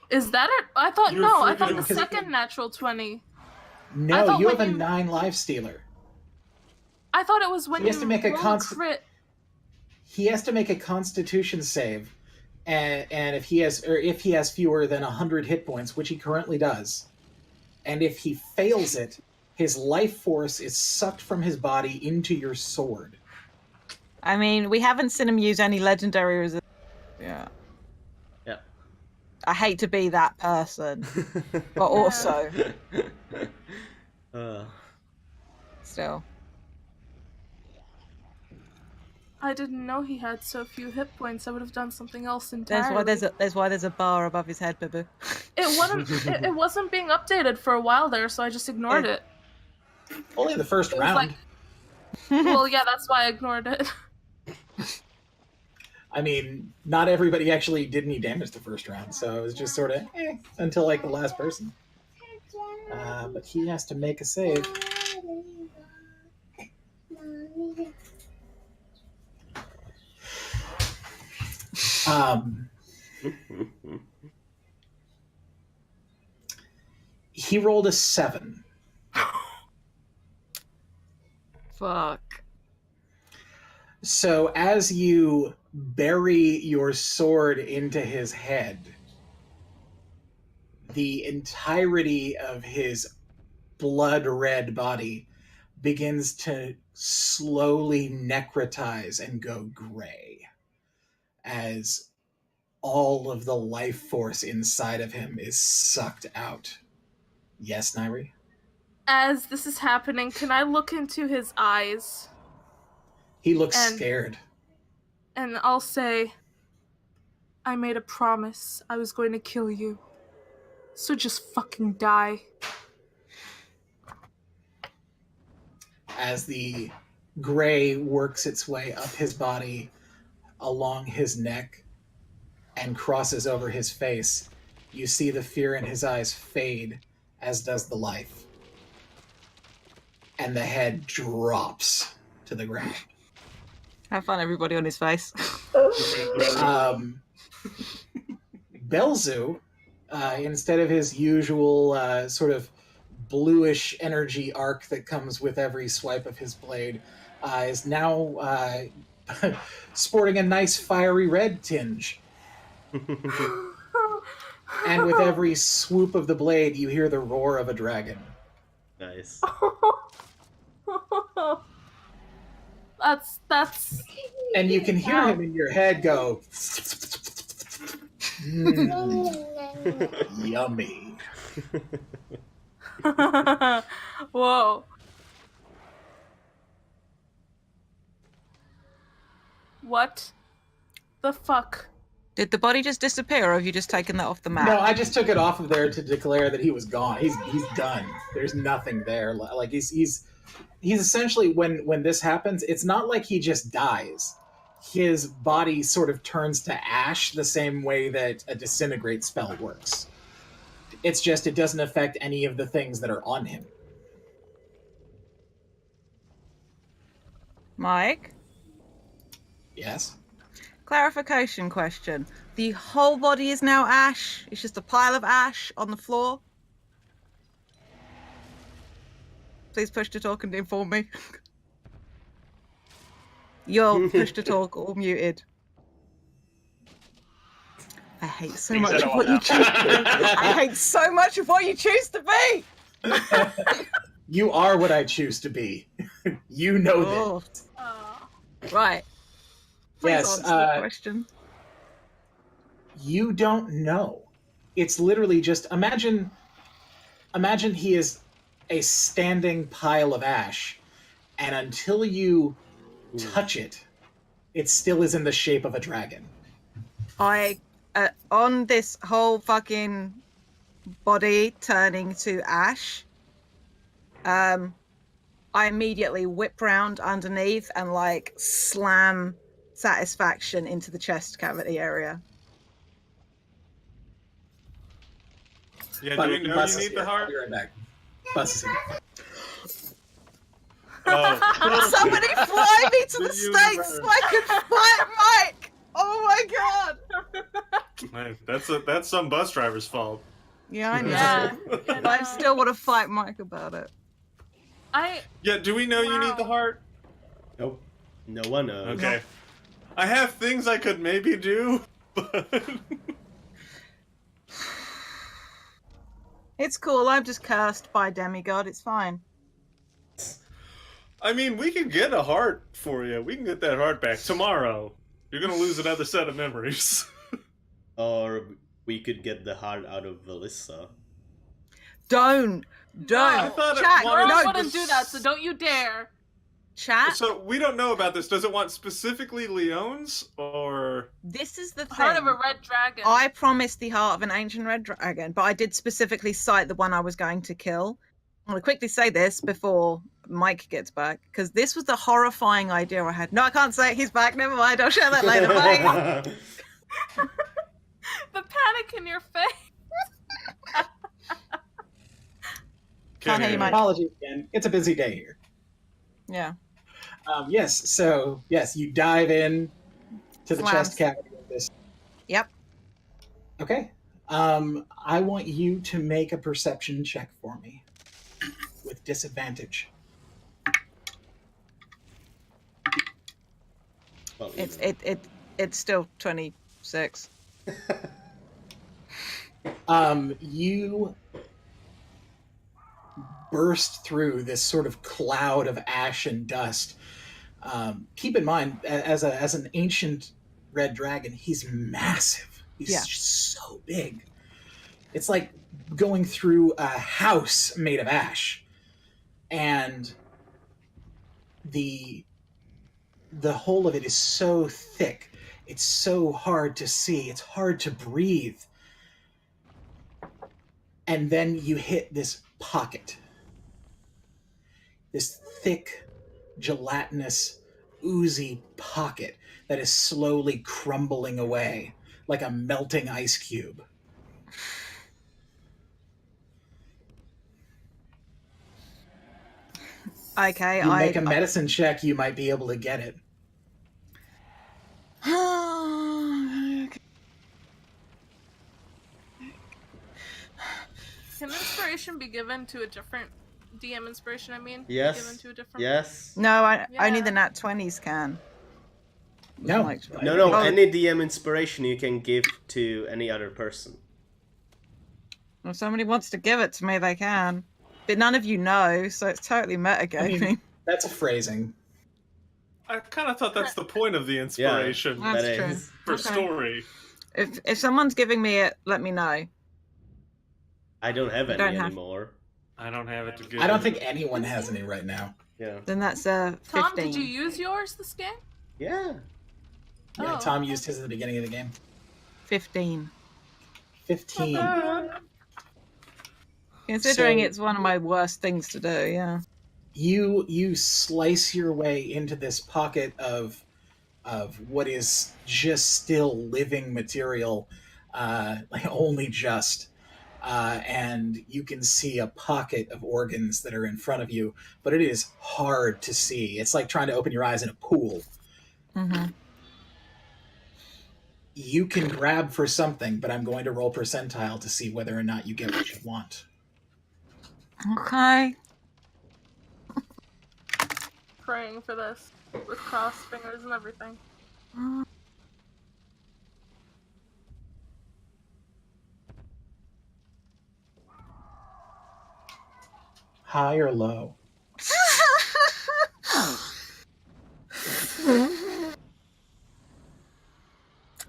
Is that it? I thought You're I thought freaking- the second natural 20. I No, thought you have when a you- 9 life stealer. I thought it was when He has you to make a roll crit. He has to make a constitution save, and if he has fewer than 100 hit points, which he currently does, and if he fails it, his life force is sucked from his body into your sword. I mean, we haven't seen him use any legendary resistance. Yeah. Yeah. I hate to be that person, but also still. I didn't know he had so few hit points. I would have done something else entirely. There's why there's a bar above his head, boo. It wasn't being updated for a while there, so I just ignored it. Only the first It was round. like- Well, yeah, that's why I ignored it. I mean, not everybody actually did any damage the first round, so it was just sort of until like the last person. But he has to make a save. He rolled a 7. Fuck. So as you bury your sword into his head, the entirety of his blood-red body begins to slowly necrotize and go gray as all of the life force inside of him is sucked out. Yes, Nairi? As this is happening, can I look into his eyes? He looks And- scared. And I'll say, I made a promise I was going to kill you. So just fucking die. As the gray works its way up his body, along his neck, and crosses over his face, you see the fear in his eyes fade, as does the life. And the head drops to the ground. Have fun, everybody, on his face. Belzu, Instead of his usual sort of bluish energy arc that comes with every swipe of his blade, is now sporting a nice fiery red tinge. And with every swoop of the blade, you hear the roar of a dragon. Nice. That's And you can hear him in your head go, yummy. Whoa. What the fuck? Did the body just disappear, or have you just taken that off the map? No, I just took it off of there to declare that he was gone. He's done. There's nothing there. Like he's essentially, when this happens, it's not like he just dies. His body sort of turns to ash the same way that a disintegrate spell works. It's just it doesn't affect any of the things that are on him. Mike? Yes? Clarification question. The whole body is now ash? It's just a pile of ash on the floor? Please push to talk and inform me. You're push to talk or muted. I hate so much of what you choose to be. I hate so much of what you choose to be. You are what I choose to be. You know that. Right. Please Yes. answer the question. You don't know. It's literally just imagine he is a standing pile of ash, and until you touch it, it still is in the shape of a dragon. I on this whole fucking body turning to ash, I immediately whip round underneath and like slam satisfaction into the chest cavity area. Yeah, do you know you need the heart? Be right back. Bus is here. Oh. Somebody fly me to the States so I can fight Mike! Oh my god! Man, that's some bus driver's fault. Yeah, I know. Yeah. But I still want to fight Mike about it. Yeah, do we know you need the heart? Nope. No one knows. Okay. I have things I could maybe do, but... It's cool, I'm just cursed by a demigod, it's fine. I mean, we can get a heart for you. We can get that heart back tomorrow. You're gonna lose another set of memories. Or we could get the heart out of Velissa. Don't! I thought it Chat, wanted- I no, wouldn't do that, so don't you dare. Chat, So we don't know about this. Does it want specifically Leone's or? this is the thing. Heart of a red dragon. I promised the heart of an ancient red dragon, but I did specifically cite the one I was going to kill. I'm going to quickly say this before Mike gets back, because this was the horrifying idea I had. No, I can't say it. He's back. Never mind. I'll share that later. Bye. The panic in your face. Can't hear you, Mike. Apologies again. It's a busy day here. Yeah. Yes, so, yes, you dive in to the Slams. chest cavity of this. Yep. Okay. I want you to make a perception check for me with disadvantage. Well, It's still 26. You burst through this sort of cloud of ash and dust. Keep in mind, as an ancient red dragon, he's massive. He's just so big. It's like going through a house made of ash, and the whole of it is so thick. It's so hard to see. It's hard to breathe. And then you hit this pocket. This thick, gelatinous, oozy pocket that is slowly crumbling away like a melting ice cube. Okay, You make a medicine check, you might be able to get it. inspiration be given to a different DM inspiration? I mean, Yes. given to a different. Yes. No, only Yeah. the nat 20s can. No. Like- No. Oh. Any DM inspiration you can give to any other person. If somebody wants to give it to me, they can. But none of you know, so it's totally metagaming. I mean, that's a phrasing. I kind of thought that's the point of the inspiration Yeah, That's that true. is. for Okay. story. If someone's giving me it, let me know. I don't have You any don't have- anymore. I don't have it to give. I don't think anyone has any right now. Yeah. Then that's a 15. Tom, did you use yours this game? Yeah. Yeah, Oh, Tom okay. used his at the beginning of the game. 15. 15. Considering So- it's one of my worst things to do, yeah. You slice your way into this pocket of what is just still living material, like only just. And you can see a pocket of organs that are in front of you, but it is hard to see. It's like trying to open your eyes in a pool. Mm-hmm. You can grab for something, but I'm going to roll percentile to see whether or not you get what you want. Okay. Praying for this with crossed fingers and everything. High or low?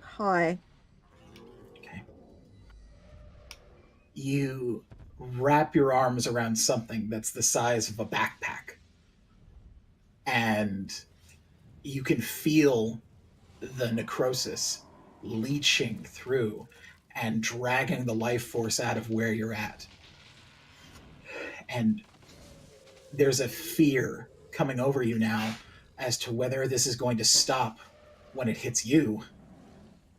Hi. Okay. You wrap your arms around something that's the size of a backpack. And you can feel the necrosis leaching through and dragging the life force out of where you're at. And there's a fear coming over you now as to whether this is going to stop when it hits you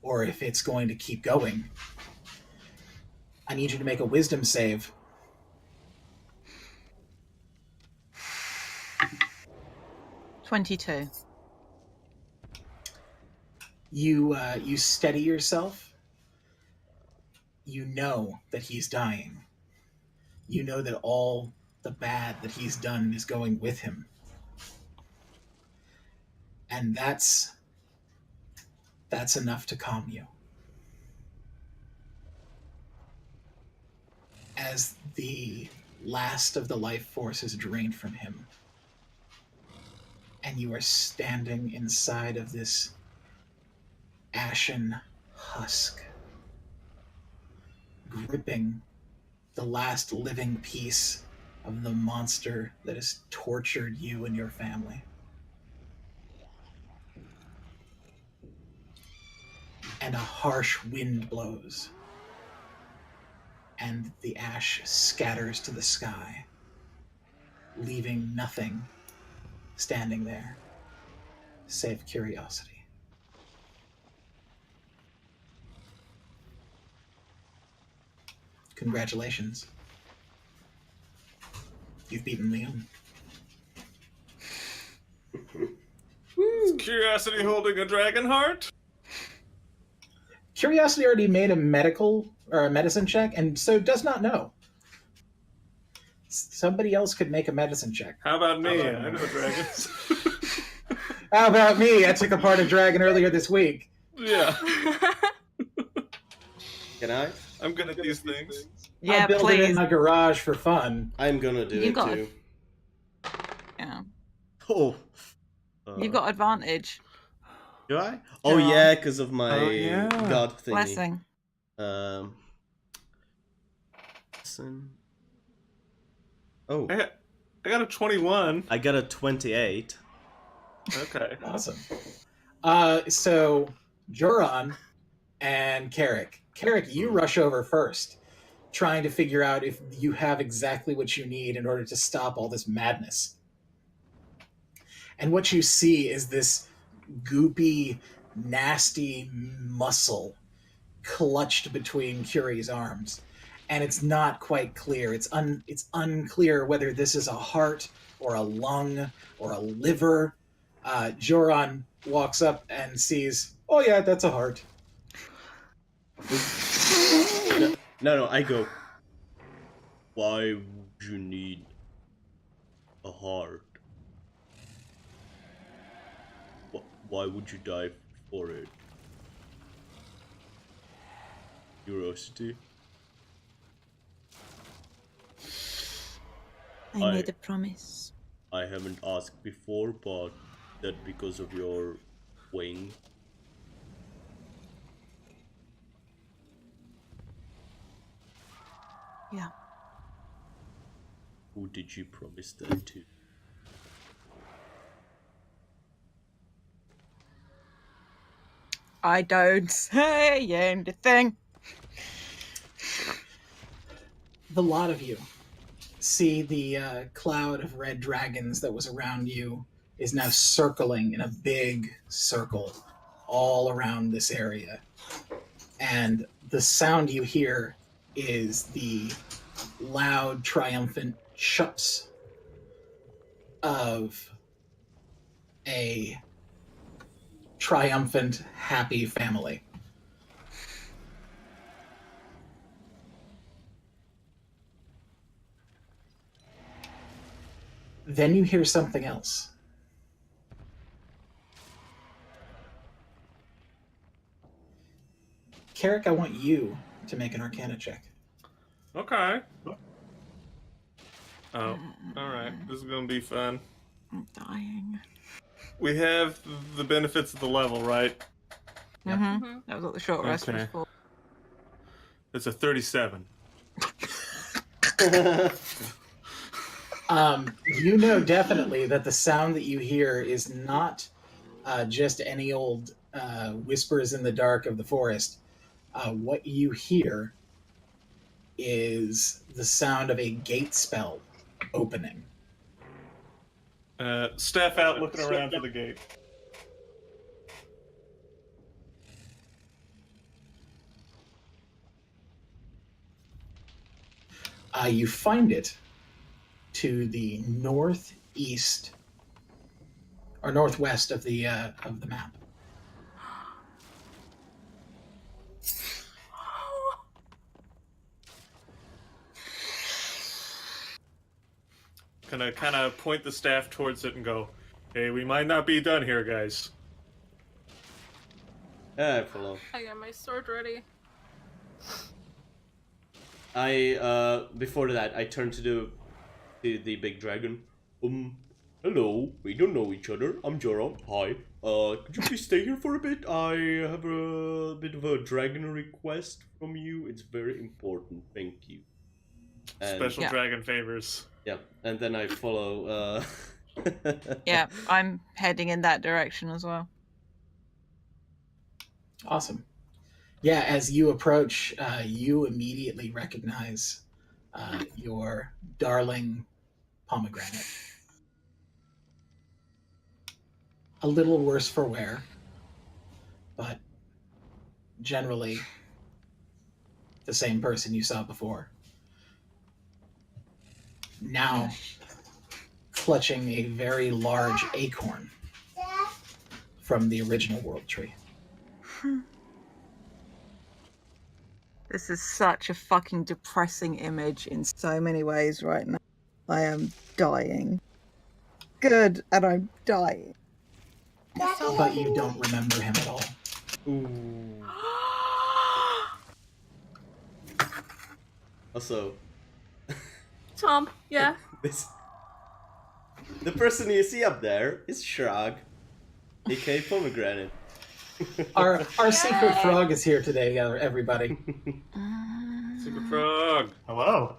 or if it's going to keep going. I need you to make a wisdom save. $22. You steady yourself. You know that he's dying. You know that all the bad that he's done is going with him. And that's enough to calm you. As the last of the life force is drained from him, and you are standing inside of this ashen husk, gripping the last living piece of the monster that has tortured you and your family. And a harsh wind blows, and the ash scatters to the sky, leaving nothing standing there save curiosity. Congratulations. You've beaten Leone. Is Curiosity holding a dragon heart? Curiosity already made a medical or a medicine check, and so does not know. Somebody else could make a medicine check. How about me? I know dragons. How about me? I took apart a dragon earlier this week. Yeah, Can I? I'm good at these things. Yeah, I built it in please. my garage for fun. I'm gonna do You it got too. Yeah. Oh. You got advantage. Do I? Oh Sure. yeah, because of my Oh, yeah. god thingy. Blessing. Listen. Oh, I got a 21. I got a 28. Okay. Awesome. So Joran and Carrick. Carrick, you rush over first, trying to figure out if you have exactly what you need in order to stop all this madness. And what you see is this goopy, nasty muscle clutched between Curie's arms. And it's not quite clear. It's unclear whether this is a heart or a lung or a liver. Joran walks up and sees, oh yeah, that's a heart. No, I go. Why would you need a heart? Why would you die for it? Curiosity? I made a promise. I haven't asked before, but that because of your wing? Yeah. Who did you promise that to? I don't say anything. The lot of you see the cloud of red dragons that was around you is now circling in a big circle all around this area. And the sound you hear is the loud, triumphant chups of a triumphant, happy family. Then you hear something else. Carrick, I want you to make an Arcana check. Okay. Oh, all right. This is gonna be fun. I'm dying. We have the benefits of the level, right? Mm-hmm. That was what the short rest was Okay. for. It's a 37. You know definitely that the sound that you hear is not just any old whispers in the dark of the forest. What you hear is the sound of a gate spell opening. Staff out, looking around for the gate. You find it to the northeast or northwest of the map. Gonna kind of point the staff towards it and go, "Hey, we might not be done here, guys." I follow. I got my sword ready. Before that, I turn to the big dragon. Hello, we don't know each other. I'm Joram. Hi. Could you please stay here for a bit? I have a bit of a dragon request from you. It's very important. Thank you. And, Special dragon favors. Yeah, and then I follow. Yeah, I'm heading in that direction as well. Awesome. Yeah, as you approach, you immediately recognize your darling pomegranate. A little worse for wear, but generally the same person you saw before. Now clutching a very large acorn from the original world tree. This is such a fucking depressing image in so many ways right now. I am dying. Good, and I'm dying. But you don't remember him at all. Ooh. Also, Tom, yeah? The person you see up there is Shrag, aka Pomegranate. Our secret frog is here today, everybody. Secret frog. Hello.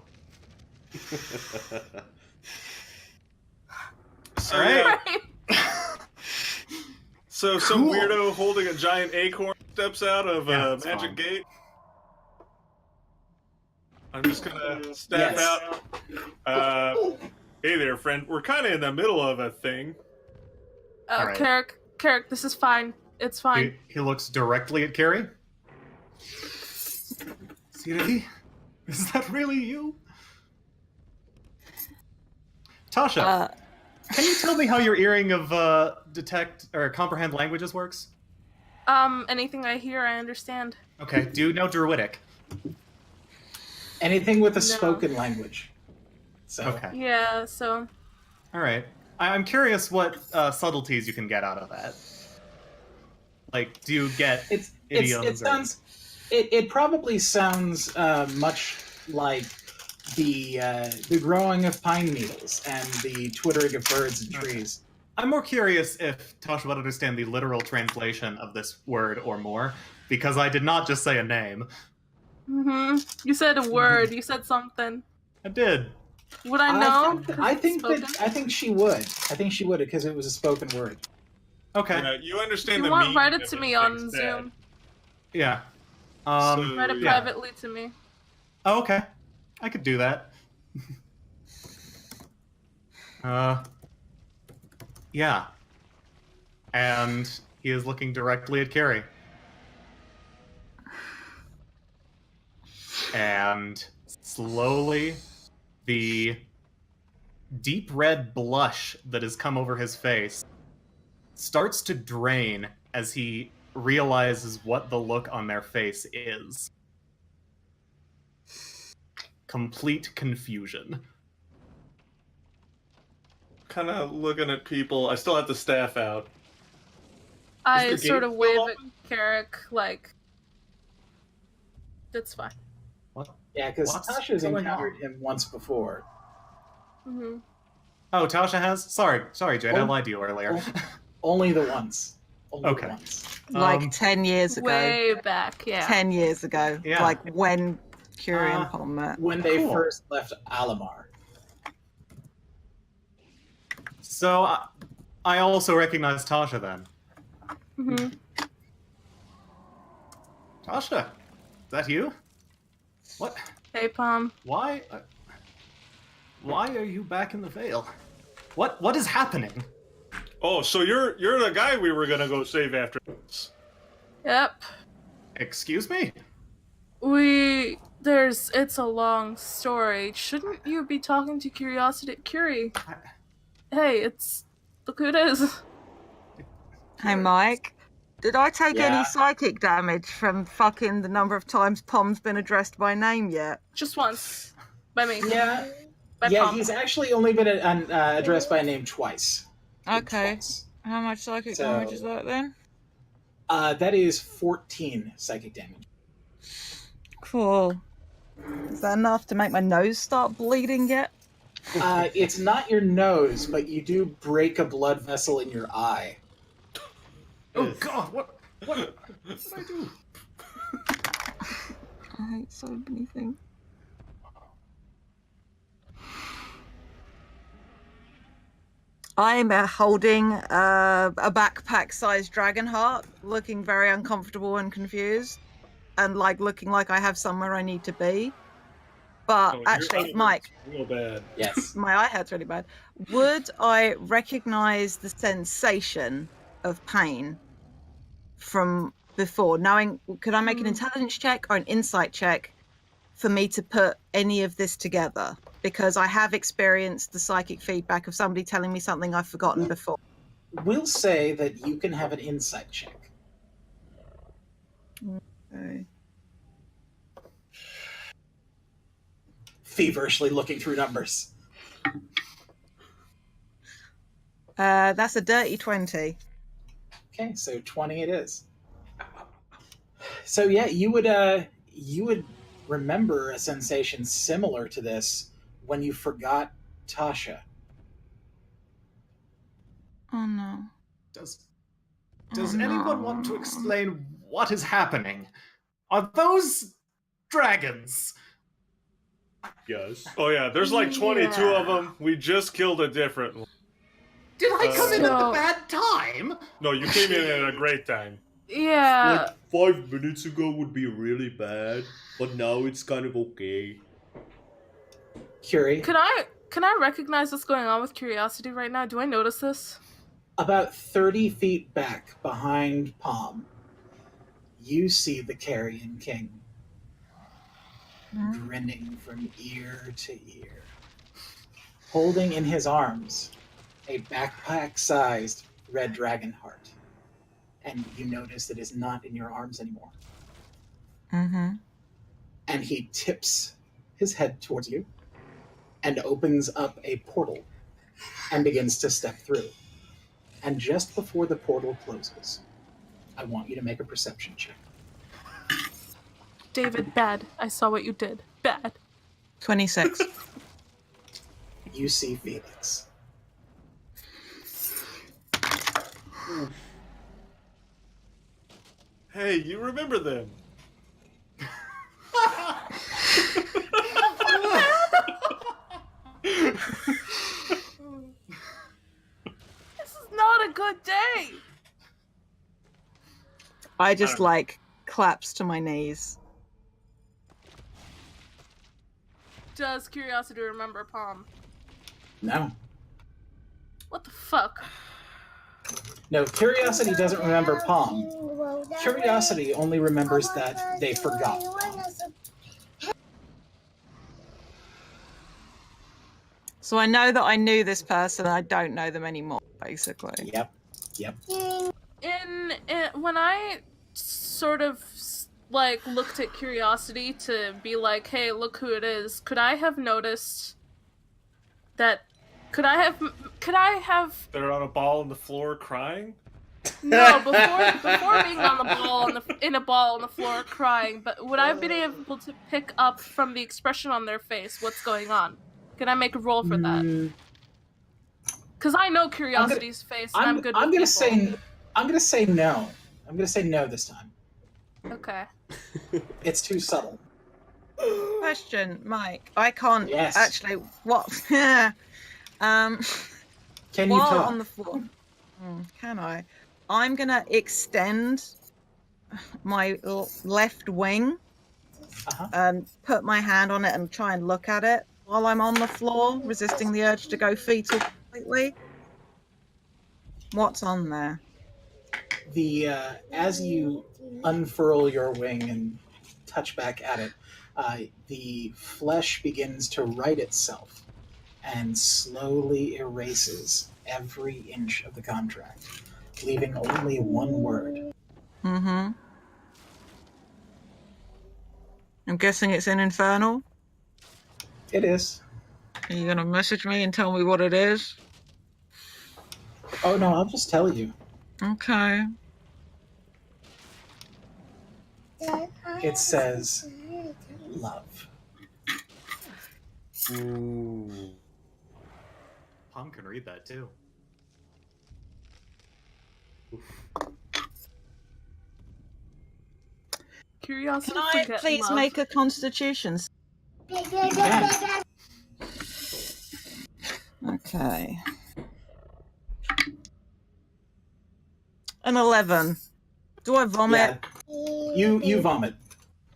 So, All right. So some weirdo holding a giant acorn steps out of a magic fine. gate. I'm just gonna step out. Hey there, friend. We're kind of in the middle of a thing. All right. Carrick, this is fine. It's fine. He looks directly at Carrie. Siri, is that really you? Tasha, can you tell me how your earring of detect or comprehend languages works? Anything I hear, I understand. Okay, do you know Druidic? Anything with a No. spoken language. So Okay. Yeah, so All right. I'm curious what subtleties you can get out of that. Like, do you get it idioms? sounds. It probably sounds much like the growing of pine needles and the twittering of birds and trees. I'm more curious if Tasha would understand the literal translation of this word or more, because I did not just say a name. You said a word. You said something. I did. Would I know? I think she would. I think she would because it was a spoken word. Okay. You understand You the want meaning write it of to the me thing on said. Zoom. Yeah. Write it yeah. privately to me. Oh, okay. I could do that. Yeah. And he is looking directly at Carrie. And slowly, the deep red blush that has come over his face starts to drain as he realizes what the look on their face is. Complete confusion. Kind of looking at people. I still have the staff out. I the sort gate of still wave open? at Carrick, like, that's fine. What? Yeah, because What's Tasha's going encountered on? him once before. Mm-hmm. Oh, Tasha has? Sorry, Jade, I lied to you earlier. Only the once. Only Okay. the once. Like 10 years ago. Way back, yeah. 10 years ago. Yeah. Like when Curie and Pom met. When they Cool. first left Alamar. So, I also recognize Tasha then. Mm-hmm. Tasha, is that you? What? Hey, Pom. Why are you back in the Vale? What is happening? Oh, so you're the guy we were gonna go save after this. Yep. Excuse me? It's a long story. Shouldn't you be talking to Curie? Hey, look who it is. Hey, Mike. Did I take Yeah. any psychic damage from fucking the number of times Pom's been addressed by name yet? Just once. By me. Yeah. By Yeah, Pom. he's actually only been addressed by name twice. Okay. Twice. How much psychic So- damage is that then? That is 14 psychic damage. Cool. Is that enough to make my nose start bleeding yet? It's not your nose, but you do break a blood vessel in your eye. Oh God! What did I do? I hate so many things. I'm holding a backpack-sized dragon heart, looking very uncomfortable and confused, and like looking like I have somewhere I need to be. But Oh, actually, your Mike, real bad. Yes. my eye hurts really bad. Would I recognize the sensation of pain from before? Could I make an intelligence check or an insight check for me to put any of this together? Because I have experienced the psychic feedback of somebody telling me something I've forgotten before. We'll say that you can have an insight check. Okay. Feverishly looking through numbers. That's a dirty 20. Okay, so 20 it is. So yeah, you would remember a sensation similar to this when you forgot Tasha. Oh no. Does Oh, anyone want to explain what is happening? Are those dragons? Yes. Oh yeah, there's like 22 of them. We just killed a different one. Did I come in at the So- bad time? No, you came in at a great time. Yeah. Like 5 minutes ago would be really bad, but now it's kind of okay. Curie, Can I recognize what's going on with Curiosity right now? Do I notice this? about 30 feet back behind Palm, you see the Carrion King grinning from ear to ear, holding in his arms a backpack-sized red dragon heart. And you notice it is not in your arms anymore. Mm-hmm. And he tips his head towards you and opens up a portal and begins to step through. And just before the portal closes, I want you to make a perception check. David, bad. I saw what you did. Bad. 26. You see Felix. Hey, you remember them? This is not a good day. I just claps to my knees. Does Curiosity remember Palm? No. What the fuck? No, Curiosity doesn't remember Palm. Curiosity only remembers that they forgot Palm. So I know that I knew this person and I don't know them anymore, basically. Yep. When I sort of looked at Curiosity to be like, hey, look who it is, could I have noticed that? Could I have They're on a ball on the floor crying? No, before being on the ball in a ball on the floor crying, but would I have been able to pick up from the expression on their face what's going on? Can I make a roll for that? Because I know Curiosity's face, and I'm good with people. I'm gonna say no. I'm gonna say no this time. Okay. It's too subtle. Question, Mike. I can't actually. What? Can you while talk? on the floor? Can I? I'm gonna extend my left wing and put my hand on it and try and look at it while I'm on the floor, resisting the urge to go fetal completely. What's on there? As you unfurl your wing and touch back at it, the flesh begins to right itself and slowly erases every inch of the contract, leaving only one word. I'm guessing it's in Infernal? It is. Are you gonna message me and tell me what it is? Oh no, I'll just tell you. Okay. It says love. Ooh. Palm can read that too. Curiosity. Can I please love. make a constitution? Okay. An 11. Do I vomit? Yeah. You vomit.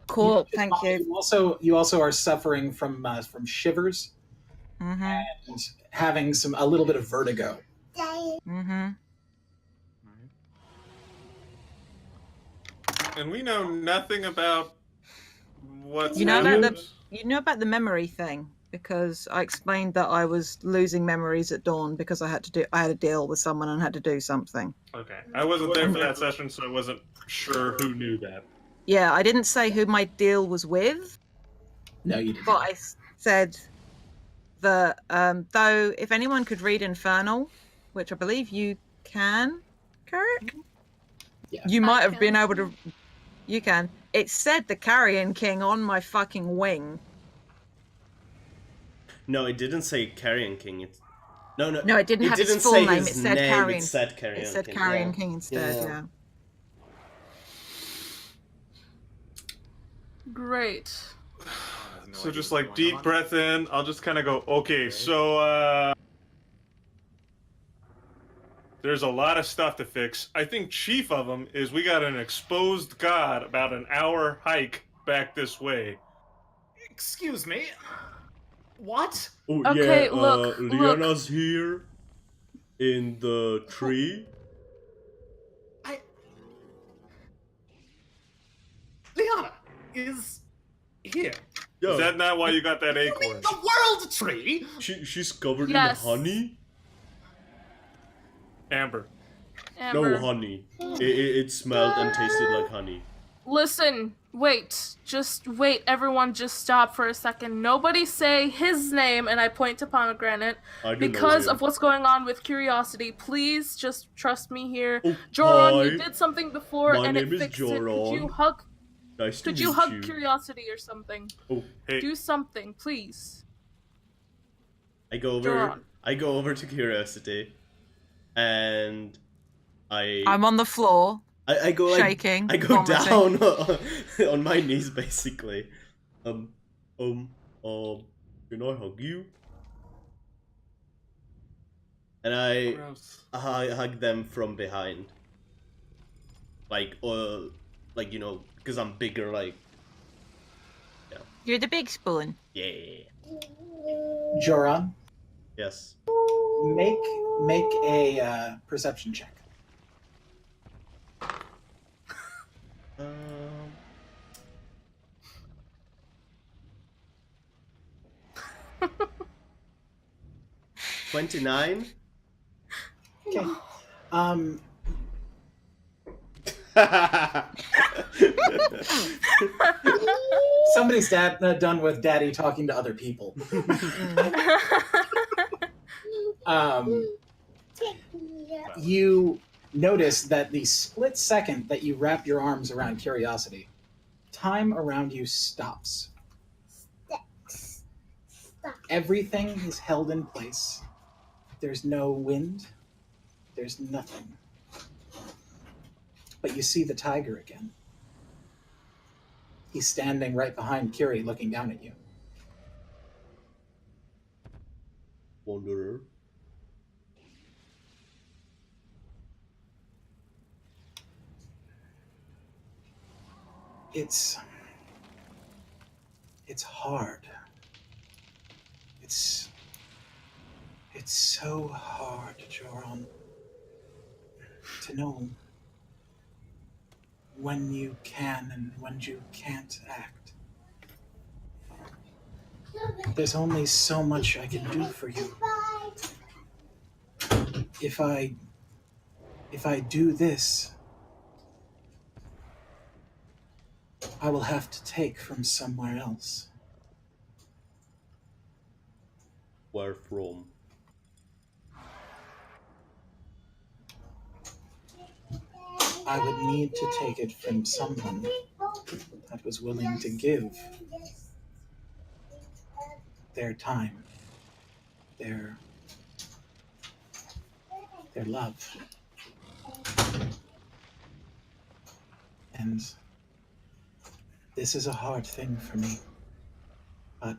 Cool, thank you. You also are suffering from shivers and having a little bit of vertigo. And we know nothing about what's You know happened. about the memory thing, because I explained that I was losing memories at dawn because I had to deal with someone and had to do something. Okay, I wasn't there for that session, so I wasn't sure who knew that. Yeah, I didn't say who my deal was with. No, you didn't. But I said that though if anyone could read Infernal, which I believe you can, Carrick? Yeah. You might have been able to. You can. It said the Carrion King on my fucking wing. No, it didn't say Carrion King. No, it didn't have his full name. It said Carrion. It said Carrion. It said King. Carrion King instead. Yeah. Great. So just deep breath in. I'll just kind of go, okay, so there's a lot of stuff to fix. I think chief of them is we got an exposed god about an hour hike back this way. Excuse me? What? Oh, Okay, yeah, look. Leona's here in the tree. Leona is here. Yeah. Is that not why you got that You acorn? mean the world tree? She's covered Yes. in honey? Amber. Amber. No honey. It smelled and tasted like honey. Listen, wait. Just wait. Everyone just stop for a second. Nobody say his name, and I point to Pomegranate. Because of what's going on with Curiosity, please just trust me here. Oh, Joron, hi. you did something before, My and name it is fixed it. Joron. Could you hug... Nice to Could you meet hug you. Curiosity or something? Oh, Hey, Do something, please. I go Joron. over to Curiosity, and I'm on the floor, I go shaking, I go vomiting. down on my knees basically. Can I hug you? And I hug them from behind, like because I'm bigger, like. Yeah. You're the big spoon. Yeah. Joron, Yes. make a perception check. Um. 29. Okay. Somebody's done with daddy talking to other people. You notice that the split second that you wrap your arms around Curiosity, time around you stops. Everything is held in place. There's no wind. There's nothing. But you see the tiger again. He's standing right behind Curie, looking down at you. Wanderer. It's hard. It's so hard, Joron, to know when you can and when you can't act. There's only so much I can do for you. If I do this, I will have to take from somewhere else. Where from? I would need to take it from someone that was willing to give their time, their love. And this is a hard thing for me, but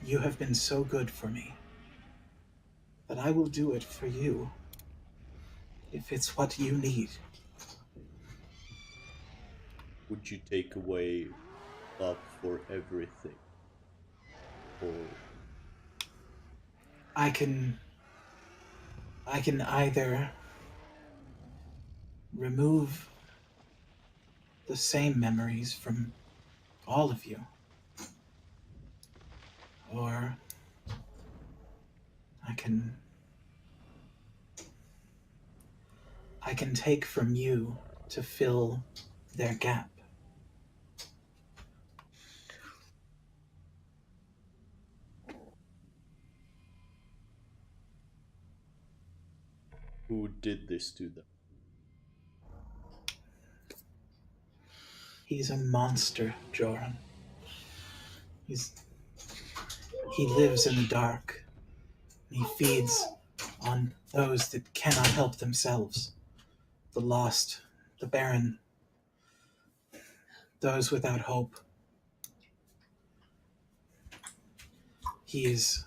you have been so good for me that I will do it for you if it's what you need. Would you take away love for everything? Or I can either remove the same memories from all of you, or I can take from you to fill their gap. who did this to them? He's a monster, Joran. He lives in the dark. He feeds on those that cannot help themselves. The lost, the barren, those without hope. He is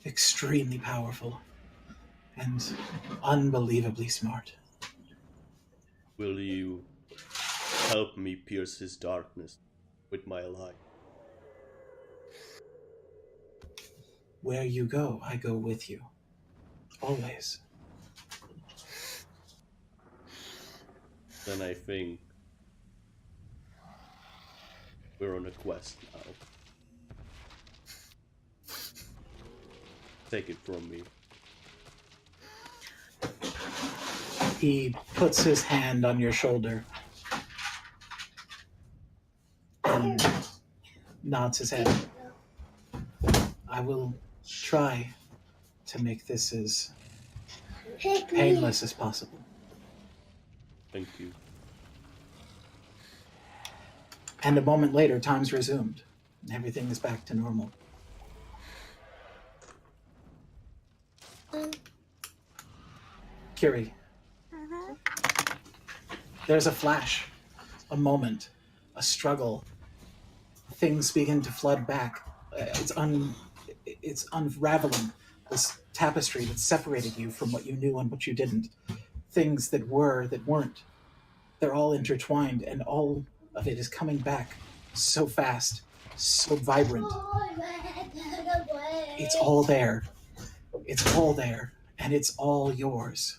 extremely powerful and unbelievably smart. Will you help me pierce his darkness with my light? Where you go, I go with you. Always. Then I think we're on a quest now. Take it from me. He puts his hand on your shoulder and nods his head. I will try to make this as painless as possible. Thank you. And a moment later, time's resumed. And everything is back to normal. Kiri, there's a flash, a moment, a struggle. Things begin to flood back. It's unraveling this tapestry that separated you from what you knew and what you didn't. Things that were, that weren't. They're all intertwined, and all of it is coming back so fast, so vibrant. It's all there. It's all there, and it's all yours.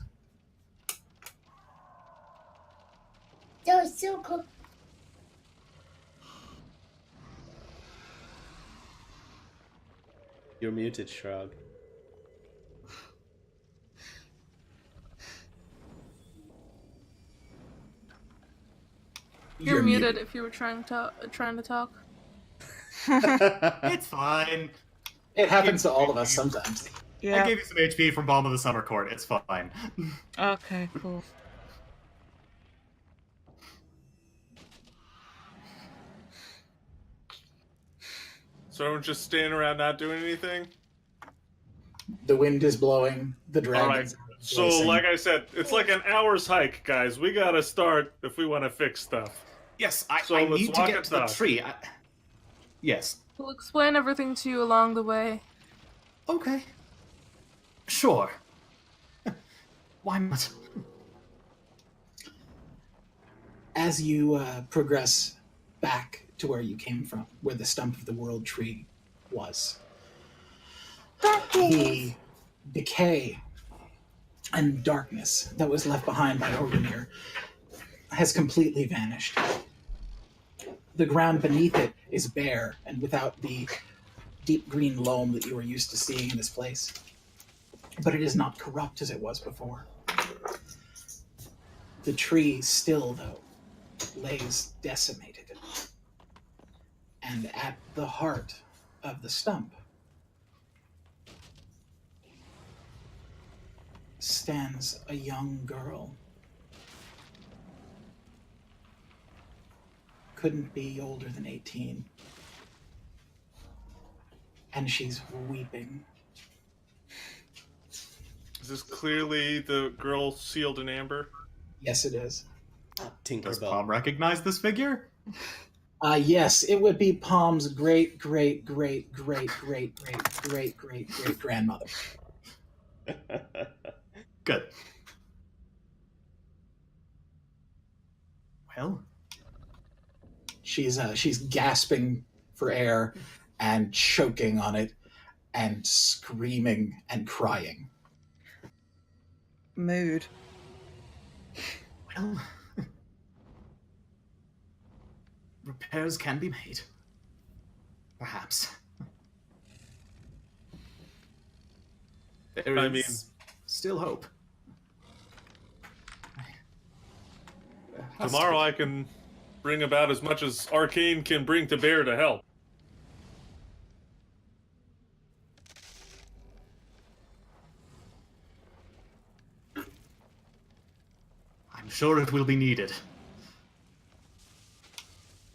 That was so cool. You're muted, Shrug. You're muted if you were trying to talk. It's fine. It happens to all of us sometimes. I gave you some HP from Balm of the Summer Court. It's fine. Okay, cool. So everyone's just standing around not doing anything? The wind is blowing. The dragons. All right. So, like I said, it's like an hour's hike, guys. We gotta start if we want to fix stuff. Yes, I So let's need to walk get and to the talk. tree. Yes. We'll explain everything to you along the way. Okay. Sure. Why not? As you progress back to where you came from, where the stump of the world tree was, the decay and darkness that was left behind by Y-mir has completely vanished. The ground beneath it is bare and without the deep green loam that you were used to seeing in this place. But it is not corrupt as it was before. The tree still, though, lays decimated. And at the heart of the stump stands a young girl. Couldn't be older than 18. And she's weeping. Is this clearly the girl sealed in amber? Yes, it is. Does Palm recognize this figure? Yes, it would be Palm's great grandmother. Good. Well, She's gasping for air and choking on it and screaming and crying. Mood. well. Repairs can be made. Perhaps. There is still hope. Tomorrow I can bring about as much as Arcane can bring to bear to help. I'm sure it will be needed.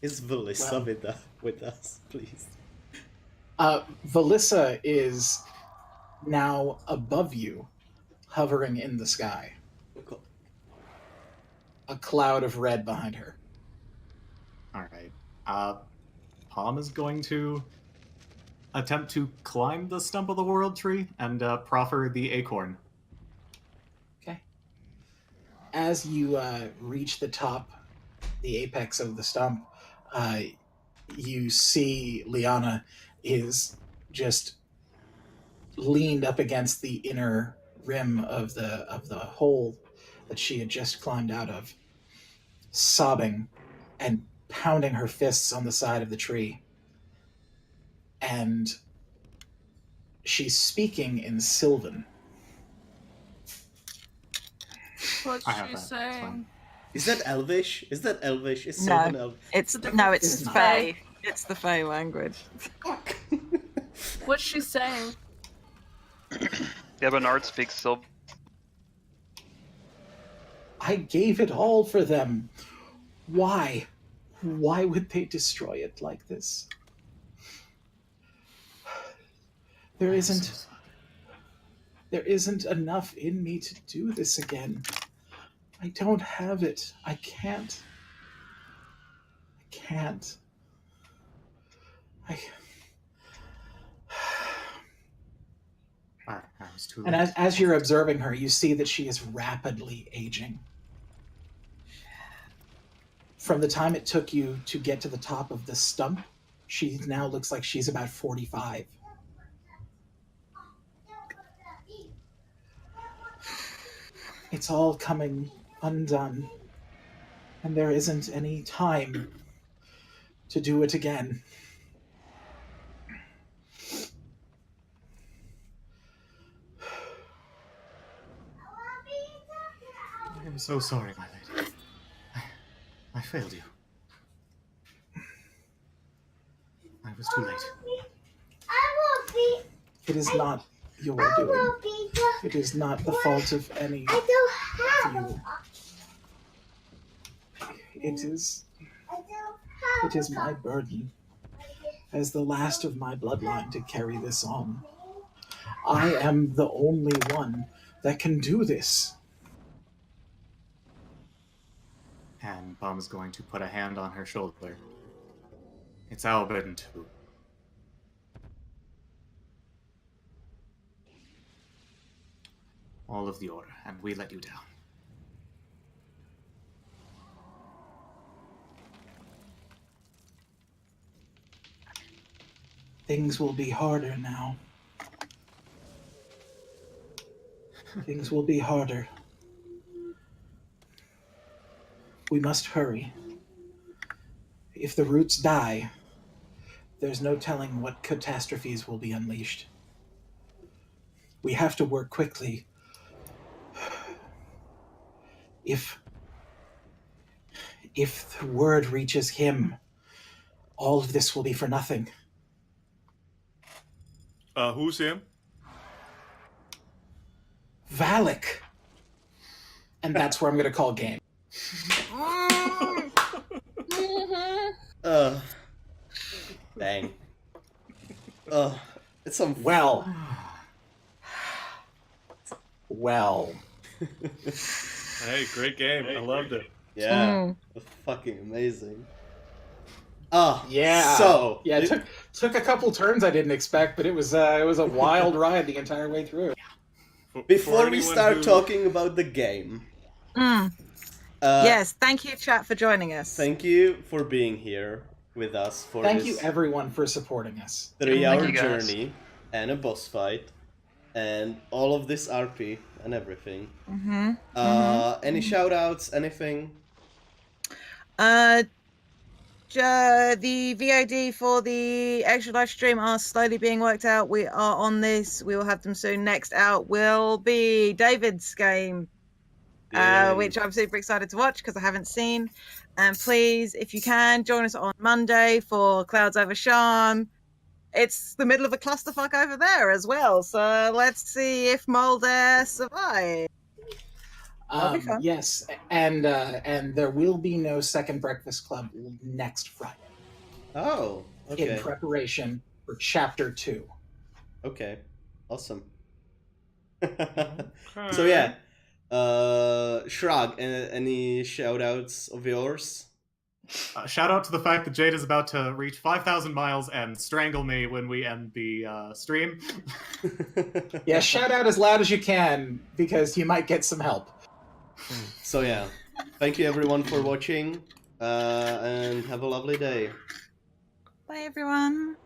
Is Valissa with us, please? Valissa is now above you, hovering in the sky. A cloud of red behind her. Alright. Palm is going to attempt to climb the stump of the world tree and proffer the acorn. Okay. As you reach the top, the apex of the stump, you see Leone is just leaned up against the inner rim of the hole that she had just climbed out of, sobbing and pounding her fists on the side of the tree. And she's speaking in Sylvan. What's I have she that. It's saying? fine. Is that Elvish? Is No. Sylvan Elvish? It's a no, different it's thing. Fae. It's the Fae language. What's she saying? Yeah, Bernard speaks Sylvan. I gave it all for them. Why? Why would they destroy it like this? There isn't enough in me to do this again. I don't have it. I can't. I was too And late. as you're observing her, you see that she is rapidly aging. From the time it took you to get to the top of the stump, she now looks like she's about 45. It's all coming undone, and there isn't any time to do it again. I am so sorry, my lady. I failed you. I was too late. It is not your doing. It is not the fault of any of you. It is my burden as the last of my bloodline to carry this on. I am the only one that can do this. And Bum's going to put a hand on her shoulder. It's our burden too. All of the order, and we let you down. Things will be harder now. Things will be harder. We must hurry. If the roots die, there's no telling what catastrophes will be unleashed. We have to work quickly. If the word reaches him, all of this will be for nothing. Who's him? Valak. And that's where I'm going to call game. Dang. It's some Well. Hey, great game. I loved it. Yeah, it was fucking amazing. Yeah. So yeah, it took a couple turns I didn't expect, but it was a wild ride the entire way through. Before we start talking about the game, yes, thank you, chat, for joining us. Thank you for being here with us for Thank this you, everyone, for supporting us. 3-hour journey and a boss fight, and all of this RP and everything. Any shout-outs? Anything? The VOD for the extra live stream are slowly being worked out. We are on this. We will have them soon. Next out will be David's game, which I'm super excited to watch because I haven't seen. And please, if you can, join us on Monday for Clouds Over Sharn. It's the middle of a clusterfuck over there as well. So let's see if Mulder survives. Yes, and there will be no second Breakfast Club next Friday. Oh, okay. In preparation for Chapter 2. Okay, awesome. So yeah, Shrug, any shout-outs of yours? Shout out to the fact that Jade is about to reach 5,000 miles and strangle me when we end the stream. Yeah, shout out as loud as you can because you might get some help. So yeah, thank you everyone for watching, and have a lovely day. Bye everyone.